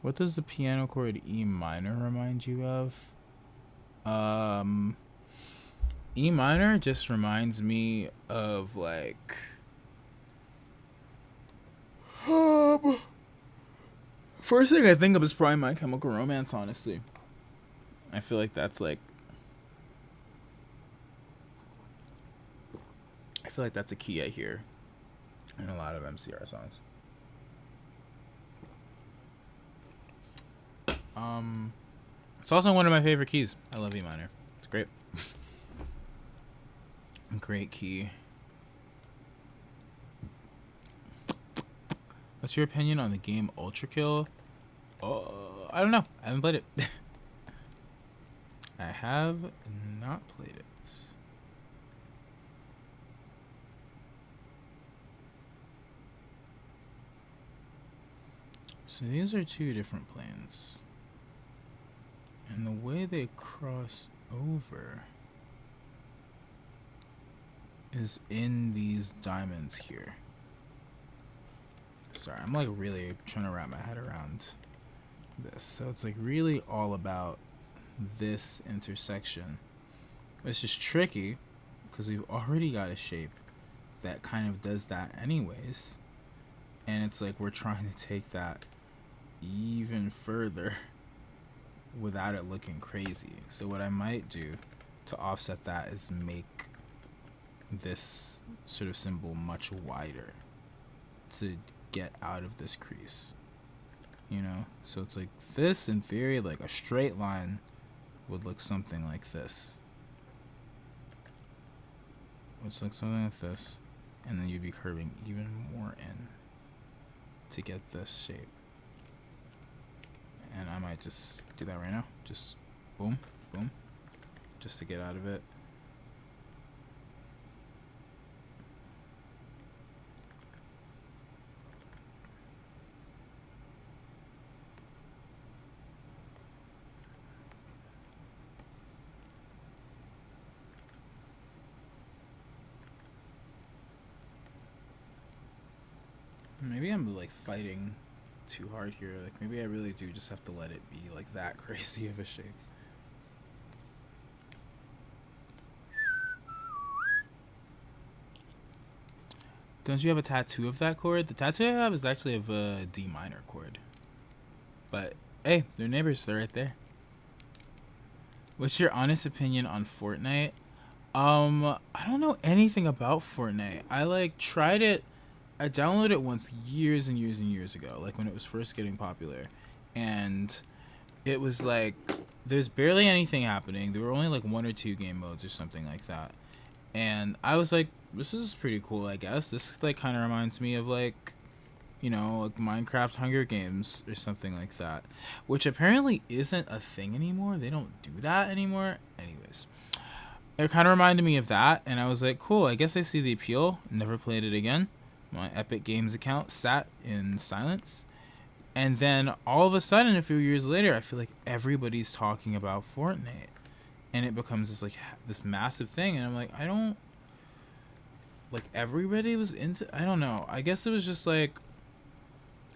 What does the piano chord E minor remind you of? E minor just reminds me of like first thing I think of is probably My Chemical Romance, honestly. I feel like that's a key I hear in a lot of MCR songs. It's also one of my favorite keys. I love E minor. It's great. Great key. What's your opinion on the game Ultra Kill? I don't know. I haven't played it. I have not played it. So these are two different planes. And the way they cross over is in these diamonds here. Sorry, I'm like really trying to wrap my head around this. So it's like really all about this intersection. It's just tricky because we've already got a shape that kind of does that anyways. And it's like we're trying to take that even further without it looking crazy. So what I might do to offset that is make this sort of symbol much wider to get out of this crease, you know? So it's like this, in theory, like a straight line would look something like this. Which looks something like this, and then you'd be curving even more in to get this shape. And I might just do that right now. Just boom, boom, just to get out of it. Maybe I'm like fighting too hard here. Like maybe I really do just have to let it be like that crazy of a shape. Don't you have a tattoo of that chord? The tattoo I have is actually of a D minor chord. But hey, they're neighbors. They're right there. What's your honest opinion on Fortnite? I don't know anything about Fortnite. I like tried it. I downloaded it once years and years and years ago, like when it was first getting popular, and it was like there's barely anything happening. There were only like 1 or 2 game modes or something like that, and I was like, this is pretty cool, I guess. This like kind of reminds me of like, you know, like Minecraft Hunger Games or something like that, which apparently isn't a thing anymore. They don't do that anymore. Anyways, it kind of reminded me of that, and I was like, cool, I guess I see the appeal. Never played it again. My Epic Games account sat in silence, and then all of a sudden a few years later I feel like everybody's talking about Fortnite, and it becomes this like this massive thing, and I'm like, I don't like, everybody was into, I don't know, I guess it was just like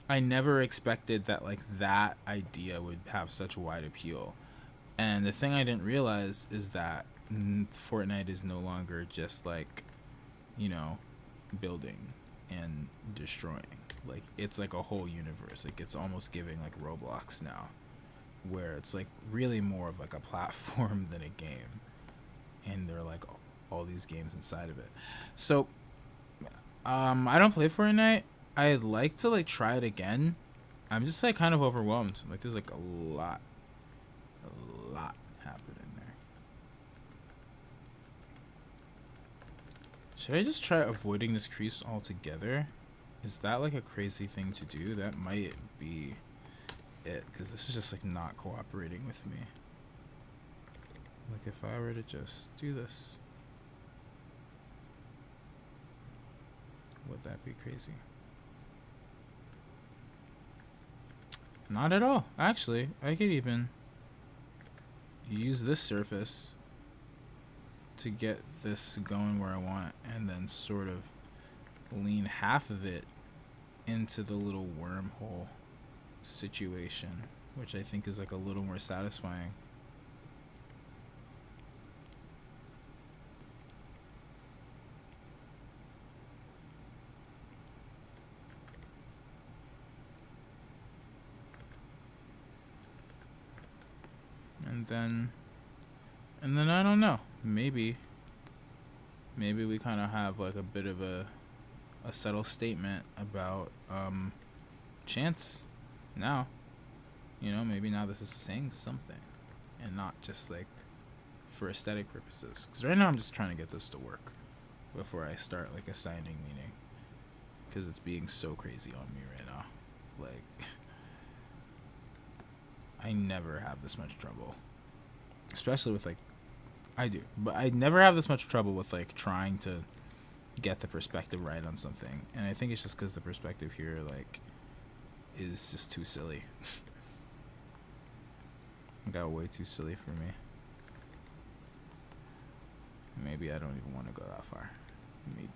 I never expected that like that idea would have such wide appeal. And the thing I didn't realize is that Fortnite is no longer just like, you know, building and destroying. Like, it's like a whole universe. Like, it's almost giving like Roblox now, where it's like really more of like a platform than a game, and there are like all these games inside of it. So I don't play Fortnite. I'd like to like try it again. I'm just like kind of overwhelmed. Like, there's like a lot happening there. Should I just try avoiding this crease altogether? Is that like a crazy thing to do? That might be it, because this is just like not cooperating with me. Like, if I were to just do this, would that be crazy? Not at all. Actually, I could even use this surface to get this going where I want, and then sort of lean half of it into the little wormhole situation, which I think is like a little more satisfying. And then I don't know, maybe we kind of have like a bit of a subtle statement about chance now. You know, maybe now this is saying something and not just like for aesthetic purposes, because right now I'm just trying to get this to work before I start like assigning meaning, because it's being so crazy on me right now. Like, I never have this much trouble, especially with like, I do, but I never have this much trouble with like trying to get the perspective right on something. And I think it's just because the perspective here like is just too silly. It got way too silly for me. Maybe I don't even want to go that far. Maybe.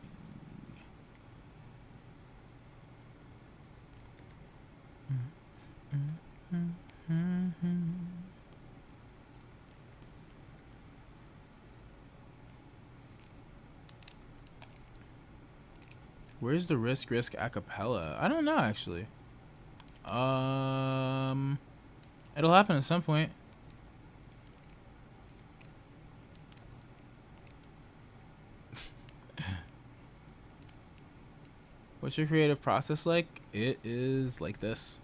Where's the risk acapella? I don't know, actually. It'll happen at some point. What's your creative process like? It is like this.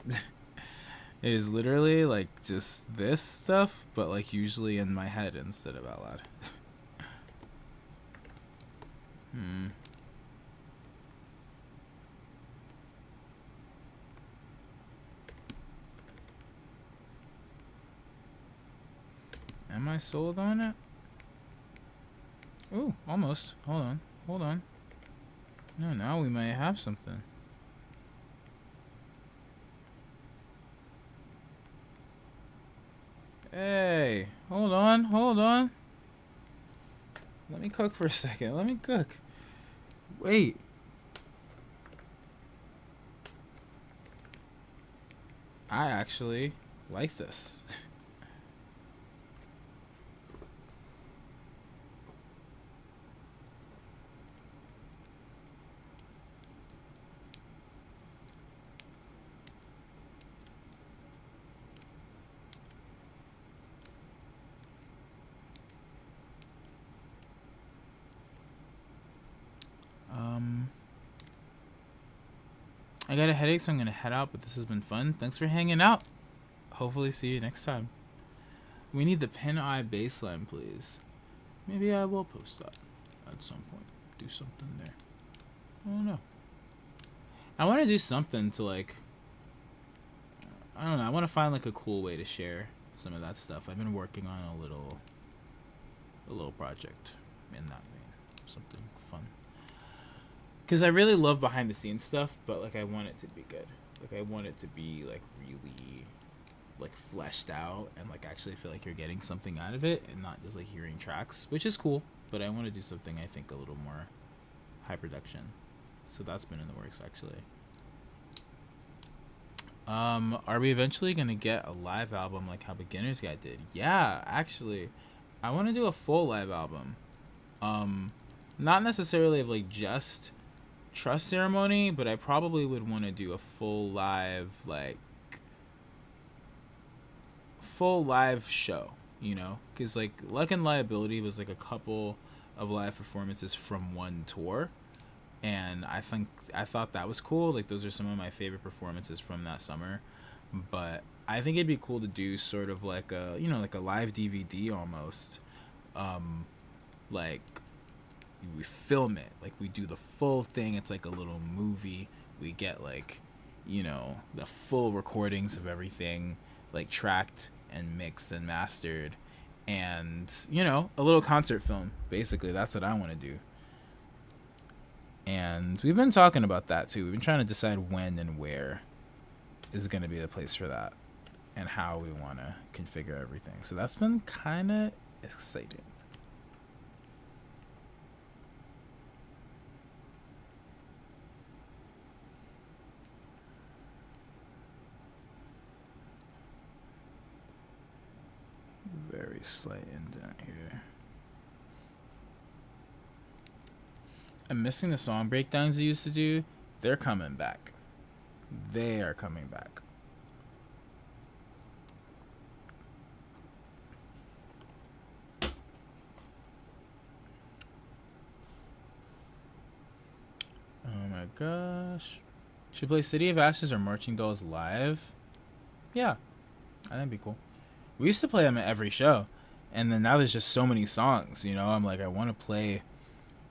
It is literally like just this stuff, but like usually in my head instead of out loud. Am I sold on it? Ooh, almost. Hold on. No, now we might have something. Hey, hold on. Let me cook for a second. Let me cook. Wait. I actually like this. I got a headache, so I'm gonna head out, but this has been fun. Thanks for hanging out. Hopefully see you next time. We need the pin eye baseline, please. Maybe I will post that at some point. Do something there. I don't know. I want to do something to like, I don't know, I want to find like a cool way to share some of that stuff. I've been working on a little project in that vein. Something fun. Because I really love behind the scenes stuff, but like I want it to be good. Like I want it to be like really like fleshed out and like actually feel like you're getting something out of it and not just like hearing tracks, which is cool. But I want to do something I think a little more high production. So that's been in the works actually. Are we eventually gonna get a live album like how Beginner's Guide did? Yeah, actually, I want to do a full live album. Not necessarily of like just Trust Ceremony, but I probably would want to do a full live show, you know, because like Luck and Liability was like a couple of live performances from one tour, and I thought that was cool. Like those are some of my favorite performances from that summer. But I think it'd be cool to do sort of like a, you know, like a live DVD almost. Like we film it, like we do the full thing. It's like a little movie. We get like, you know, the full recordings of everything, like tracked and mixed and mastered, and you know, a little concert film. Basically, that's what I want to do. And we've been talking about that too. We've been trying to decide when and where is going to be the place for that and how we want to configure everything. So that's been kind of exciting. Very slight indent here. I'm missing the song breakdowns I used to do. They're coming back. They are coming back. Oh my gosh. Should we play City of Ashes or Marching Dolls live? Yeah, I think that'd be cool. We used to play them at every show, and then now there's just so many songs, you know. I'm like, I want to play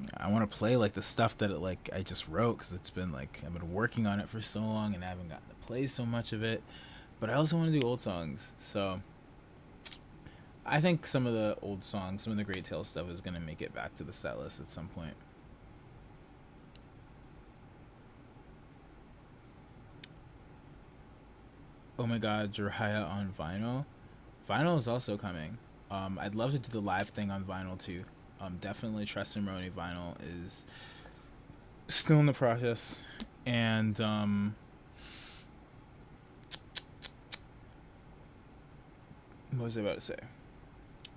like the stuff that like I just wrote, because it's been like I've been working on it for so long and I haven't gotten to play so much of it. But I also want to do old songs, so I think some of the old songs, some of the Great Tales stuff is gonna make it back to the set list at some point. Oh my god, Jhariah on vinyl. Vinyl is also coming. I'd love to do the live thing on vinyl too. Definitely Trust and Roni vinyl is still in the process. And what was I about to say?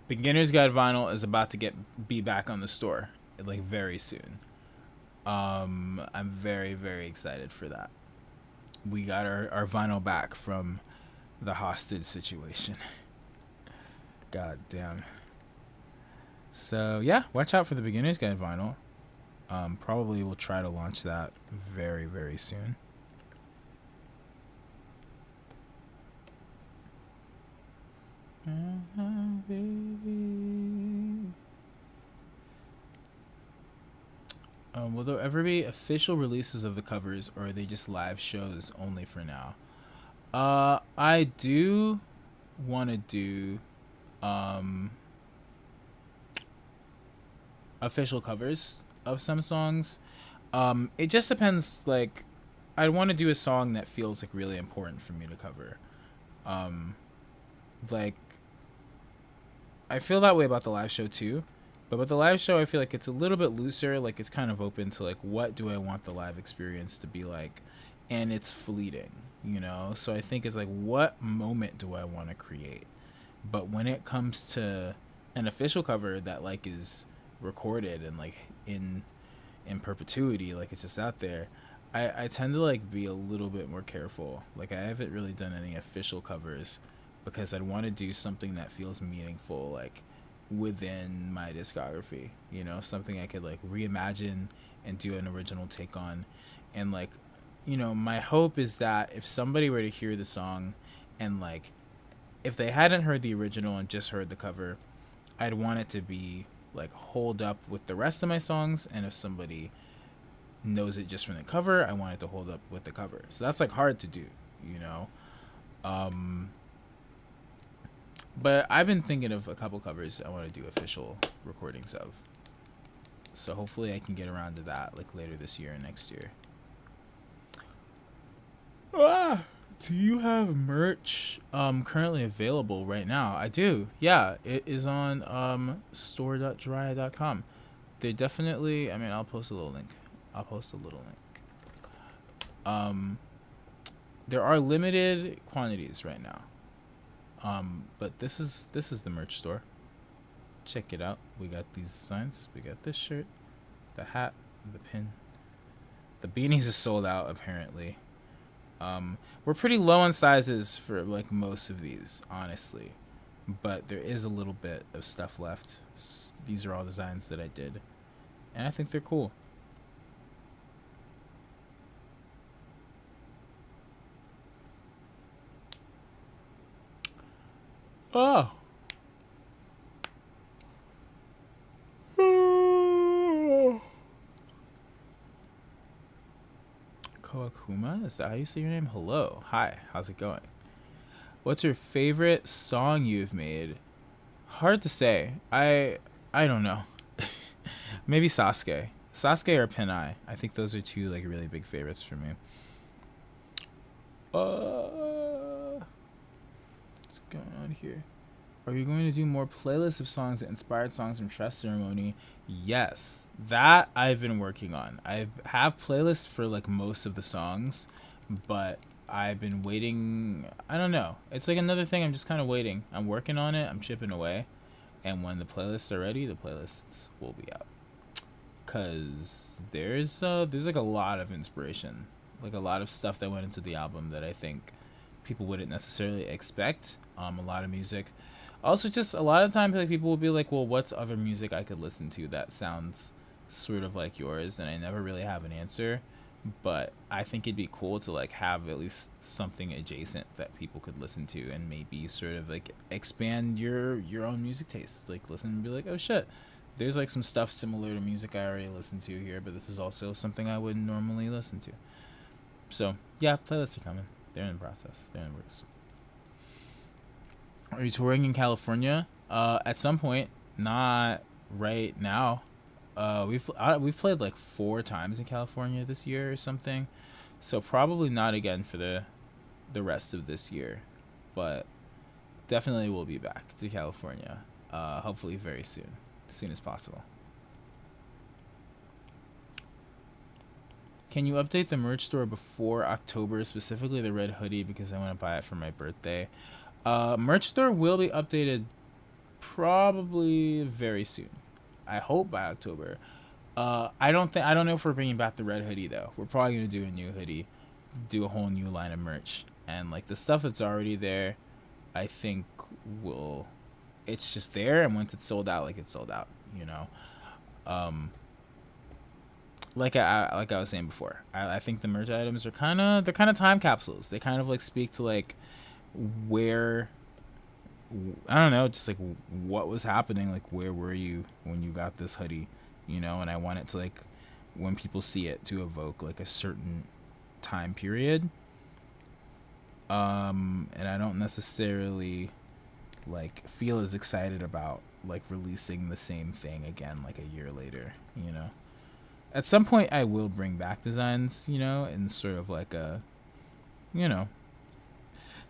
Beginner's Guide vinyl is about to be back on the store like very soon. I'm very, very excited for that. We got our vinyl back from the hostage situation. God damn. So yeah, watch out for the Beginner's Guide vinyl. Probably we'll try to launch that very, very soon. Will there ever be official releases of the covers, or are they just live shows only for now? I do want to do official covers of some songs. It just depends. Like, I want to do a song that feels like really important for me to cover. Like, I feel that way about the live show too. But with the live show, I feel like it's a little bit looser. Like, it's kind of open to like, what do I want the live experience to be like, and it's fleeting, you know. So I think it's like, what moment do I want to create? But when it comes to an official cover that like is recorded and like in perpetuity, like it's just out there, I tend to like be a little bit more careful. Like, I haven't really done any official covers because I'd want to do something that feels meaningful, like within my discography, you know, something I could like reimagine and do an original take on. And like, you know, my hope is that if somebody were to hear the song and like, if they hadn't heard the original and just heard the cover, I'd want it to be like hold up with the rest of my songs. And if somebody knows it just from the cover, I want it to hold up with the cover. So that's like hard to do, you know. But I've been thinking of a couple covers I want to do official recordings of. So hopefully I can get around to that like later this year and next year. Do you have merch currently available right now? I do. Yeah, it is on store.jhariah.com. They definitely, I mean, I'll post a little link. I'll post a little link. Um there are limited quantities right now. But this is the merch store. Check it out. We got these designs. We got this shirt, the hat, the pin. The beanies are sold out apparently. We're pretty low on sizes for like most of these, honestly, but there is a little bit of stuff left. These are all designs that I did, and I think they're cool. Oh. Kawakuma? Is that how you say your name? Hello. Hi. How's it going? What's your favorite song you've made? Hard to say. I don't know. Maybe Sasuke. Sasuke or Penai. I think those are two like really big favorites for me. What's going on here? Are you going to do more playlists of songs that inspired songs from Trust Ceremony? Yes, that I've been working on. I have playlists for like most of the songs, but I've been waiting. I don't know. It's like another thing. I'm just kind of waiting. I'm working on it. I'm chipping away, and when the playlists are ready, the playlists will be out. Cause there's like a lot of inspiration, like a lot of stuff that went into the album that I think people wouldn't necessarily expect. A lot of music. Also, just a lot of times, like people will be like, "Well, what's other music I could listen to that sounds sort of like yours?" And I never really have an answer, but I think it'd be cool to like have at least something adjacent that people could listen to, and maybe sort of like expand your own music taste. Like listen and be like, "Oh shit, there's like some stuff similar to music I already listened to here, but this is also something I wouldn't normally listen to." So yeah, playlists are coming. They're in the process. They're in the works. Are you touring in California? At some point, not right now. We've played like 4 times in California this year or something, so probably not again for the rest of this year, but definitely we'll be back to California. Hopefully very soon, as soon as possible. Can you update the merch store before October, specifically the red hoodie, because I want to buy it for my birthday? Merch store will be updated probably very soon. I hope by October. I don't know if we're bringing back the red hoodie though. We're probably gonna do a new hoodie, do a whole new line of merch, and like the stuff that's already there, I think will. It's just there, and once it's sold out, like it's sold out. You know. Like I was saying before, I think the merch items are they're kind of time capsules. They kind of like speak to like where, I don't know, just like what was happening, like where were you when you got this hoodie, you know? And I want it to like, when people see it, to evoke like a certain time period. And I don't necessarily like feel as excited about like releasing the same thing again like a year later, you know. At some point I will bring back designs, you know, in sort of like a, you know,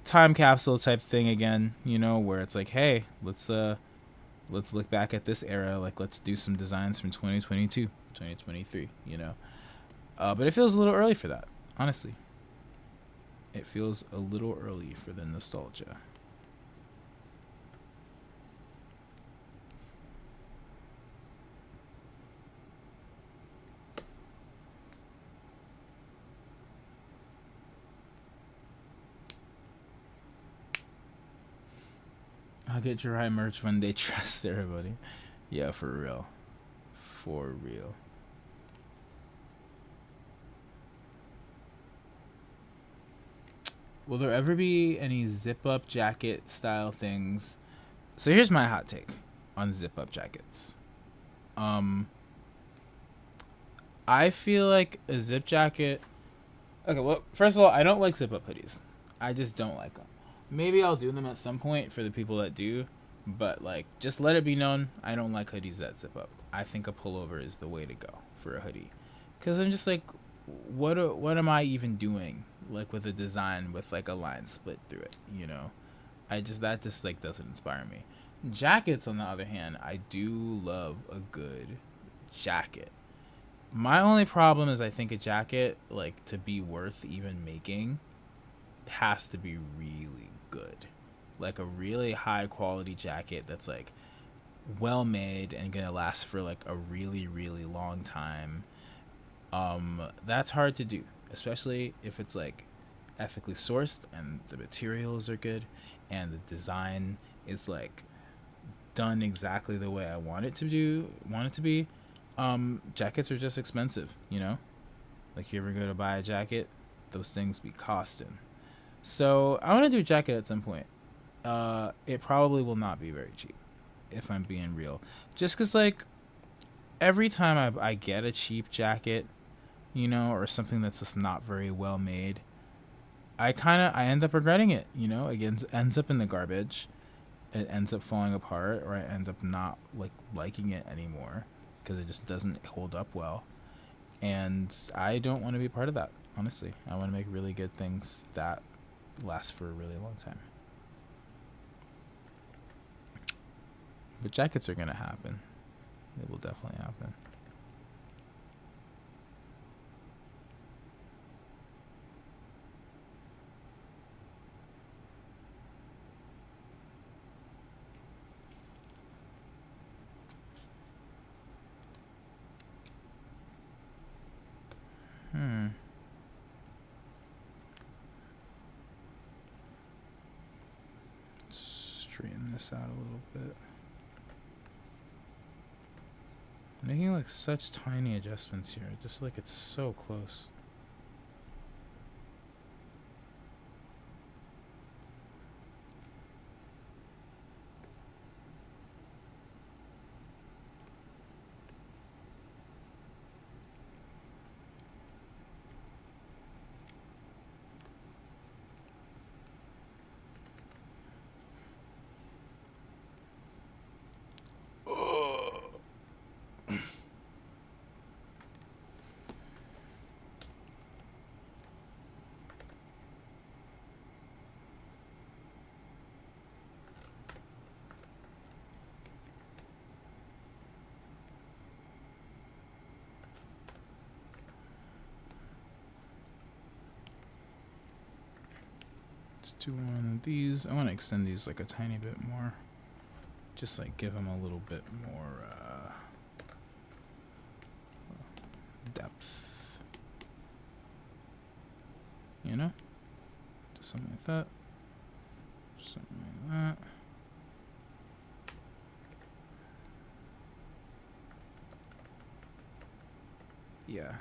time capsule type thing again, you know, where it's like, hey, let's look back at this era, like let's do some designs from 2022, 2023, you know. But it feels a little early for that, honestly. It feels a little early for the nostalgia. I'll get Jhariah merch when they trust everybody. Yeah, for real. For real. Will there ever be any zip-up jacket style things? So here's my hot take on zip-up jackets. I feel like a zip jacket... Okay, well, first of all, I don't like zip-up hoodies. I just don't like them. Maybe I'll do them at some point for the people that do, but like, just let it be known, I don't like hoodies that zip up. I think a pullover is the way to go for a hoodie, because I'm just like, what am I even doing? like with a design with like a line split through it, you know. That just like doesn't inspire me. Jackets on the other hand, I do love a good jacket. My only problem is I think a jacket, like, to be worth even making has to be really good. Like a really high quality jacket that's like well made and gonna last for like a really really long time. That's hard to do, especially if it's like ethically sourced and the materials are good and the design is like done exactly the way I want it to be. Jackets are just expensive, you know? Like, you ever go to buy a jacket, those things be costing. So I want to do a jacket at some point. It probably will not be very cheap, if I'm being real. Just because, like, every time I get a cheap jacket, you know, or something that's just not very well made, I end up regretting it, you know? It ends up in the garbage. It ends up falling apart, or I end up not like liking it anymore because it just doesn't hold up well. And I don't want to be part of that, honestly. I want to make really good things that last for a really long time. But jackets are gonna happen. They will definitely happen. Straighten this out a little bit. Making like such tiny adjustments here. Just like it's so close. Let's do one of these. I want to extend these like a tiny bit more. Just like give them a little bit more depth. You know? Do something like that. Something like that. Yeah.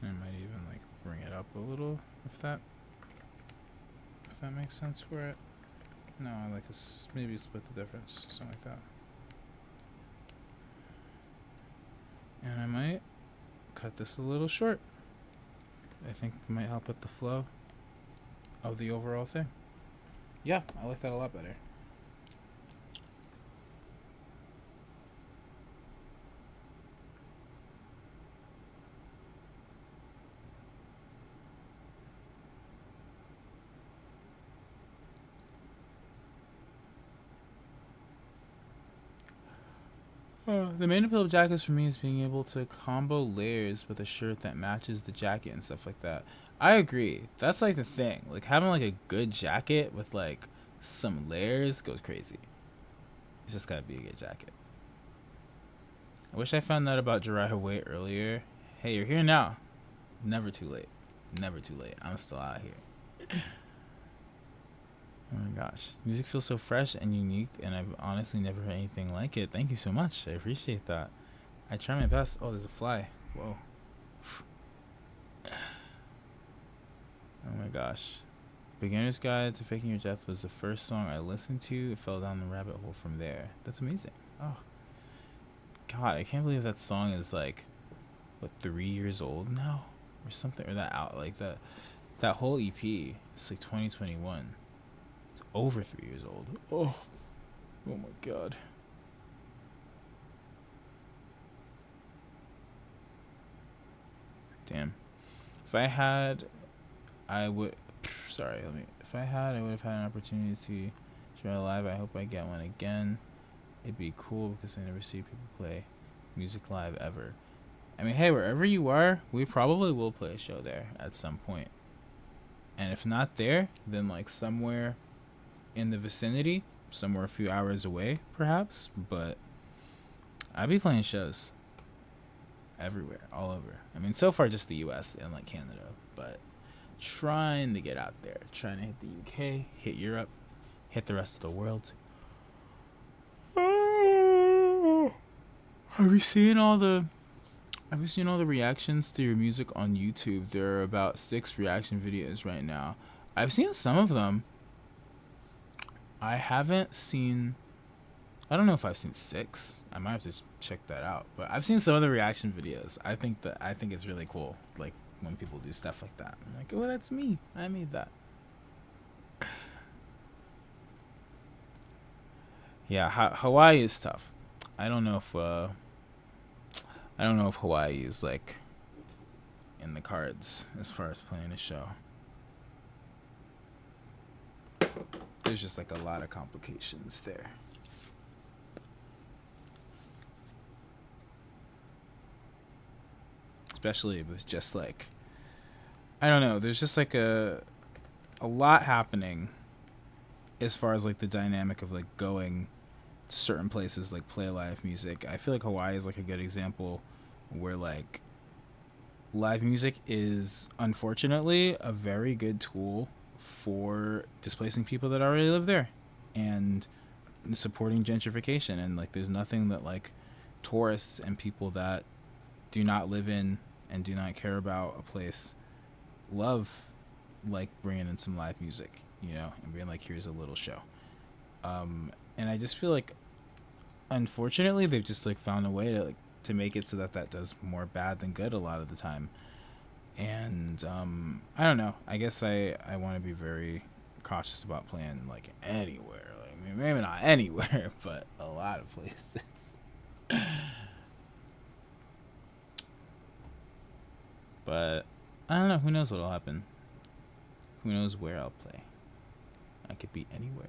I might even like bring it up a little if that makes sense for it. No, I like this. Maybe split the difference, something like that. And I might cut this a little short. I think it might help with the flow of the overall thing. Yeah, I like that a lot better. The main appeal of jackets for me is being able to combo layers with a shirt that matches the jacket and stuff like that. I agree. That's like the thing. Like having like a good jacket with like some layers goes crazy. It's just gotta be a good jacket. I wish I found out about Jhariah way earlier. Hey, you're here now. Never too late. Never too late. I'm still out here. Oh my gosh. Music feels so fresh and unique, and I've honestly never heard anything like it. Thank you so much. I appreciate that. I try my best. Oh, there's a fly. Whoa. Oh my gosh. Beginner's Guide to Faking Your Death was the first song I listened to. It fell down the rabbit hole from there. That's amazing. Oh. God, I can't believe that song is like, what, 3 years old now? Or something. Or that out. Like that whole EP. It's like 2021. It's over 3 years old. Oh my god. Damn. If I had, I would. Sorry, let me. If I had, I would have had an opportunity to try live. I hope I get one again. It'd be cool because I never see people play music live ever. I mean, hey, wherever you are, we probably will play a show there at some point. And if not there, then like somewhere in the vicinity, somewhere a few hours away, perhaps. But I'd be playing shows everywhere, all over. I mean, so far just the U.S. and like Canada, but trying to get out there, trying to hit the UK, hit Europe, hit the rest of the world. Have you seen all the reactions to your music on YouTube? There are about 6 reaction videos right now. I've seen some of them. I haven't seen, I don't know if I've seen 6. I might have to check that out. But I've seen some of the reaction videos. I think it's really cool. Like when people do stuff like that. I'm like, oh, that's me. I made that. Yeah, Hawaii is tough. I don't know if Hawaii is like in the cards as far as playing a show. There's just like a lot of complications there. Especially with just like, I don't know, there's just like a lot happening as far as like the dynamic of like going to certain places, like play live music. I feel like Hawaii is like a good example where like live music is unfortunately a very good tool for displacing people that already live there and supporting gentrification. And like there's nothing that like tourists and people that do not live in and do not care about a place love, like bringing in some live music, you know, and being like, here's a little show. And I just feel like unfortunately they've just like found a way to like to make it so that does more bad than good a lot of the time. And I don't know, I guess I want to be very cautious about playing like anywhere. Like, I mean, maybe not anywhere, but a lot of places. But I don't know, who knows what'll happen. Who knows where I'll play. I could be anywhere.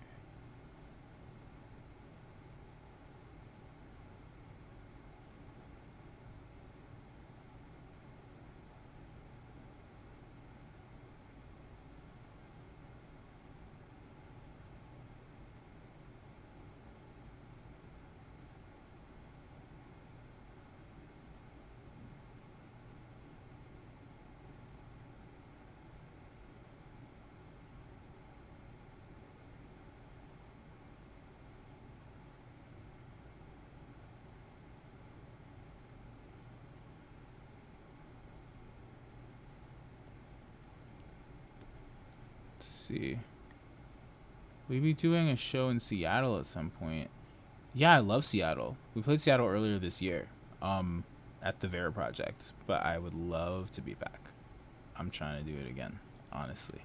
See, we'd be doing a show in Seattle at some point. Yeah, I love Seattle. We played Seattle earlier this year, at the Vera Project. But I would love to be back. I'm trying to do it again, honestly.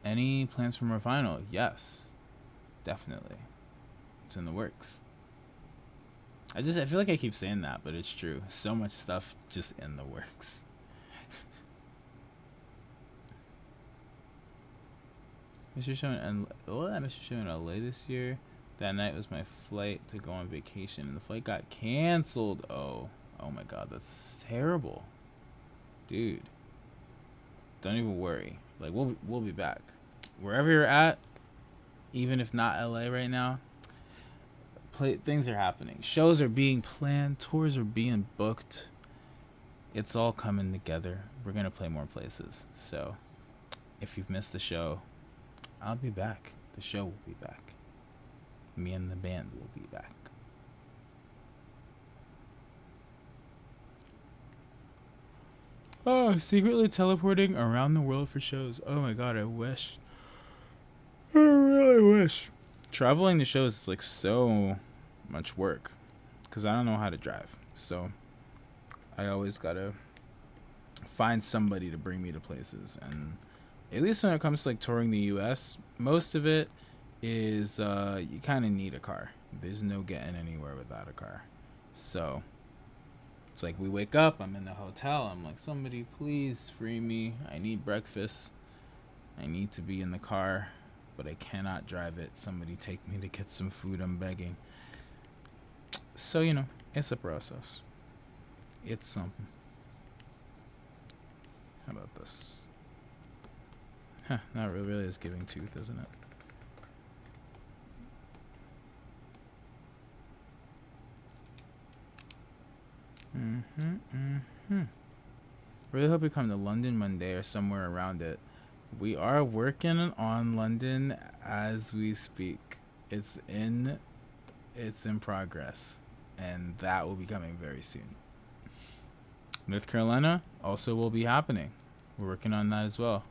Any plans for more vinyl? Yes, definitely. It's in the works. I feel like I keep saying that, but it's true. So much stuff just in the works. Mr. Show in Mr. Show in LA this year. That night was my flight to go on vacation, and the flight got canceled. Oh my God, that's terrible, dude. Don't even worry. Like we'll be back. Wherever you're at, even if not LA right now, things are happening. Shows are being planned. Tours are being booked. It's all coming together. We're gonna play more places. So, if you've missed the show, I'll be back. The show will be back. Me and the band will be back. Oh, secretly teleporting around the world for shows. Oh my God, I wish. I really wish. Traveling to shows is like so much work because I don't know how to drive. So I always gotta find somebody to bring me to places. And at least when it comes to like touring the US, most of it is you kind of need a car. There's no getting anywhere without a car. So it's like we wake up, I'm in the hotel, I'm like, somebody please free me. I need breakfast. I need to be in the car, but I cannot drive it. Somebody take me to get some food, I'm begging. So, you know, it's a process. It's something. How about this? Huh, that really is giving tooth, isn't it? Really hope we come to London Monday or somewhere around it. We are working on London as we speak. It's in progress, and that will be coming very soon. North Carolina also will be happening. We're working on that as well.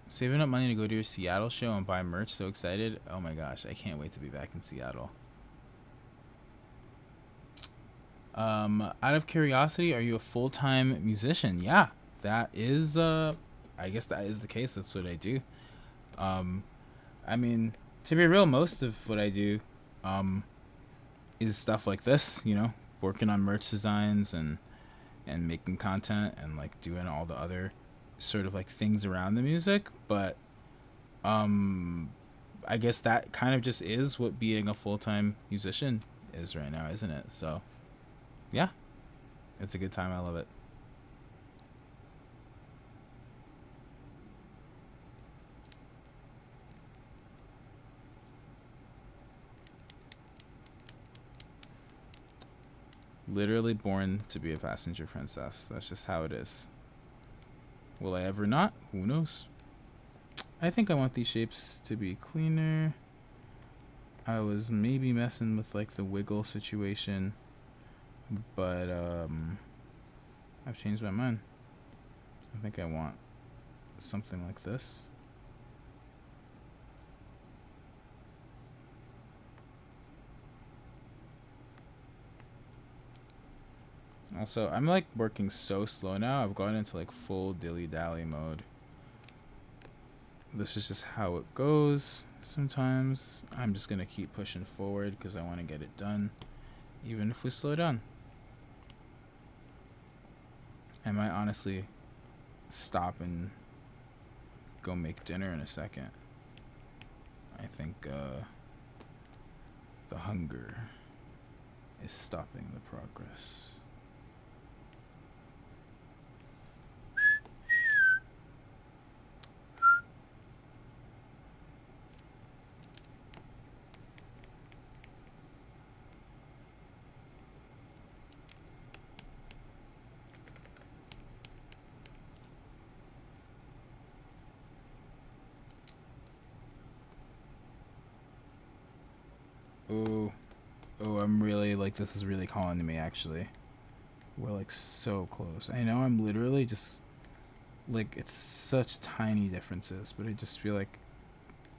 Saving up money to go to your Seattle show and buy merch. So excited. Oh my gosh, I can't wait to be back in Seattle. Out of curiosity, are you a full-time musician? Yeah, that is, I guess that is the case. That's what I do. I mean, to be real, most of what I do, is stuff like this, you know, working on merch designs and making content and like doing all the other sort of like things around the music. But I guess that kind of just is what being a full-time musician is right now, isn't it? So yeah, it's a good time. I love it. Literally born to be a passenger princess. That's just how it is. Will I ever not? Who knows? I think I want these shapes to be cleaner. I was maybe messing with like the wiggle situation, but I've changed my mind. I think I want something like this. Also, I'm like working so slow now. I've gone into like full dilly-dally mode. This is just how it goes. Sometimes I'm just gonna keep pushing forward because I want to get it done, even if we slow down. I might honestly stop and go make dinner in a second. I think the hunger is stopping the progress. Oh, I'm really, like, this is really calling to me, actually. We're, like, so close. I know I'm literally just, like, it's such tiny differences, but I just feel like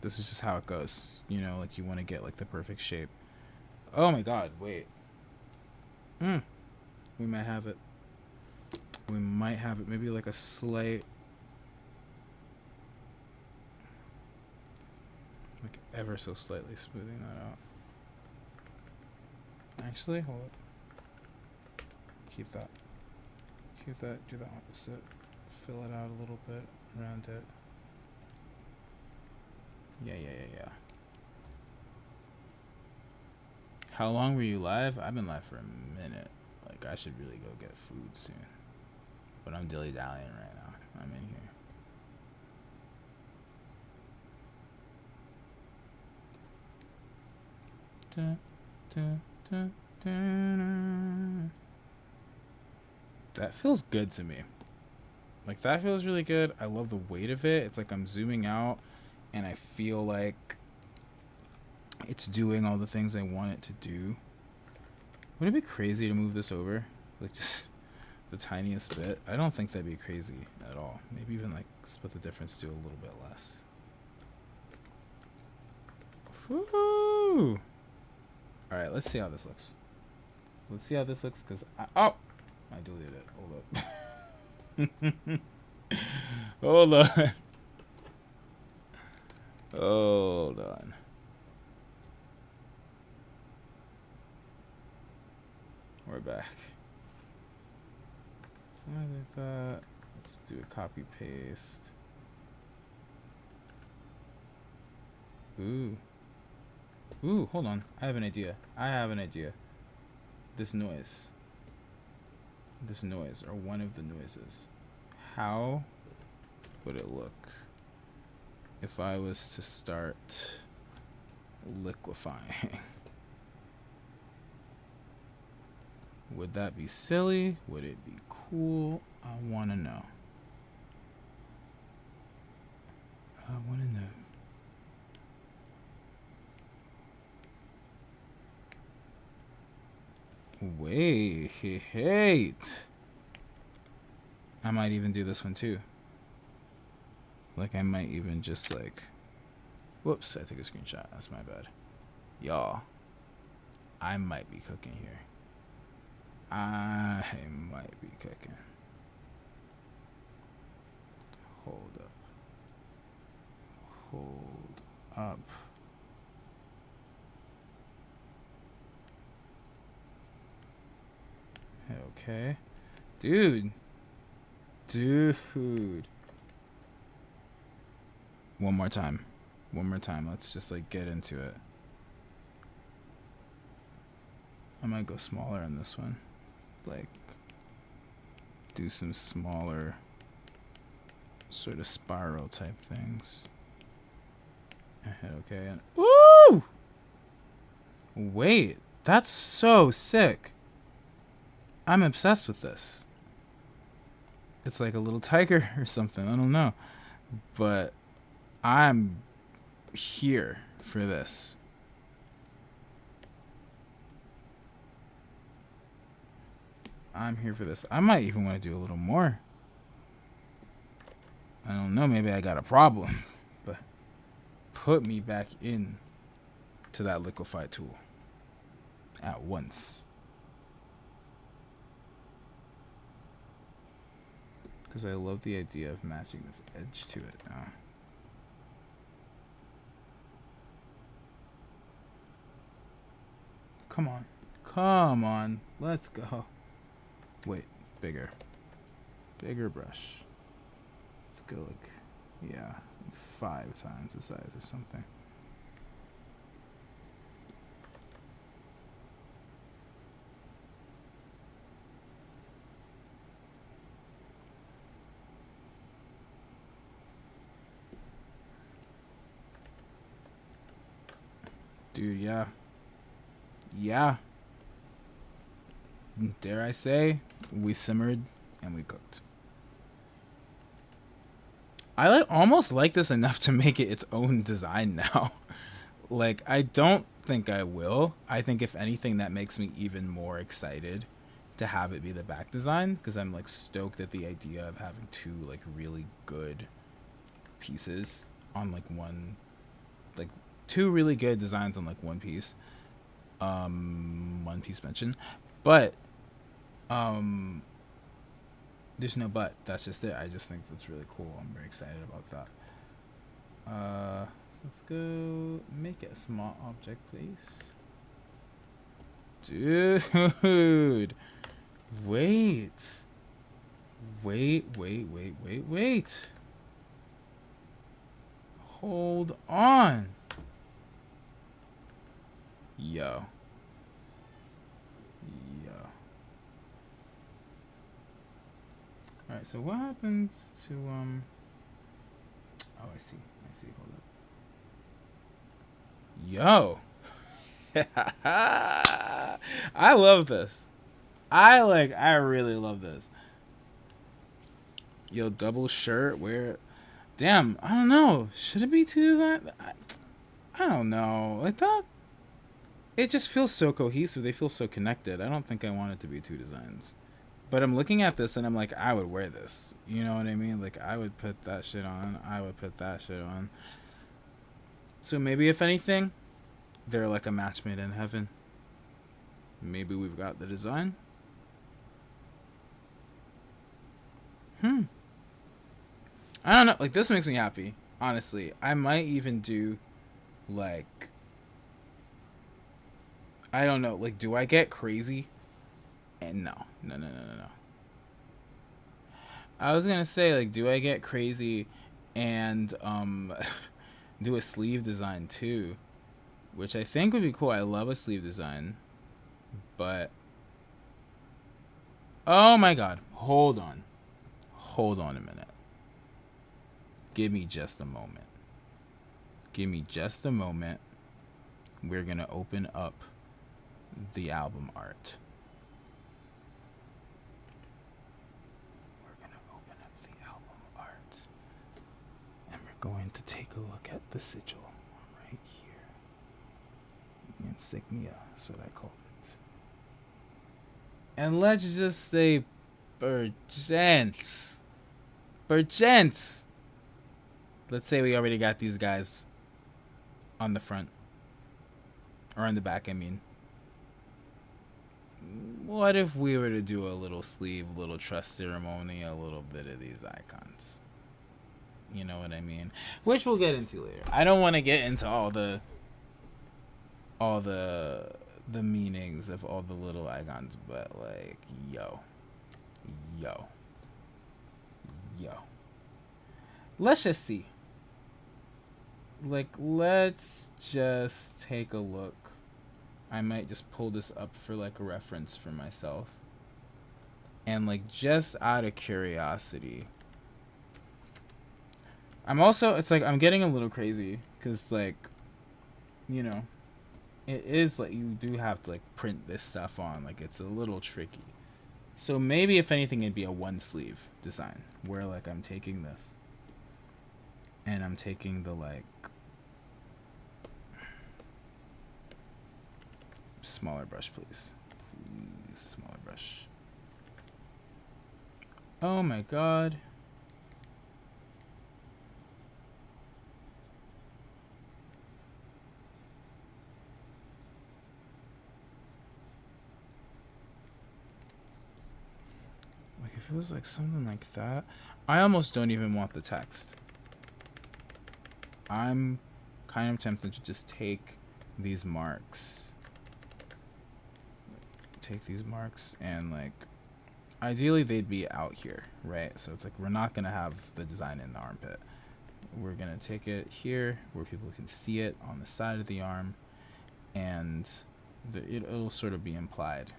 this is just how it goes. You know, like, you want to get, like, the perfect shape. Oh, my God, wait. We might have it. We might have it. Maybe, like, a slight, like, ever so slightly smoothing that out. Actually, hold up. Keep that. Do the opposite. Fill it out a little bit around it. Yeah. How long were you live? I've been live for a minute. Like, I should really go get food soon. But I'm dilly-dallying right now. I'm in here. That feels good to me. Like, that feels really good. I love the weight of it. It's like I'm zooming out and I feel like it's doing all the things I want it to do. Would it be crazy to move this over? Like, just the tiniest bit? I don't think that'd be crazy at all. Maybe even like split the difference to a little bit less. Woohoo! Alright, let's see how this looks. Let's see how this looks, because I deleted it. Hold up. Hold on. Hold on. We're back. Something like that. Let's do a copy paste. Ooh. Ooh, hold on. I have an idea. This noise, or one of the noises. How would it look if I was to start liquefying? Would that be silly? Would it be cool? I want to know. Wait. I might even do this one too. Like, I might even just like, whoops, I took a screenshot. That's my bad. Y'all, I might be cooking here. Hold up. Okay. Dude. One more time. Let's just like get into it. I might go smaller in this one. Like, do some smaller sort of spiral type things. Okay. And woo! Wait, that's so sick. I'm obsessed with this. It's like a little tiger or something. I don't know. But I'm here for this. I might even want to do a little more. I don't know. Maybe I got a problem. But put me back in to that Liquefy tool at once. Because I love the idea of matching this edge to it now. Come on. Let's go. Wait, bigger brush. Let's go like 5 times the size or something. Dude, yeah. Dare I say, we simmered and we cooked. I almost like this enough to make it its own design now. Like, I don't think I will. I think if anything, that makes me even more excited to have it be the back design, because I'm like stoked at the idea of having 2 like really good pieces on like one, like 2 really good designs on like one piece. One piece mention, but there's no but. That's just it. I just think that's really cool. I'm very excited about that. So let's go make it a small object, please. Dude, wait. Hold on. Yo. Alright, so what happens to oh, I see, hold up. Yo. I love this. I really love this. Yo, double shirt, wear. Damn, I don't know. Should it be 2 designs? I don't know. Like that. It just feels so cohesive. They feel so connected. I don't think I want it to be 2 designs. But I'm looking at this and I'm like, I would wear this. You know what I mean? Like, I would put that shit on. So maybe, if anything, they're like a match made in heaven. Maybe we've got the design. I don't know. Like, this makes me happy. Honestly, I might even do, like, I don't know. Like, do I get crazy? And no. I was gonna say, like, do I get crazy and do a sleeve design too, which I think would be cool. I love a sleeve design, but oh my god, hold on a minute. Give me just a moment. We're gonna open up the album art. And we're going to take a look at the sigil right here. The insignia is what I called it. And let's just say perchance. Let's say we already got these guys on the front. Or on the back, I mean. What if we were to do a little sleeve, little trust ceremony, a little bit of these icons? You know what I mean? Which we'll get into later. I don't want to get into all the meanings of all the little icons, but like, yo. Let's just see. Like, let's just take a look. I might just pull this up for like a reference for myself. And like, just out of curiosity, it's like I'm getting a little crazy because, like, you know, it is like you do have to like print this stuff on, like it's a little tricky. So maybe if anything it'd be a one sleeve design where like I'm taking this and I'm taking the like smaller brush, please smaller brush. Oh my god. Like, if it was like something like that, I almost don't even want the text. I'm kind of tempted to just take these marks. And like, ideally they'd be out here, right? So it's like we're not gonna have the design in the armpit. We're gonna take it here where people can see it on the side of the arm, and it'll sort of be implied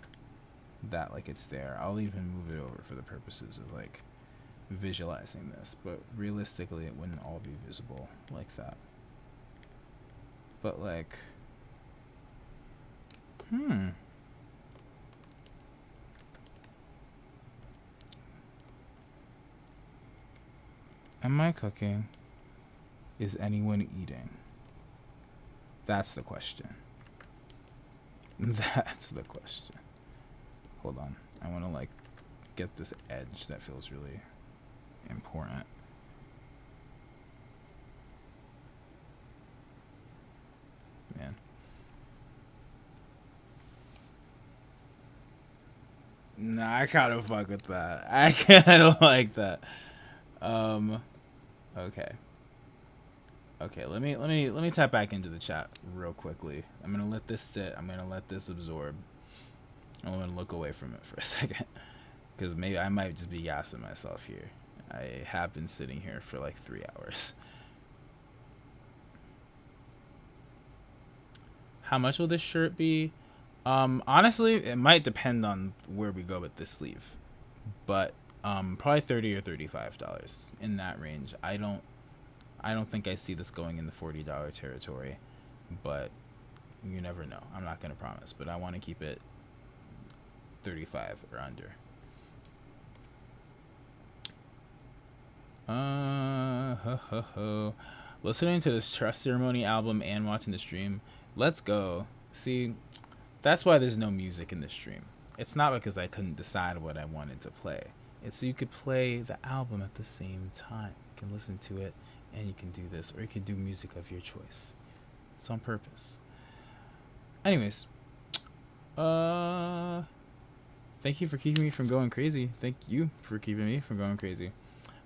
that like it's there. I'll even move it over for the purposes of like visualizing this, but realistically it wouldn't all be visible like that. But like, am I cooking? Is anyone eating? That's the question. Hold on. I want to like get this edge that feels really important. Man. Nah, I kind of fuck with that. I kind of like that. Okay, let me tap back into the chat real quickly. I'm gonna let this sit. I'm gonna let this absorb. I'm gonna look away from it for a second, because maybe I might just be gassing myself here. I have been sitting here for like 3 hours. How much will this shirt be? Honestly, it might depend on where we go with this sleeve, but probably $30 or $35 in that range. I don't think I see this going in the $40 territory, but you never know. I'm not gonna promise, but I want to keep it 35 or under. Listening to this Trust Ceremony album and watching the stream. Let's go. See, that's why there's no music in the stream. It's not because I couldn't decide what I wanted to play. It's so you could play the album at the same time. You can listen to it and you can do this, or you can do music of your choice. It's on purpose. Anyways, Thank you for keeping me from going crazy. Thank you for keeping me from going crazy.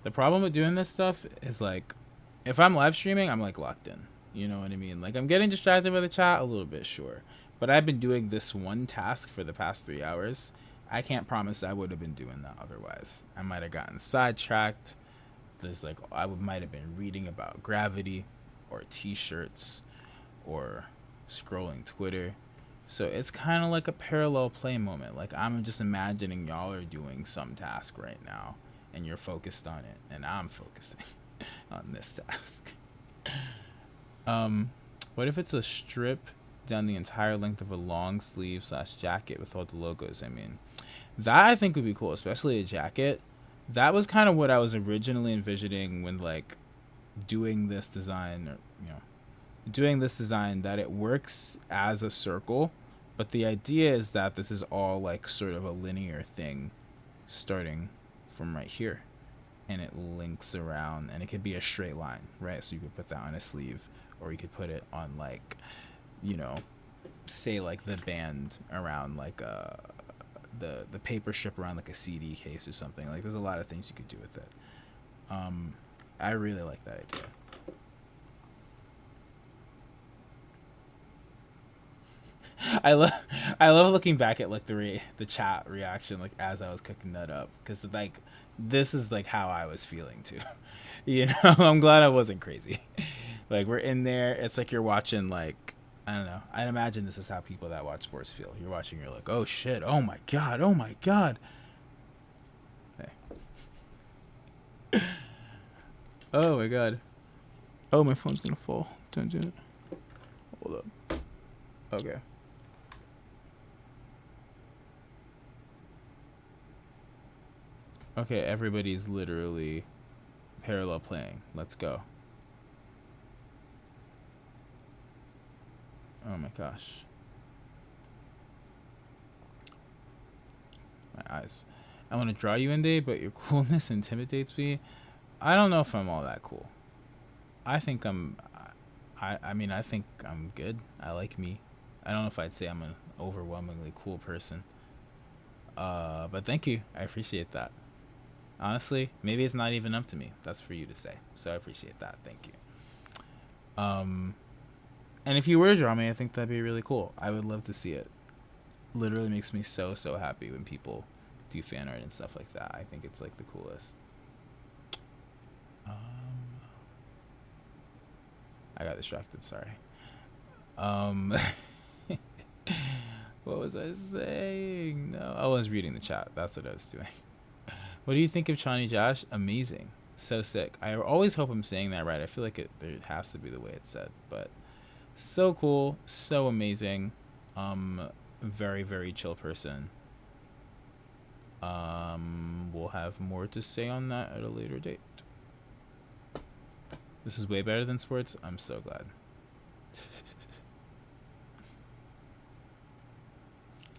The problem with doing this stuff is like, if I'm live streaming, I'm like locked in. You know what I mean? Like I'm getting distracted by the chat a little bit, sure. But I've been doing this one task for the past 3 hours. I can't promise I would have been doing that otherwise. I might have gotten sidetracked. There's like, might have been reading about gravity or t-shirts or scrolling Twitter. So it's kind of like a parallel play moment. Like I'm just imagining y'all are doing some task right now and you're focused on it and I'm focusing on this task. What if it's a strip down the entire length of a long sleeve / jacket with all the logos? I mean, that I think would be cool, especially a jacket. That was kind of what I was originally envisioning when like doing this design, or doing this design, that it works as a circle, but the idea is that this is all like sort of a linear thing starting from right here and it links around and it could be a straight line, right? So you could put that on a sleeve or you could put it on like, say like the band around like the paper strip around like a CD case or something. Like there's a lot of things you could do with it. I really like that idea. I love looking back at like the chat reaction like as I was cooking that up, because like this is like how I was feeling too. I'm glad I wasn't crazy. Like we're in there, it's like you're watching like, I don't know. I imagine this is how people that watch sports feel. You're watching, you're like, oh shit, oh my god, oh my god. Hey. Oh my god. Oh, my phone's gonna fall. Don't do it. Hold up. Okay. Okay, everybody's literally parallel playing. Let's go. Oh my gosh. My eyes. I want to draw you in day, but your coolness intimidates me. I don't know if I'm all that cool. I think I mean, I think I'm good. I like me. I don't know if I'd say I'm an overwhelmingly cool person. But thank you. I appreciate that. Honestly, maybe it's not even up to me. That's for you to say. So I appreciate that. Thank you. And if you were to draw me, I think that'd be really cool. I would love to see it. Literally makes me so happy when people do fan art and stuff like that. I think it's like the coolest. I got distracted, sorry. What was I saying? No, I was reading the chat. That's what I was doing. What do you think of Chani Josh? Amazing. So sick. I always hope I'm saying that right. I feel like there has to be the way it's said, but so cool, so amazing. Very, very chill person. We'll have more to say on that at a later date. This is way better than sports. I'm so glad.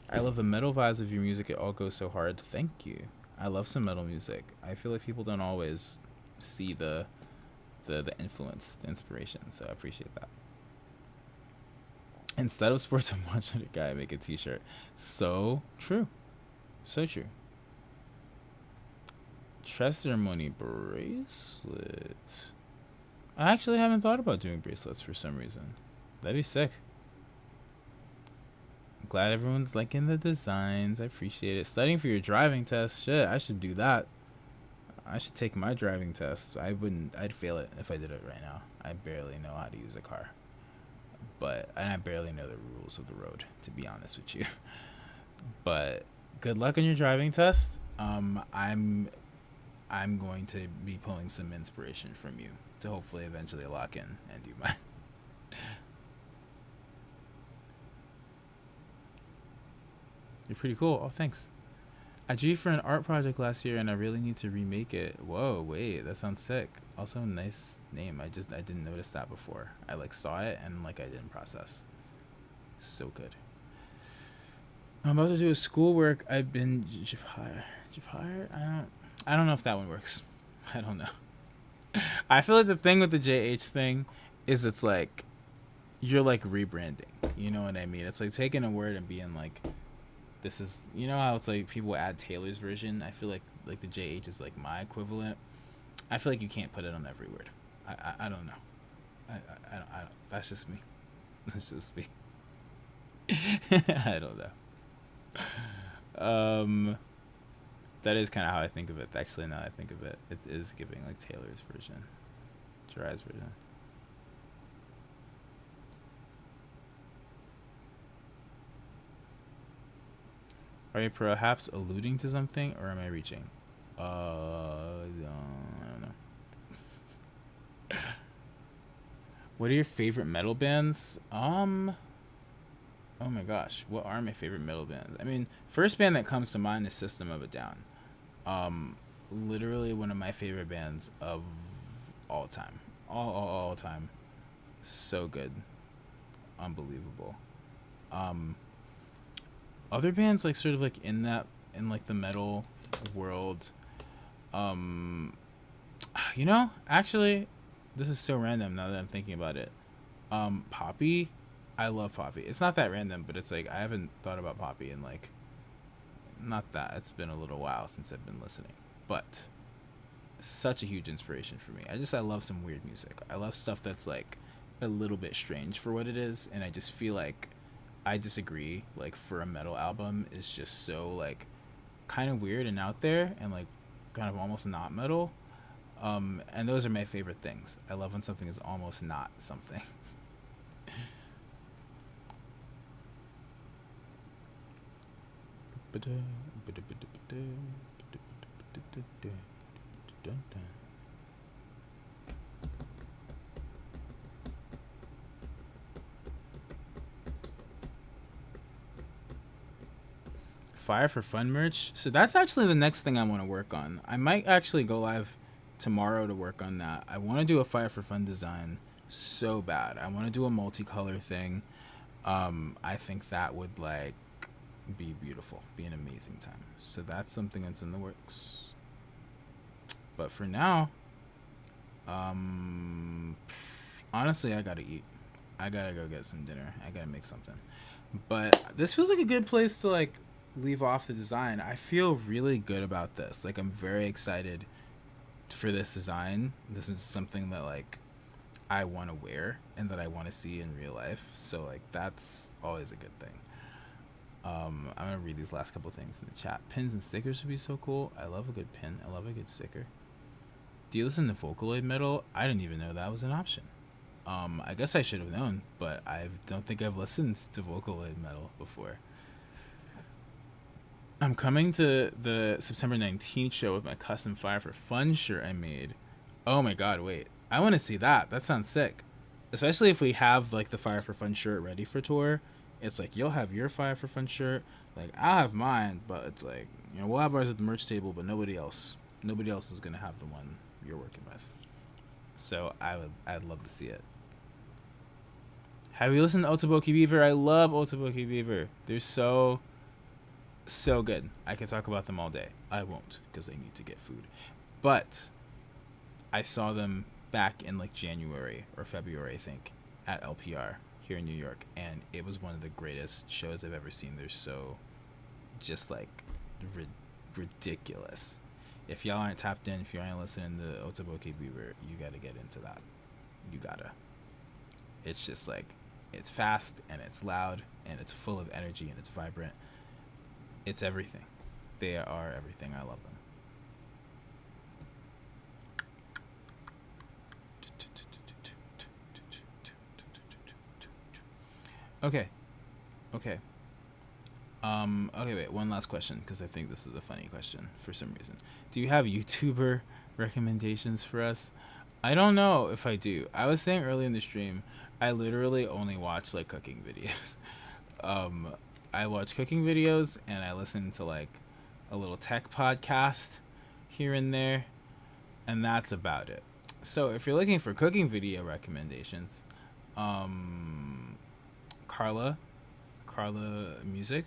I love the metal vibes of your music. It all goes so hard. Thank you. I love some metal music. I feel like people don't always see the influence, the inspiration. So I appreciate that. Instead of sports, I'm watching a guy make a t-shirt. So true. So true. Trust ceremony bracelet. I actually haven't thought about doing bracelets for some reason. That'd be sick. I'm glad everyone's liking the designs. I appreciate it. Studying for your driving test. Shit, I should do that. I should take my driving test. I'd fail it if I did it right now. I barely know how to use a car. And I barely know the rules of the road, to be honest with you. But good luck on your driving test. I'm going to be pulling some inspiration from you to hopefully eventually lock in and do mine. You're pretty cool. Oh, thanks. I drew for an art project last year and I really need to remake it. Whoa, wait, that sounds sick. Also, nice name. I didn't notice that before. I like saw it and like I didn't process. So good. I'm about to do a schoolwork. I've been Jhariah. I don't know if that one works. I don't know. I feel like the thing with the JH thing is it's like you're like rebranding. You know what I mean? It's like taking a word and being like, this is, you know how it's like people add Taylor's version. I feel like the JH is like my equivalent. I feel like you can't put it on every word. I don't know. I don't. That's just me. That's just me. I don't know. That is kind of how I think of it. Actually, now that I think of it, it is giving like Taylor's version, Jhariah's version. Are you perhaps alluding to something, or am I reaching? I don't know. What are your favorite metal bands? Oh my gosh, what are my favorite metal bands? I mean, first band that comes to mind is System of a Down. Literally one of my favorite bands of all time. All time. So good. Unbelievable. Other bands like sort of like in like the metal world. You know, actually, this is so random now that I'm thinking about it. Poppy, I love Poppy. It's not that random, but it's like I haven't thought about Poppy in like, not that, it's been a little while since I've been listening, but such a huge inspiration for me. I love some weird music. I love stuff that's like a little bit strange for what it is, and I just feel like I disagree. Like for a metal album is just so like kind of weird and out there and like kind of almost not metal. And those are my favorite things. I love when something is almost not something. Fire for Fun merch. So that's actually the next thing I want to work on. I might actually go live tomorrow to work on that. I want to do a Fire for Fun design so bad. I want to do a multicolor thing. I think that would like be beautiful, be an amazing time. So that's something that's in the works. But for now, honestly, I gotta eat. I gotta go get some dinner. I gotta make something. But this feels like a good place to like leave off the design. I feel really good about this. Like I'm very excited for this design. This is something that like I want to wear and that I want to see in real life. So like that's always a good thing. I'm gonna read these last couple things in the chat. Pins and stickers would be so cool. I love a good pin. I love a good sticker. Do you listen to Vocaloid metal? I didn't even know that was an option. I guess I should have known, but I don't think I've listened to Vocaloid metal before. I'm coming to the September 19th show with my custom Fire for Fun shirt I made. Oh my god, wait. I want to see that. That sounds sick. Especially if we have like the Fire for Fun shirt ready for tour. It's like you'll have your Fire for Fun shirt. Like I'll have mine, but it's like, you know, we'll have ours at the merch table, but nobody else is going to have the one you're working with. So I'd love to see it. Have you listened to Otoboki Beaver? I love Otoboki Beaver. They're so good. I could talk about them all day. I won't because I need to get food. But I saw them back in like January or February, I think, at LPR here in New York, and it was one of the greatest shows I've ever seen. They're so just like ridiculous. If y'all aren't tapped in, if you aren't listening to Otoboki Beaver, you gotta get into that. You gotta. It's just like, it's fast and it's loud and it's full of energy and it's vibrant. It's everything. They are everything. I love them. Okay. Okay, wait. One last question, because I think this is a funny question for some reason. Do you have YouTuber recommendations for us? I don't know if I do. I was saying early in the stream, I literally only watch like cooking videos. I watch cooking videos and I listen to like a little tech podcast here and there, and that's about it. So if you're looking for cooking video recommendations, Carla music,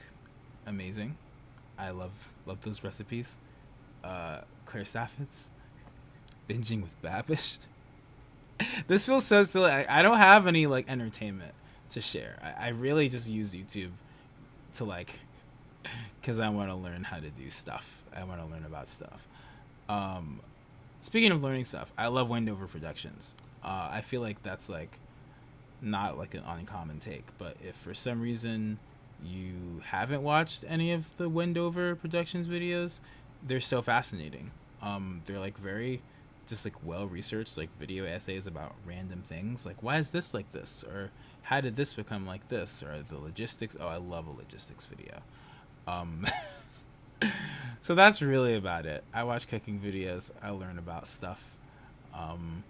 amazing. I love those recipes. Claire Saffitz, binging with Babish. This feels so silly. I don't have any like entertainment to share. I really just use YouTube to like because I want to learn how to do stuff. I want to learn about stuff. Um, Speaking of learning stuff, I love Wendover Productions. I feel like that's like not like an uncommon take, but if for some reason you haven't watched any of the Wendover Productions videos, they're so fascinating. They're like very just like well researched like video essays about random things, like why is this like this, or how did this become like this, or the logistics. Oh, I love a logistics video. Um, so that's really about it. I watch cooking videos. I learn about stuff. Um,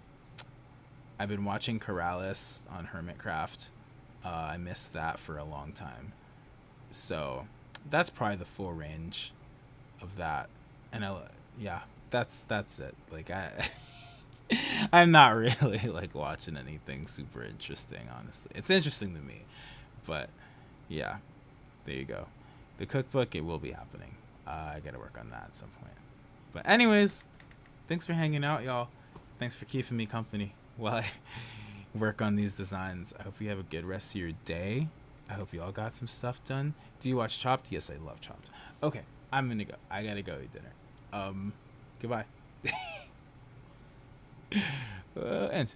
I've been watching Corrales on Hermitcraft. I missed that for a long time. So that's probably the full range of that. And yeah, that's it. Like I'm not really like watching anything super interesting, honestly. It's interesting to me, but yeah, there you go. The cookbook, it will be happening. I gotta work on that at some point. But anyways, thanks for hanging out, y'all. Thanks for keeping me company while I work on these designs. I hope you have a good rest of your day. I hope you all got some stuff done. Do you watch Chopped? Yes, I love Chopped. Okay, I'm gonna go. I gotta go eat dinner. Goodbye. End.